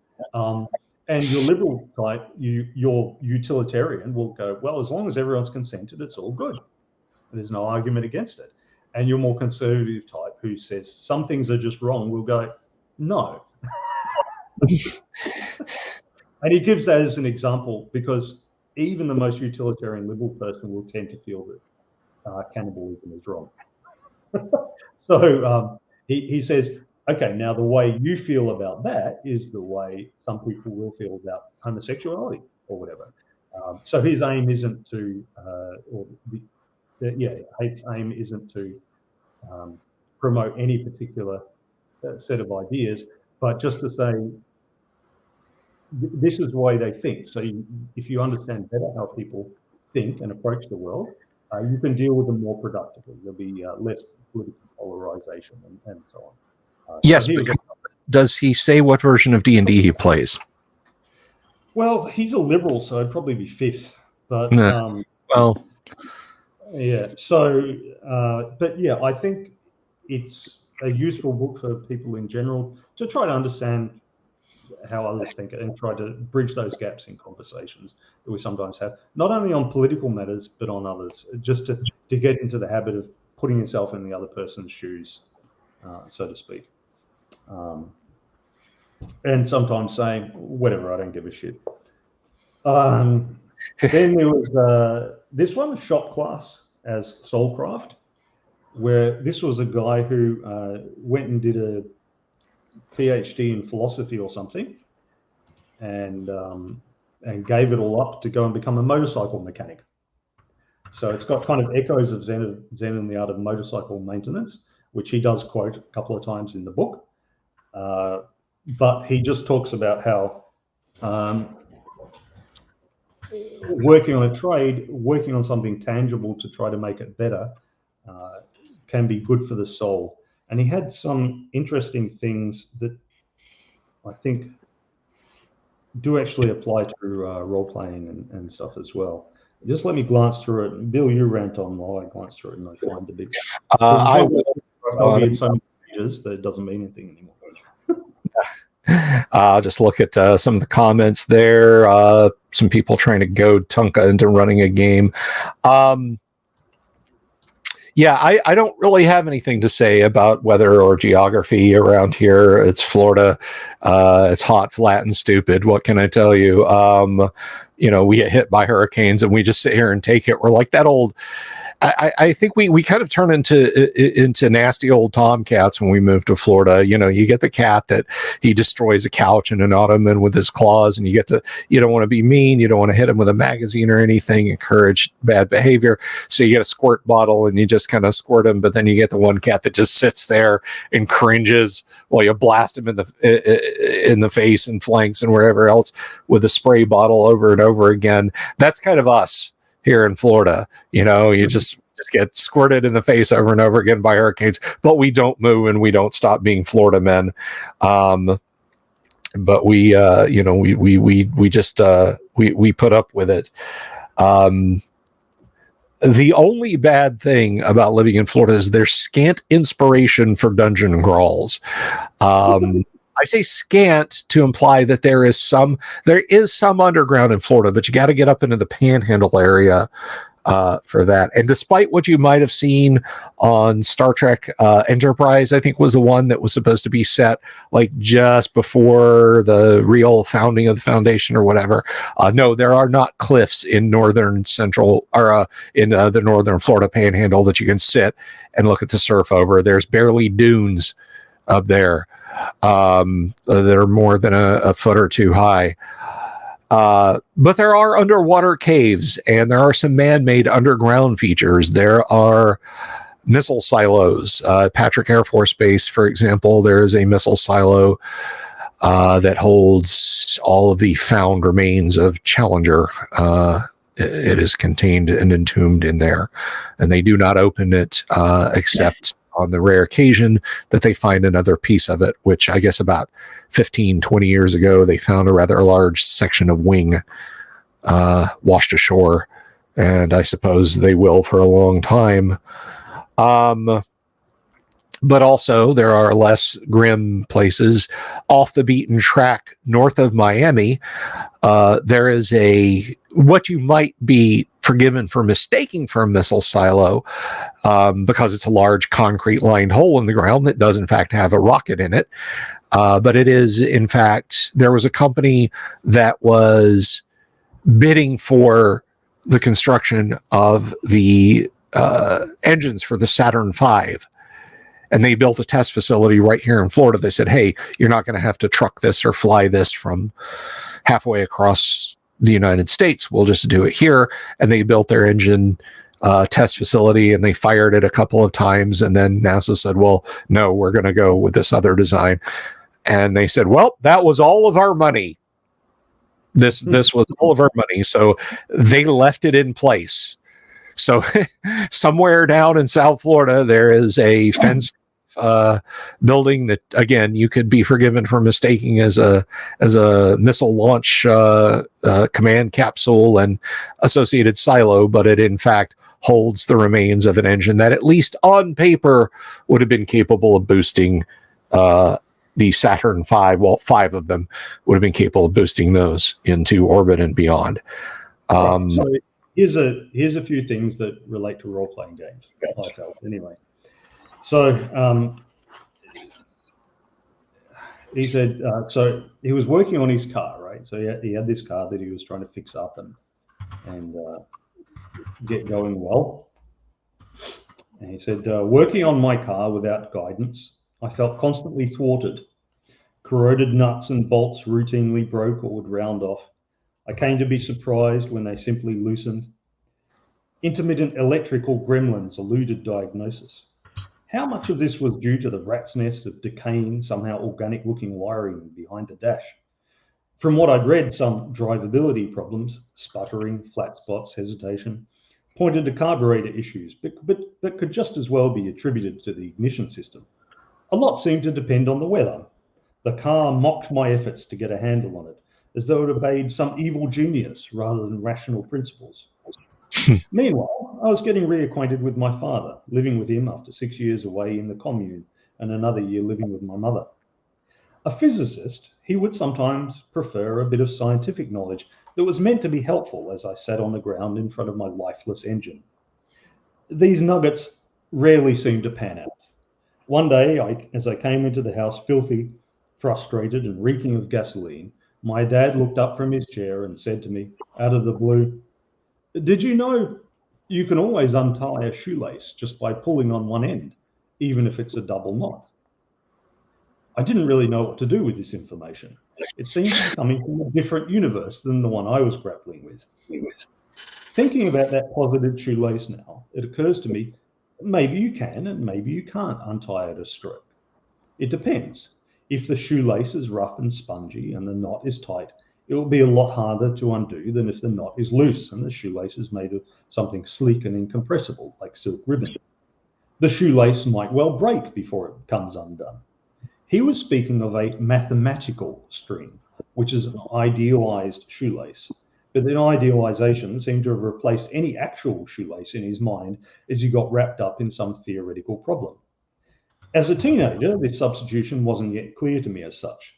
And your liberal type, your utilitarian will go, well, as long as everyone's consented, it's all good. There's no argument against it. And your more conservative type, who says some things are just wrong, will go, no. And he gives that as an example because even the most utilitarian liberal person will tend to feel that cannibalism is wrong. So he says, okay, now the way you feel about that is the way some people will feel about homosexuality or whatever. So his aim isn't to, Hate's aim isn't to promote any particular set of ideas, but just to say, this is the way they think. So if you understand better how people think and approach the world, you can deal with them more productively. There'll be less political polarization and so on. Yes, but does he say what version of D&D he plays? Well, he's a liberal, so it'd probably be fifth. But well, yeah. So, but yeah, I think it's a useful book for people in general to try to understand how others think and try to bridge those gaps in conversations that we sometimes have, not only on political matters, but on others, just to get into the habit of putting yourself in the other person's shoes, so to speak. And sometimes saying, whatever, I don't give a shit. Then there was this one, Shop Class as Soulcraft, where this was a guy who went and did a PhD in philosophy or something, and gave it all up to go and become a motorcycle mechanic. So it's got kind of echoes of Zen and the Art of Motorcycle Maintenance, which he does quote a couple of times in the book. But he just talks about how working on a trade, working on something tangible to try to make it better, can be good for the soul. And he had some interesting things that I think do actually apply to role-playing and stuff as well. Just let me glance through it. Bill, you rant on while I glance through it and I find the bit. I will. I'll be in so many pages that it doesn't mean anything anymore. I'll just look at some of the comments there. Some people trying to goad Tonka into running a game. Yeah, I don't really have anything to say about weather or geography around here. It's Florida. It's hot, flat, and stupid. What can I tell you? We get hit by hurricanes and we just sit here and take it. We're like that old... I think we kind of turn into nasty old tomcats when we move to Florida. You get the cat that he destroys a couch and an ottoman with his claws, and you don't want to be mean, you don't want to hit him with a magazine or anything, encourage bad behavior. So you get a squirt bottle and you just kind of squirt him, but then you get the one cat that just sits there and cringes while you blast him in the face and flanks and wherever else with a spray bottle over and over again. That's kind of us here in Florida. You just get squirted in the face over and over again by hurricanes, but we don't move and we don't stop being Florida men. But we just put up with it. The only bad thing about living in Florida is there's scant inspiration for dungeon crawls. I say scant to imply that there is some underground in Florida, but you got to get up into the Panhandle area for that. And despite what you might have seen on Star Trek Enterprise, I think was the one that was supposed to be set like just before the real founding of the Foundation or whatever. No, there are not cliffs in northern central or in the northern Florida Panhandle that you can sit and look at the surf over. There's barely dunes up there that are more than a foot or two high. But there are underwater caves, and there are some man-made underground features. There are missile silos. Patrick Air Force Base, for example, there is a missile silo that holds all of the found remains of Challenger. It is contained and entombed in there, and they do not open it except on the rare occasion that they find another piece of it, which I guess about 15, 20 years ago, they found a rather large section of wing washed ashore, and I suppose they will for a long time. But also, there are less grim places off the beaten track north of Miami. There is what you might be forgiven for mistaking for a missile silo, because it's a large concrete lined hole in the ground that does in fact have a rocket in it. But it is, in fact, there was a company that was bidding for the construction of the engines for the Saturn V. And they built a test facility right here in Florida. They said, hey, you're not going to have to truck this or fly this from halfway across the United States. We'll just do it here. And they built their engine test facility, and they fired it a couple of times. And then NASA said, well, no, we're going to go with this other design. And they said, well, that was all of our money. This was all of our money. So they left it in place. So somewhere down in South Florida, there is a fenced building that, again, you could be forgiven for mistaking as a missile launch command capsule and associated silo, but it in fact holds the remains of an engine that, at least on paper, would have been capable of boosting the Saturn V. Well, 5 of them would have been capable of boosting those into orbit and beyond. So here's a few things that relate to role-playing games, I felt, anyway. So he said, so he was working on his car, right? So he had this car that he was trying to fix up and get going well. And he said, working on my car without guidance, I felt constantly thwarted. Corroded nuts and bolts routinely broke or would round off. I came to be surprised when they simply loosened. Intermittent electrical gremlins eluded diagnosis. How much of this was due to the rat's nest of decaying, somehow organic-looking wiring behind the dash? From what I'd read, some drivability problems, sputtering, flat spots, hesitation, pointed to carburetor issues, but could just as well be attributed to the ignition system. A lot seemed to depend on the weather. The car mocked my efforts to get a handle on it, as though it obeyed some evil genius rather than rational principles. Meanwhile, I was getting reacquainted with my father, living with him after 6 years away in the commune and another year living with my mother. A physicist, he would sometimes prefer a bit of scientific knowledge that was meant to be helpful as I sat on the ground in front of my lifeless engine. These nuggets rarely seemed to pan out. One day, as I came into the house filthy, frustrated and reeking of gasoline, my dad looked up from his chair and said to me, out of the blue, "Did you know you can always untie a shoelace just by pulling on one end, even if it's a double knot?" I didn't really know what to do with this information. It seemed to be coming from a different universe than the one I was grappling with. Thinking about that positive shoelace now, it occurs to me, maybe you can and maybe you can't untie it a stroke. It depends. If the shoelace is rough and spongy and the knot is tight, it will be a lot harder to undo than if the knot is loose and the shoelace is made of something sleek and incompressible, like silk ribbon. The shoelace might well break before it comes undone. He was speaking of a mathematical string, which is an idealized shoelace. But the idealization seemed to have replaced any actual shoelace in his mind as he got wrapped up in some theoretical problem. As a teenager, this substitution wasn't yet clear to me as such,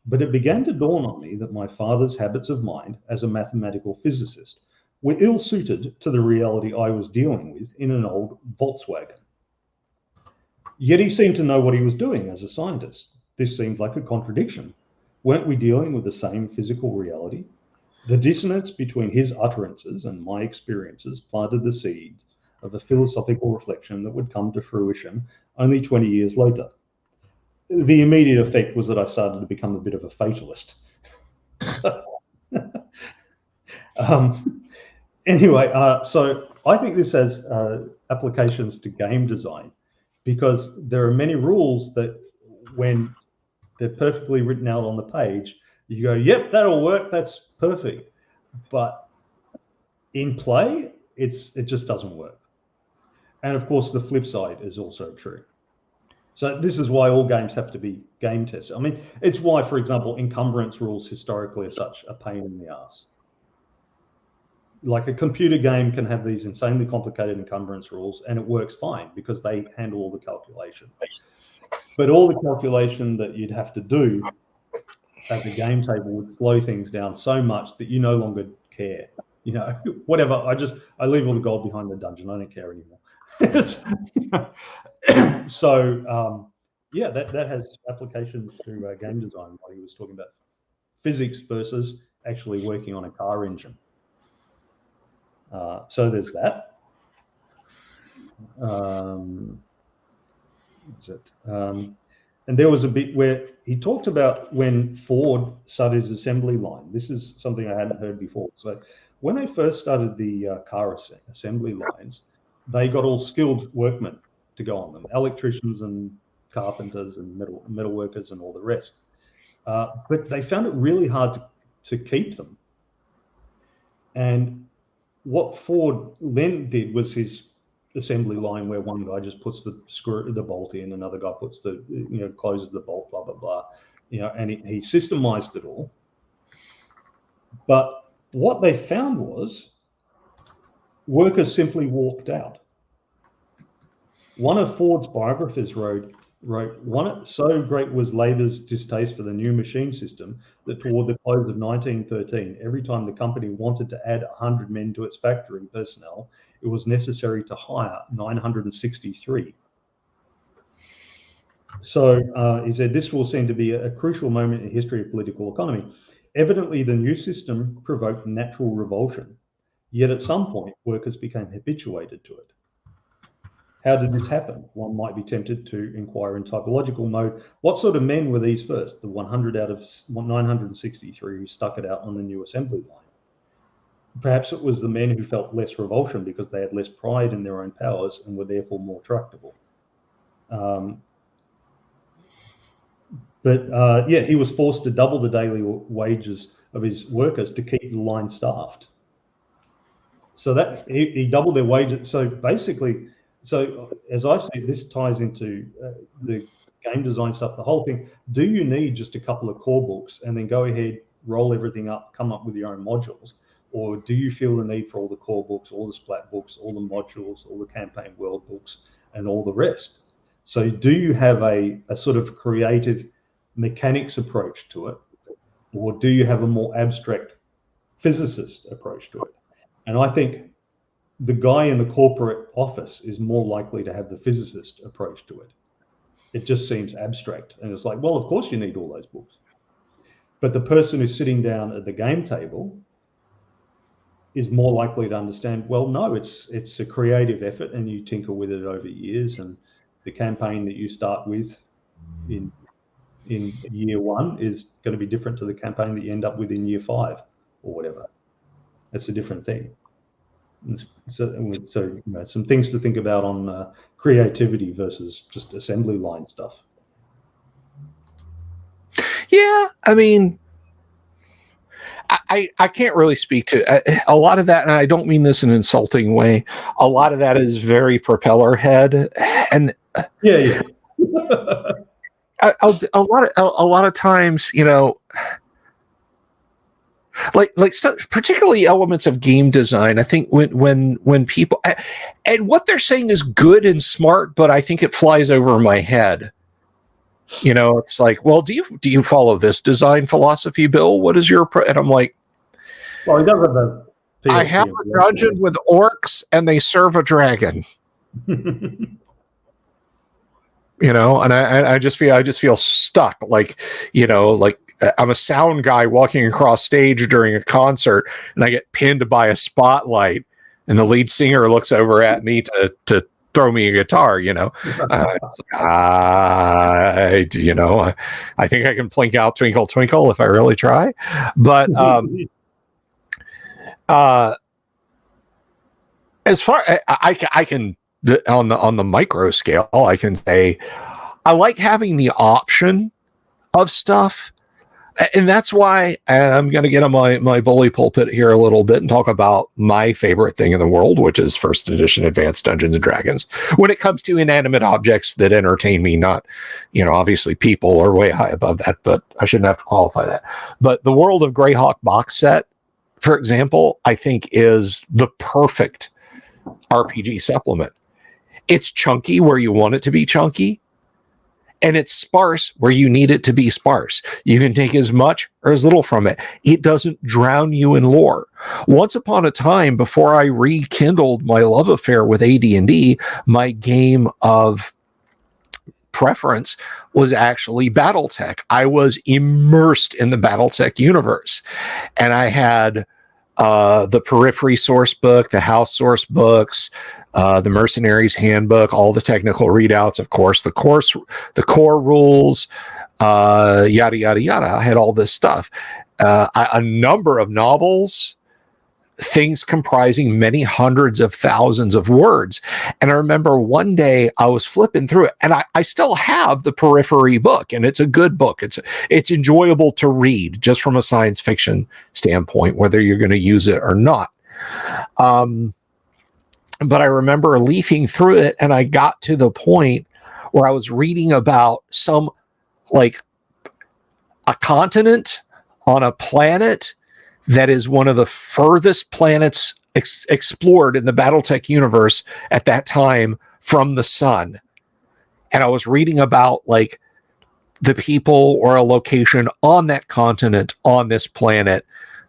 but it began to dawn on me that my father's habits of mind as a mathematical physicist were ill-suited to the reality I was dealing with in an old Volkswagen. Yet he seemed to know what he was doing as a scientist. This seemed like a contradiction. Weren't we dealing with the same physical reality? The dissonance between his utterances and my experiences planted the seeds of a philosophical reflection that would come to fruition only 20 years later. The immediate effect was that I started to become a bit of a fatalist. Anyway, so I think this has applications to game design, because there are many rules that when they're perfectly written out on the page, you go, yep, that'll work, that's perfect. But in play, it just doesn't work. And of course, the flip side is also true. So this is why all games have to be game tested. I mean, it's why, for example, encumbrance rules historically are such a pain in the ass. Like a computer game can have these insanely complicated encumbrance rules and it works fine because they handle all the calculation. But all the calculation that you'd have to do at the game table would slow things down so much that you no longer care. You know, whatever, I leave all the gold behind the dungeon. I don't care anymore. So, yeah, that has applications to game design, while he was talking about physics versus actually working on a car engine. So there's that. And there was a bit where he talked about when Ford started his assembly line. This is something I hadn't heard before. So when they first started the car assembly lines, they got all skilled workmen to go on them, electricians and carpenters and metal workers and all the rest. But they found it really hard to keep them. And what Ford then did was his assembly line, where one guy just puts the bolt in, another guy puts closes the bolt, blah blah blah, and he systemized it all. But what they found was workers simply walked out. One of Ford's biographers wrote, so great was labor's distaste for the new machine system that toward the close of 1913, every time the company wanted to add 100 men to its factory personnel, it was necessary to hire 963. So he said, this will seem to be a crucial moment in the history of political economy. Evidently, the new system provoked natural revulsion, yet at some point, workers became habituated to it. How did this happen? One might be tempted to inquire in typological mode. What sort of men were these first, the 100 out of 963 who stuck it out on the new assembly line? Perhaps it was the men who felt less revulsion because they had less pride in their own powers and were therefore more tractable. Yeah, he was forced to double the daily wages of his workers to keep the line staffed. So that he doubled their wages. So basically, as I see, this ties into the game design stuff, the whole thing. Do you need just a couple of core books and then go ahead, roll everything up, come up with your own modules? Or do you feel the need for all the core books, all the splat books, all the modules, all the campaign world books, and all the rest? So do you have a sort of creative mechanics approach to it? Or do you have a more abstract physicist approach to it? And I think the guy in the corporate office is more likely to have the physicist approach to it. It just seems abstract. And it's like, well, of course you need all those books. But the person who's sitting down at the game table is more likely to understand, well, no, it's a creative effort and you tinker with it over years. And the campaign that you start with in year one is going to be different to the campaign that you end up with in year 5 or whatever. That's a different thing. So some things to think about on creativity versus just assembly line stuff. Yeah, I mean, I can't really speak to a lot of that, and I don't mean this in an insulting way. A lot of that is very propeller head, and yeah. a lot of times, like stuff, particularly elements of game design. I think when people, and what they're saying is good and smart, but I think it flies over my head. It's like, well, do you follow this design philosophy, Bill? What is your and I'm like, well, he does have a PhD. I have a dungeon with orcs and they serve a dragon. And I just feel stuck, like I'm a sound guy walking across stage during a concert and I get pinned by a spotlight and the lead singer looks over at me to throw me a guitar, I think I can plink out Twinkle Twinkle if I really try. But As far I can on the micro scale, I can say I like having the option of stuff. And that's why, and I'm going to get on my bully pulpit here a little bit and talk about my favorite thing in the world, which is first edition Advanced Dungeons and Dragons. When it comes to inanimate objects that entertain me, not, obviously people are way high above that, but I shouldn't have to qualify that. But the World of Greyhawk box set, for example, I think is the perfect RPG supplement. It's chunky where you want it to be chunky, and it's sparse where you need it to be sparse. You can take as much or as little from it. It doesn't drown you in lore. Once upon a time, before I rekindled my love affair with AD&D, my game of preference was actually BattleTech. I was immersed in the BattleTech universe. And I had the Periphery source book, the House source books, the Mercenaries Handbook, all the technical readouts, of course, the core rules, yada, yada, yada. I had all this stuff. A number of novels, things comprising many hundreds of thousands of words. And I remember one day I was flipping through it, and I still have the Periphery book, and it's a good book. It's enjoyable to read just from a science fiction standpoint, whether you're going to use it or not. But I remember leafing through it, and I got to the point where I was reading about a continent on a planet that is one of the furthest planets explored in the BattleTech universe at that time from the sun. And I was reading about the people or a location on that continent on this planet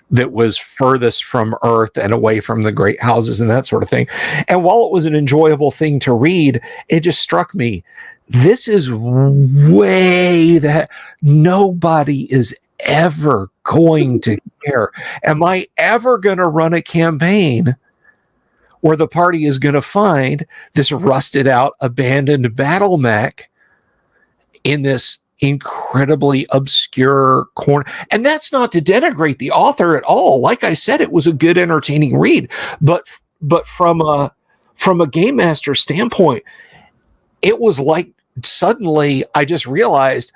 that was furthest from Earth and away from the great houses and that sort of thing. And while it was an enjoyable thing to read, it just struck me, this is way that nobody is ever going to care. Am I ever going to run a campaign where the party is going to find this rusted out, abandoned battle mech in this incredibly obscure corner? And that's not to denigrate the author at all. Like I said, it was a good, entertaining read. But from a game master standpoint, it was like suddenly I just realized,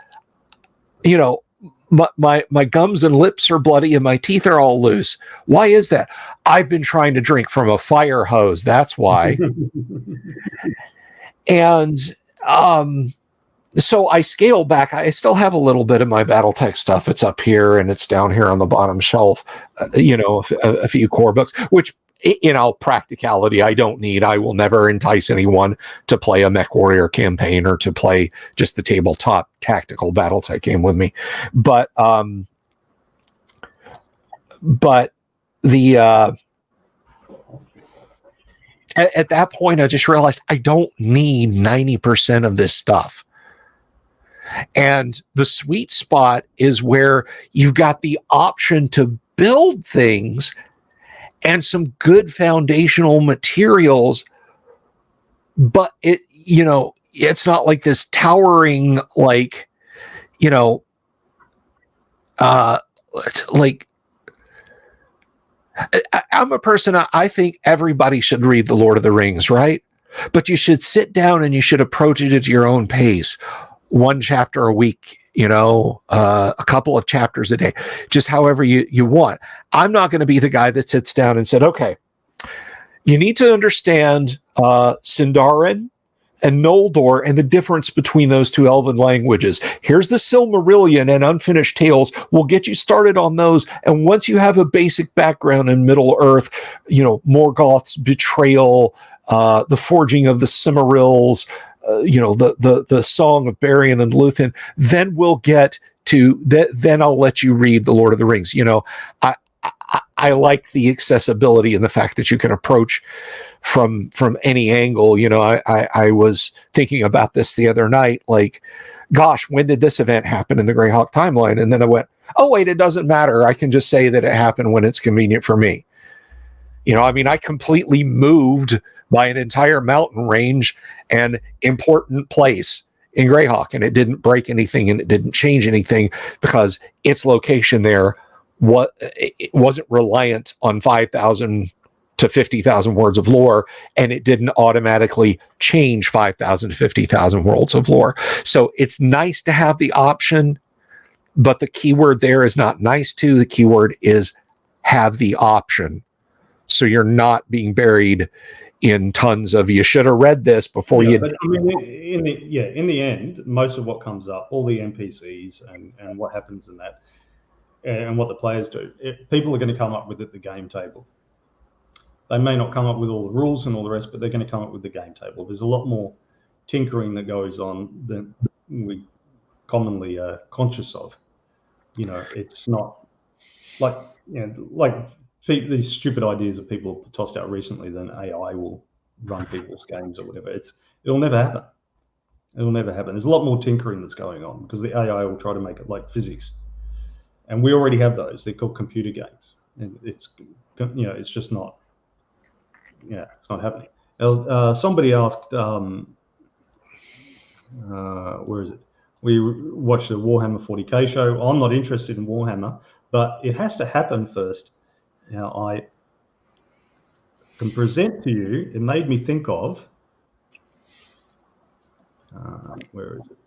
my gums and lips are bloody and my teeth are all loose. Why is that? I've been trying to drink from a fire hose. That's why. And so I scale back. I still have a little bit of my BattleTech stuff. It's up here and it's down here on the bottom shelf. A few core books, which in all practicality I don't need. I will never entice anyone to play a Mech Warrior campaign or to play just the tabletop tactical BattleTech game with me. But the at that point I just realized I don't need 90% of this stuff. And the sweet spot is where you've got the option to build things and some good foundational materials, but it's not like this towering, I'm a person, I think everybody should read The Lord of the Rings, right? But you should sit down and you should approach it at your own pace. One chapter a week, a couple of chapters a day, just however you want. I'm not going to be the guy that sits down and said, okay, you need to understand Sindarin and Noldor and the difference between those two elven languages. Here's the Silmarillion and Unfinished Tales. We'll get you started on those. And once you have a basic background in Middle Earth, Morgoth's betrayal, the forging of the Silmarils, the Song of Berion and Lúthien, then we'll get to that. Then I'll let you read The Lord of the Rings. I like the accessibility and the fact that you can approach from any angle. I was thinking about this the other night, gosh, when did this event happen in the Greyhawk timeline? And then I went, oh wait, it doesn't matter. I can just say that it happened when it's convenient for me. I completely moved by an entire mountain range and important place in Greyhawk, and it didn't break anything and it didn't change anything because its location there it wasn't reliant on 5,000 to 50,000 words of lore, and it didn't automatically change 5,000 to 50,000 words of lore. So it's nice to have the option, but the keyword there is not nice to. The keyword is have the option. So you're not being buried in tons of you should have read this before you. But I mean, in the end, most of what comes up, all the NPCs and what happens in that, and what the players do, people are going to come up with at the game table. They may not come up with all the rules and all the rest, but they're going to come up with the game table. There's a lot more tinkering that goes on than we commonly are conscious of. It's not like these stupid ideas that people have tossed out recently. Then AI will run people's games or whatever. It'll never happen. It'll never happen. There's a lot more tinkering that's going on because the AI will try to make it like physics, and we already have those. They're called computer games, and it's just not. Yeah, it's not happening. Somebody asked, where is it? We watched the Warhammer 40k show. I'm not interested in Warhammer, but it has to happen first. Now, I can present to you, it made me think of, where is it?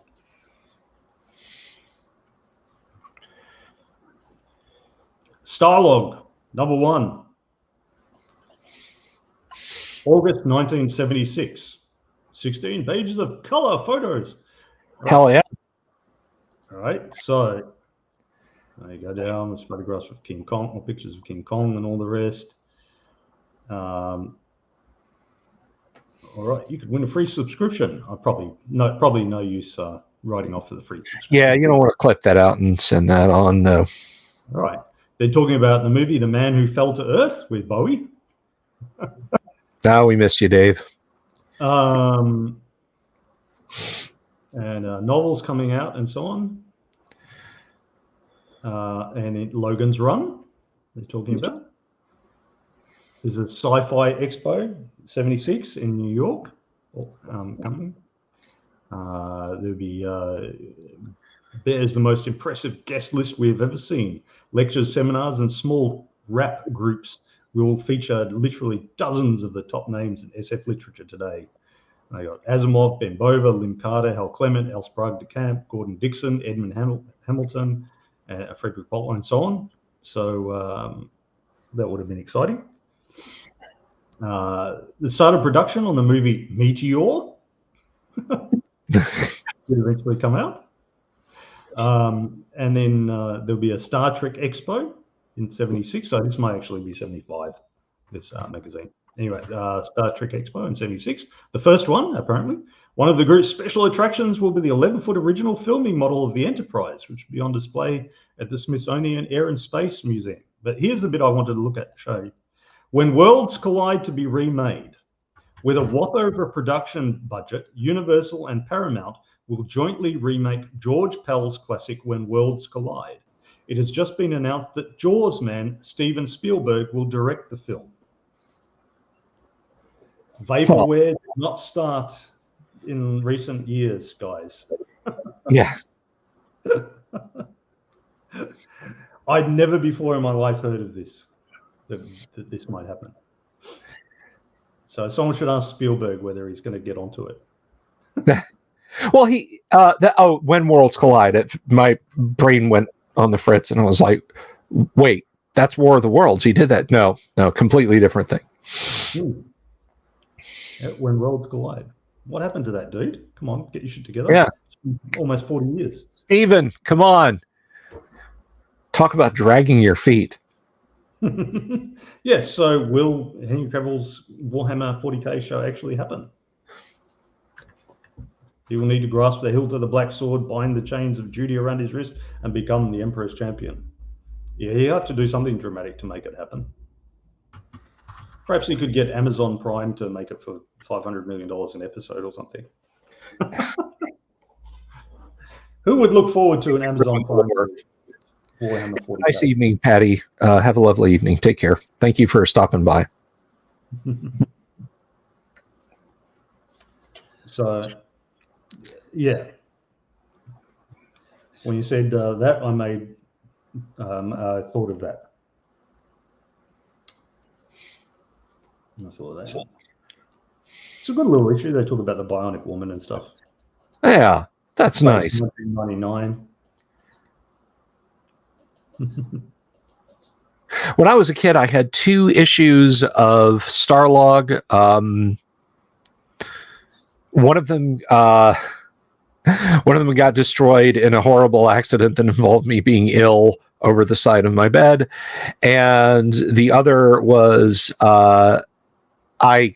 Starlog, #1. August 1976. 16 pages of color photos. Hell yeah. All right, so there you go down. There's photographs of King Kong, or pictures of King Kong and all the rest. All right, you could win a free subscription. Probably no use writing off for the free subscription. Yeah, you don't want to clip that out and send that on. No. All right, they're talking about the movie The Man Who Fell to Earth with Bowie. Now we miss you, Dave. And novels coming out and so on. And Logan's Run, they're talking about. There's a Sci-Fi Expo 76 in New York coming. There'll be there's the most impressive guest list we've ever seen. Lectures, seminars, and small rap groups will feature literally dozens of the top names in SF literature today. They got Asimov, Ben Bova, Lynn Carter, Hal Clement, L. Sprague de Camp, Gordon Dixon, Edmund Hamilton, Frederick Bolton, and so on. So that would have been exciting. The start of production on the movie Meteor will eventually come out. And then there'll be a Star Trek Expo in 76. So this might actually be 75, this magazine. Anyway, Star Trek Expo in 76. The first one, apparently. One of the group's special attractions will be the 11-foot original filming model of the Enterprise, which will be on display at the Smithsonian Air and Space Museum. But here's the bit I wanted to show you. When worlds collide to be remade, with a whopper of a production budget, Universal and Paramount will jointly remake George Pell's classic When Worlds Collide. It has just been announced that Jaws man Steven Spielberg will direct the film. Vaporware did not start in recent years, guys. Yeah. I'd never before in my life heard of this, that this might happen. So someone should ask Spielberg whether he's going to get onto it. Well, When Worlds Collide, my brain went on the fritz, and I was like, wait, that's War of the Worlds. He did that. No, completely different thing. When Worlds Collide. What happened to that, dude? Come on, get your shit together. Yeah. It's been almost 40 years. Steven, come on. Talk about dragging your feet. Yes, so will Henry Cavill's Warhammer 40k show actually happen? He will need to grasp the hilt of the black sword, bind the chains of duty around his wrist, and become the Emperor's champion. Yeah, he'll have to do something dramatic to make it happen. Perhaps he could get Amazon Prime to make it for $500 million an episode or something. Who would look forward to an Amazon Prime Warhammer 40K? Nice evening, Patty. Have a lovely evening. Take care. Thank you for stopping by. So, yeah. When you said that, I made thought of that. I thought of that. It's a good little issue. They talk about the bionic woman and stuff. Yeah, that's nice. 1999. When I was a kid, I had 2 issues of Starlog. One of them got destroyed in a horrible accident that involved me being ill over the side of my bed, and the other was I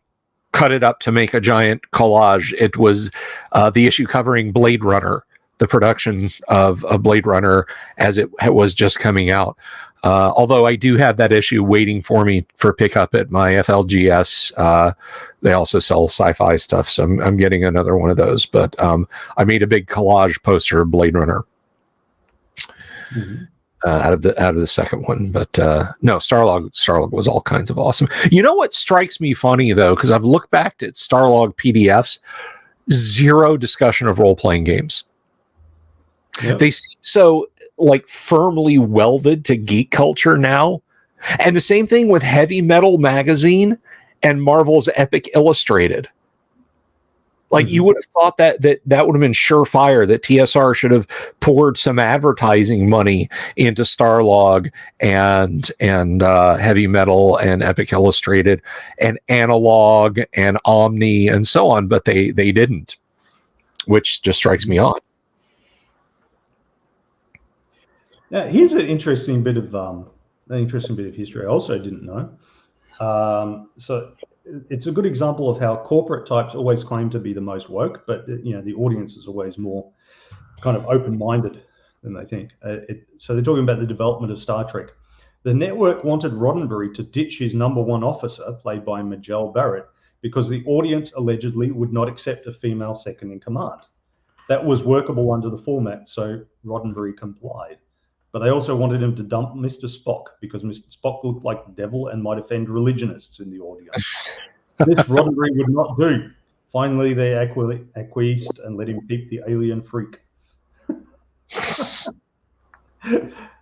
cut it up to make a giant collage. It was the issue covering Blade Runner, the production of Blade Runner as it was just coming out. Although I do have that issue waiting for me for pickup at my FLGS. They also sell sci-fi stuff, so I'm getting another one of those. But I made a big collage poster of Blade Runner out of the second one. But no, Starlog was all kinds of awesome. You know what strikes me funny though, because I've looked back at Starlog PDFs, zero discussion of role-playing games. Yep. They seem so like firmly welded to geek culture now. And the same thing with Heavy Metal Magazine and Marvel's Epic Illustrated. Like you would have thought that would have been surefire, that TSR should have poured some advertising money into Starlog and Heavy Metal and Epic Illustrated and Analog and Omni and so on, but they didn't, which just strikes me odd. Now, here's an interesting bit of history I also didn't know. So it's a good example of how corporate types always claim to be the most woke, but the audience is always more kind of open-minded than they think. So they're talking about the development of Star Trek. The network wanted Roddenberry to ditch his #1 officer, played by Majel Barrett, because the audience allegedly would not accept a female second in command. That was workable under the format, so Roddenberry complied. But they also wanted him to dump Mr. Spock because Mr. Spock looked like the devil and might offend religionists in the audience. This Roddenberry would not do. Finally, they acquiesced and let him keep the alien freak.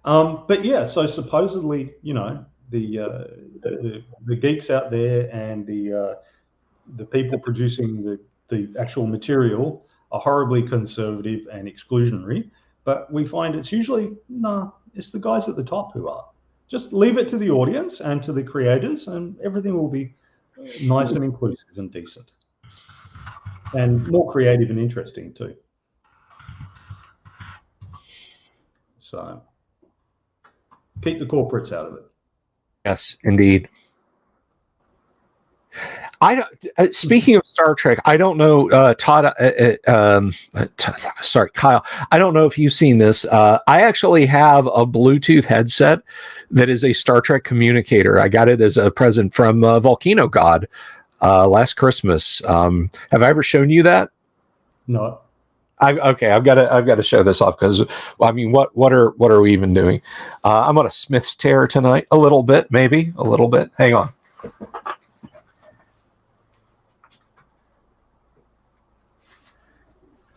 But yeah, so supposedly, the geeks out there and the people producing the actual material are horribly conservative and exclusionary. But we find it's usually, it's the guys at the top who are. Just leave it to the audience and to the creators, and everything will be nice and inclusive and decent. And more creative and interesting, too. So, keep the corporates out of it. Yes, indeed. Speaking of Star Trek, I don't know, Todd. Sorry, Kyle. I don't know if you've seen this. I actually have a Bluetooth headset that is a Star Trek communicator. I got it as a present from Volcano God last Christmas. Have I ever shown you that? No. I've got to show this off because what are we even doing? I'm on a Smith's tear tonight. A little bit. Hang on.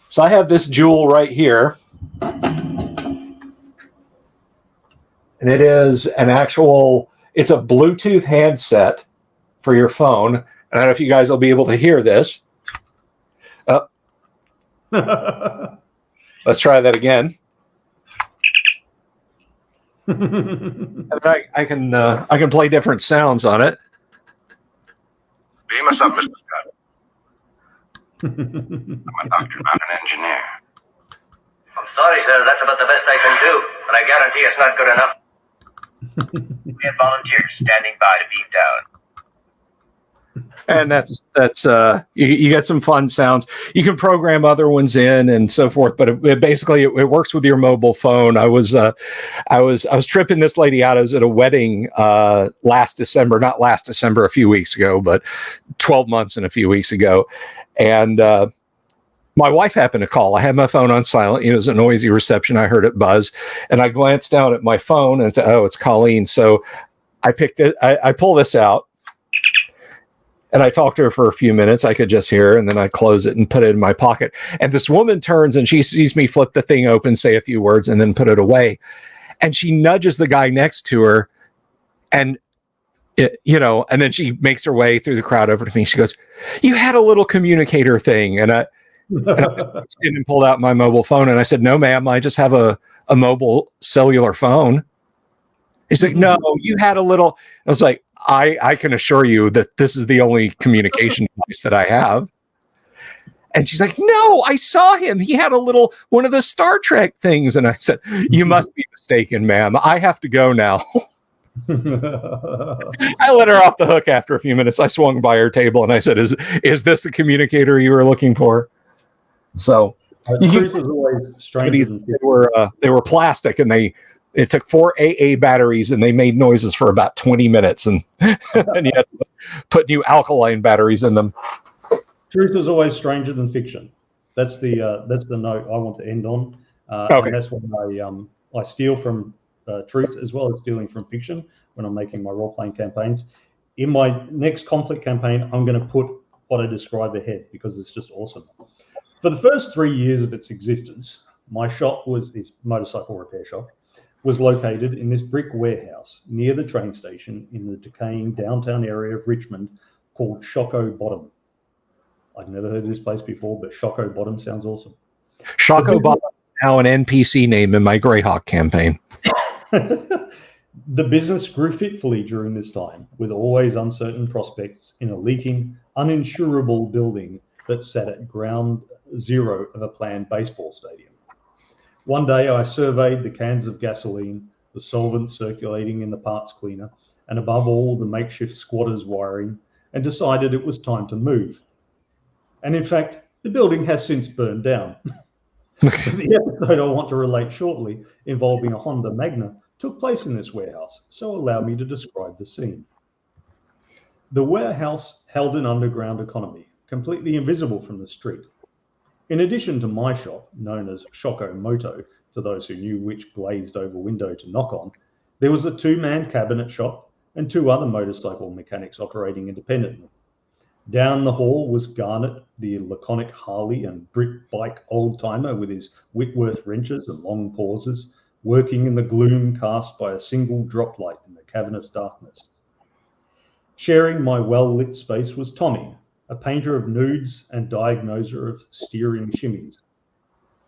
So I have this jewel right here, and it is it's a Bluetooth handset for your phone. And I don't know if you guys will be able to hear this. Let's try that again. And I can play different sounds on it. Beam us up, Mr. Scott. I'm a doctor, not an engineer. I'm sorry, sir. That's about the best I can do, but I guarantee it's not good enough. We have volunteers standing by to beam down. And that's you get some fun sounds. You can program other ones in and so forth, but it works with your mobile phone. I was tripping this lady out. I was at a wedding not last December, a few weeks ago, but 12 months and a few weeks ago. And my wife happened to call. I had my phone on silent. It was a noisy reception. I heard it buzz, and I glanced down at my phone and said, "Oh, it's Colleen." So I picked it. I pull this out, and I talked to her for a few minutes. I could just hear her, and then I close it and put it in my pocket. And this woman turns and she sees me flip the thing open, say a few words, and then put it away. and she nudges the guy next to her, and and then she makes her way through the crowd over to me. She goes, "You had a little communicator thing," and I pulled out my mobile phone, and I said, "No, ma'am, I just have a mobile cellular phone." He's like, "No, you had a little." I was like, I can assure you that this is the only communication device that I have. And she's like, "No, I saw him. He had one of the Star Trek things." And I said, "You must be mistaken, ma'am. I have to go now." I let her off the hook after a few minutes. I swung by her table and I said, "Is this the communicator you were looking for?" So truth is always strange. they were plastic, and it took 4 AA batteries, and they made noises for about 20 minutes, and and you had to put new alkaline batteries in them. Truth is always stranger than fiction. That's the note I want to end on. Okay. And that's when I steal from truth as well as stealing from fiction when I'm making my role-playing campaigns. In my next conflict campaign, I'm going to put what I describe ahead because it's just awesome. For the first 3 years of its existence, my shop this motorcycle repair shop, was located in this brick warehouse near the train station in the decaying downtown area of Richmond called Shocko Bottom. I've never heard of this place before, but Shocko Bottom sounds awesome. Shocko Bottom is now an NPC name in my Greyhawk campaign. The business grew fitfully during this time, with always uncertain prospects in a leaking, uninsurable building that sat at ground zero of a planned baseball stadium. One day I surveyed the cans of gasoline, the solvent circulating in the parts cleaner, and above all the makeshift squatters' wiring, and decided it was time to move. And in fact, the building has since burned down. The episode I want to relate shortly, involving a Honda Magna, took place in this warehouse, so allow me to describe the scene. The warehouse held an underground economy, completely invisible from the street. In addition to my shop, known as Shocko Moto, to those who knew which glazed over window to knock on, there was a 2-man cabinet shop and 2 other motorcycle mechanics operating independently. Down the hall was Garnet, the laconic Harley and brick bike old-timer with his Whitworth wrenches and long pauses, working in the gloom cast by a single drop light in the cavernous darkness. Sharing my well-lit space was Tommy, a painter of nudes and diagnoser of steering shimmies.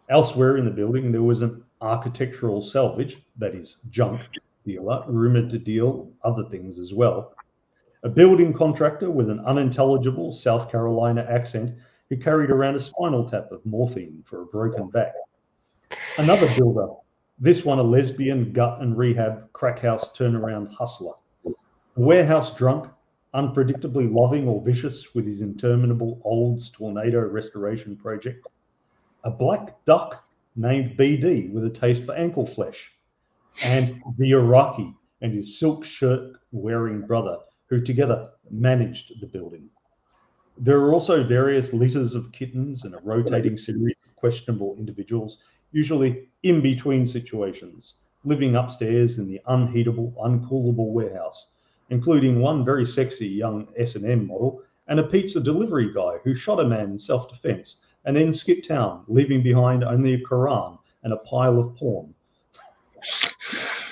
Elsewhere in the building, there was an architectural salvage, that is, junk, dealer, rumoured to deal other things as well. A building contractor with an unintelligible South Carolina accent who carried around a spinal tap of morphine for a broken back. Another builder, this one a lesbian gut and rehab crack house turnaround hustler. A warehouse drunk, unpredictably loving or vicious with his interminable Olds tornado restoration project. A black duck named BD with a taste for ankle flesh. And the Iraqi and his silk shirt wearing brother, who together managed the building. There are also various litters of kittens and a rotating series of questionable individuals, usually in between situations, living upstairs in the unheatable, uncoolable warehouse, including one very sexy young S&M model and a pizza delivery guy who shot a man in self-defense and then skipped town, leaving behind only a Quran and a pile of porn.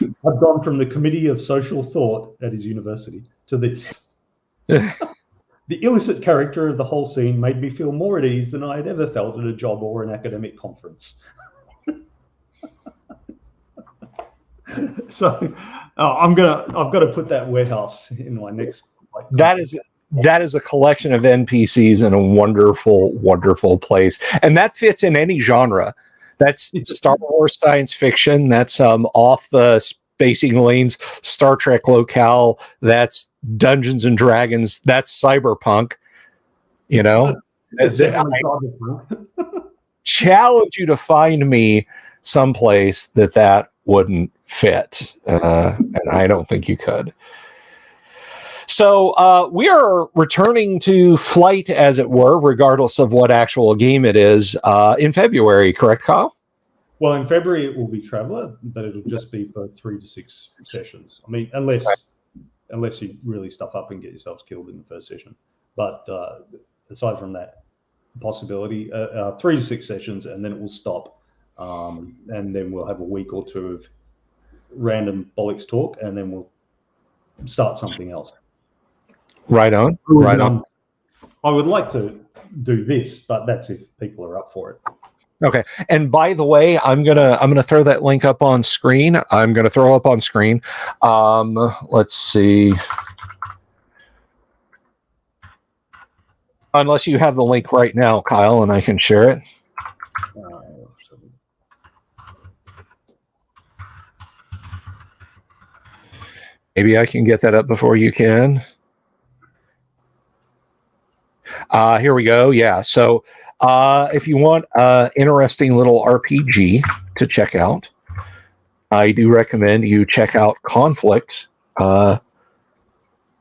I've gone from the Committee of Social Thought at his university to this. The illicit character of the whole scene made me feel more at ease than I had ever felt at a job or an academic conference. So I've got to put that warehouse in my next. That is a collection of NPCs in a wonderful, wonderful place, and that fits in any genre. That's Star Wars science fiction. That's off the spacing lanes Star Trek locale. That's Dungeons and Dragons. That's cyberpunk. You know, I challenge you to find me someplace that wouldn't fit, and I don't think you could. So we are returning to flight, as it were, regardless of what actual game it is, in February, correct, Kyle? Well, in February it will be Traveller, but it'll just be for 3 to 6 sessions. I mean, unless you really stuff up and get yourselves killed in the first session. But aside from that possibility, 3 to 6 sessions, and then it will stop. And then we'll have a week or two random bollocks talk, and then we'll start something else. Right on. Right on. I would like to do this, but that's if people are up for it. Okay. And by the way, I'm gonna throw that link up on screen. I'm gonna throw up on screen. Let's see. Unless you have the link right now, Kyle, and I can share it. Maybe I can get that up before you can. Here we go. Yeah. So if you want an interesting little RPG to check out, I do recommend you check out Conflict by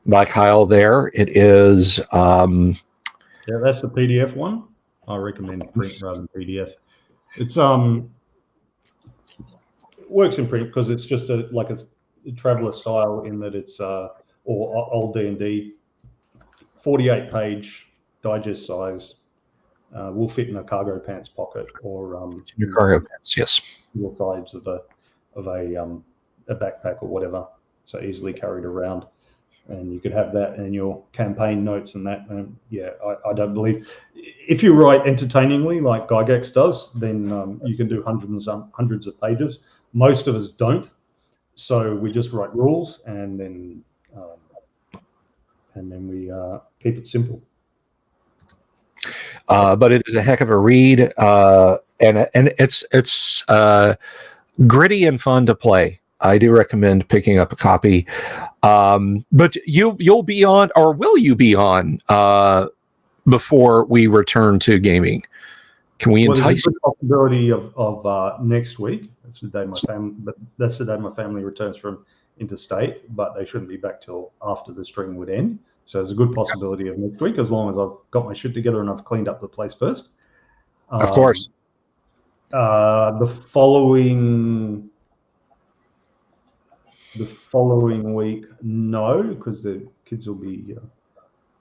Kyle there. It is... yeah, that's the PDF one. I recommend print rather than PDF. It's works in print because it's just a traveler style in that it's or old D&D 48-page digest size. Will fit in a cargo pants pocket or your cargo pants, yes, your sides of a backpack or whatever, so easily carried around. And you could have that in your campaign notes and that. And yeah, I don't believe if you write entertainingly like Gygax does, then you can do hundreds of pages. Most of us don't, so we just write rules and then we keep it simple. But it is a heck of a read, and it's gritty and fun to play. I do recommend picking up a copy. But you'll be on, or will you be on before we return to gaming? Can we entice? There's a good possibility of next week. That's the day my family returns from interstate, but they shouldn't be back till after the stream would end. So there's a good possibility of next week, as long as I've got my shit together and I've cleaned up the place first. Of course. The following week, no, because the kids will be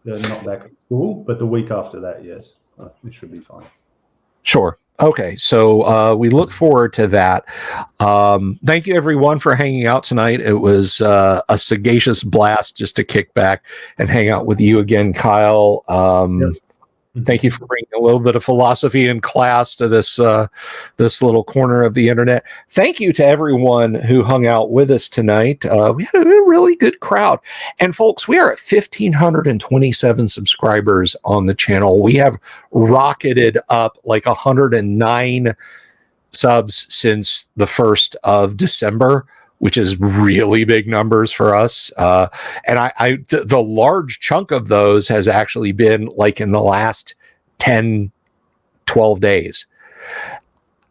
they're not back at school. But the week after that, yes, it should be fine. Sure. Okay, so we look forward to that. Thank you, everyone, for hanging out tonight. It was a sagacious blast just to kick back and hang out with you again, Kyle. Yep. Thank you for bringing a little bit of philosophy in class to this little corner of the internet. Thank you to everyone who hung out with us tonight. We had a really good crowd. And folks, we are at 1,527 subscribers on the channel. We have rocketed up like 109 subs since the 1st of December, which is really big numbers for us. And the large chunk of those has actually been like in the last 10, 12 days.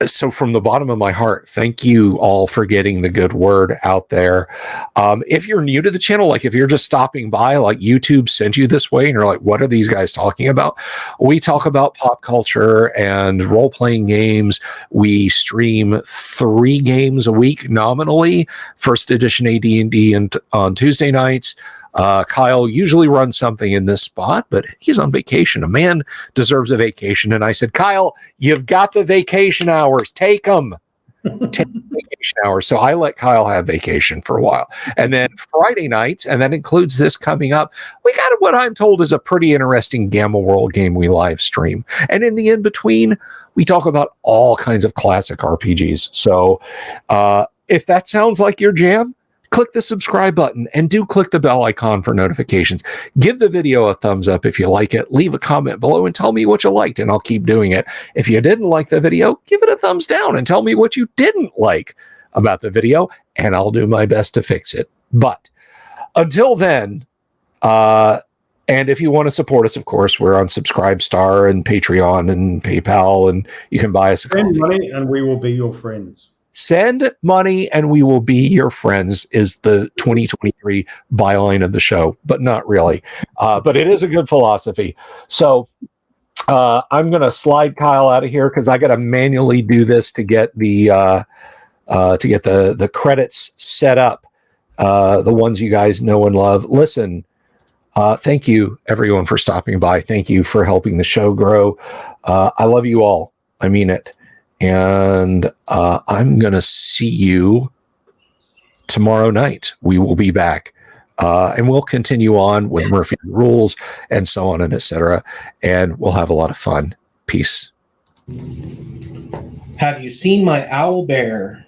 So from the bottom of my heart, thank you all for getting the good word out there. If you're new to the channel, like if you're just stopping by, like YouTube sent you this way and you're like, what are these guys talking about? We talk about pop culture and role-playing games. We stream 3 games a week nominally. First edition AD&D on Tuesday nights. Kyle usually runs something in this spot, but he's on vacation. A man deserves a vacation. And I said, Kyle, you've got the vacation hours. Take them. Take vacation hours. So I let Kyle have vacation for a while. And then Friday nights, and that includes this coming up, we got what I'm told is a pretty interesting Gamma World game we live stream. And in the in-between, we talk about all kinds of classic RPGs. So if that sounds like your jam, click the subscribe button and do click the bell icon for notifications. Give the video a thumbs up if you like it. Leave a comment below and tell me what you liked, and I'll keep doing it. If you didn't like the video, give it a thumbs down and tell me what you didn't like about the video, and I'll do my best to fix it. But until then, and if you want to support us, of course, we're on Subscribestar and Patreon and PayPal, and you can buy us a coffee. Send money and we will be your friends. Send money and we will be your friends is the 2023 byline of the show, but not really. But it is a good philosophy. So I'm going to slide Kyle out of here because I got to manually do this to get the credits set up. The ones you guys know and love. Listen, thank you everyone for stopping by. Thank you for helping the show grow. I love you all. I mean it. And I'm going to see you tomorrow night we will be back. And we'll continue on with Murphy rules and so on and etc. And we'll have a lot of fun. Peace. Have you seen my owl bear?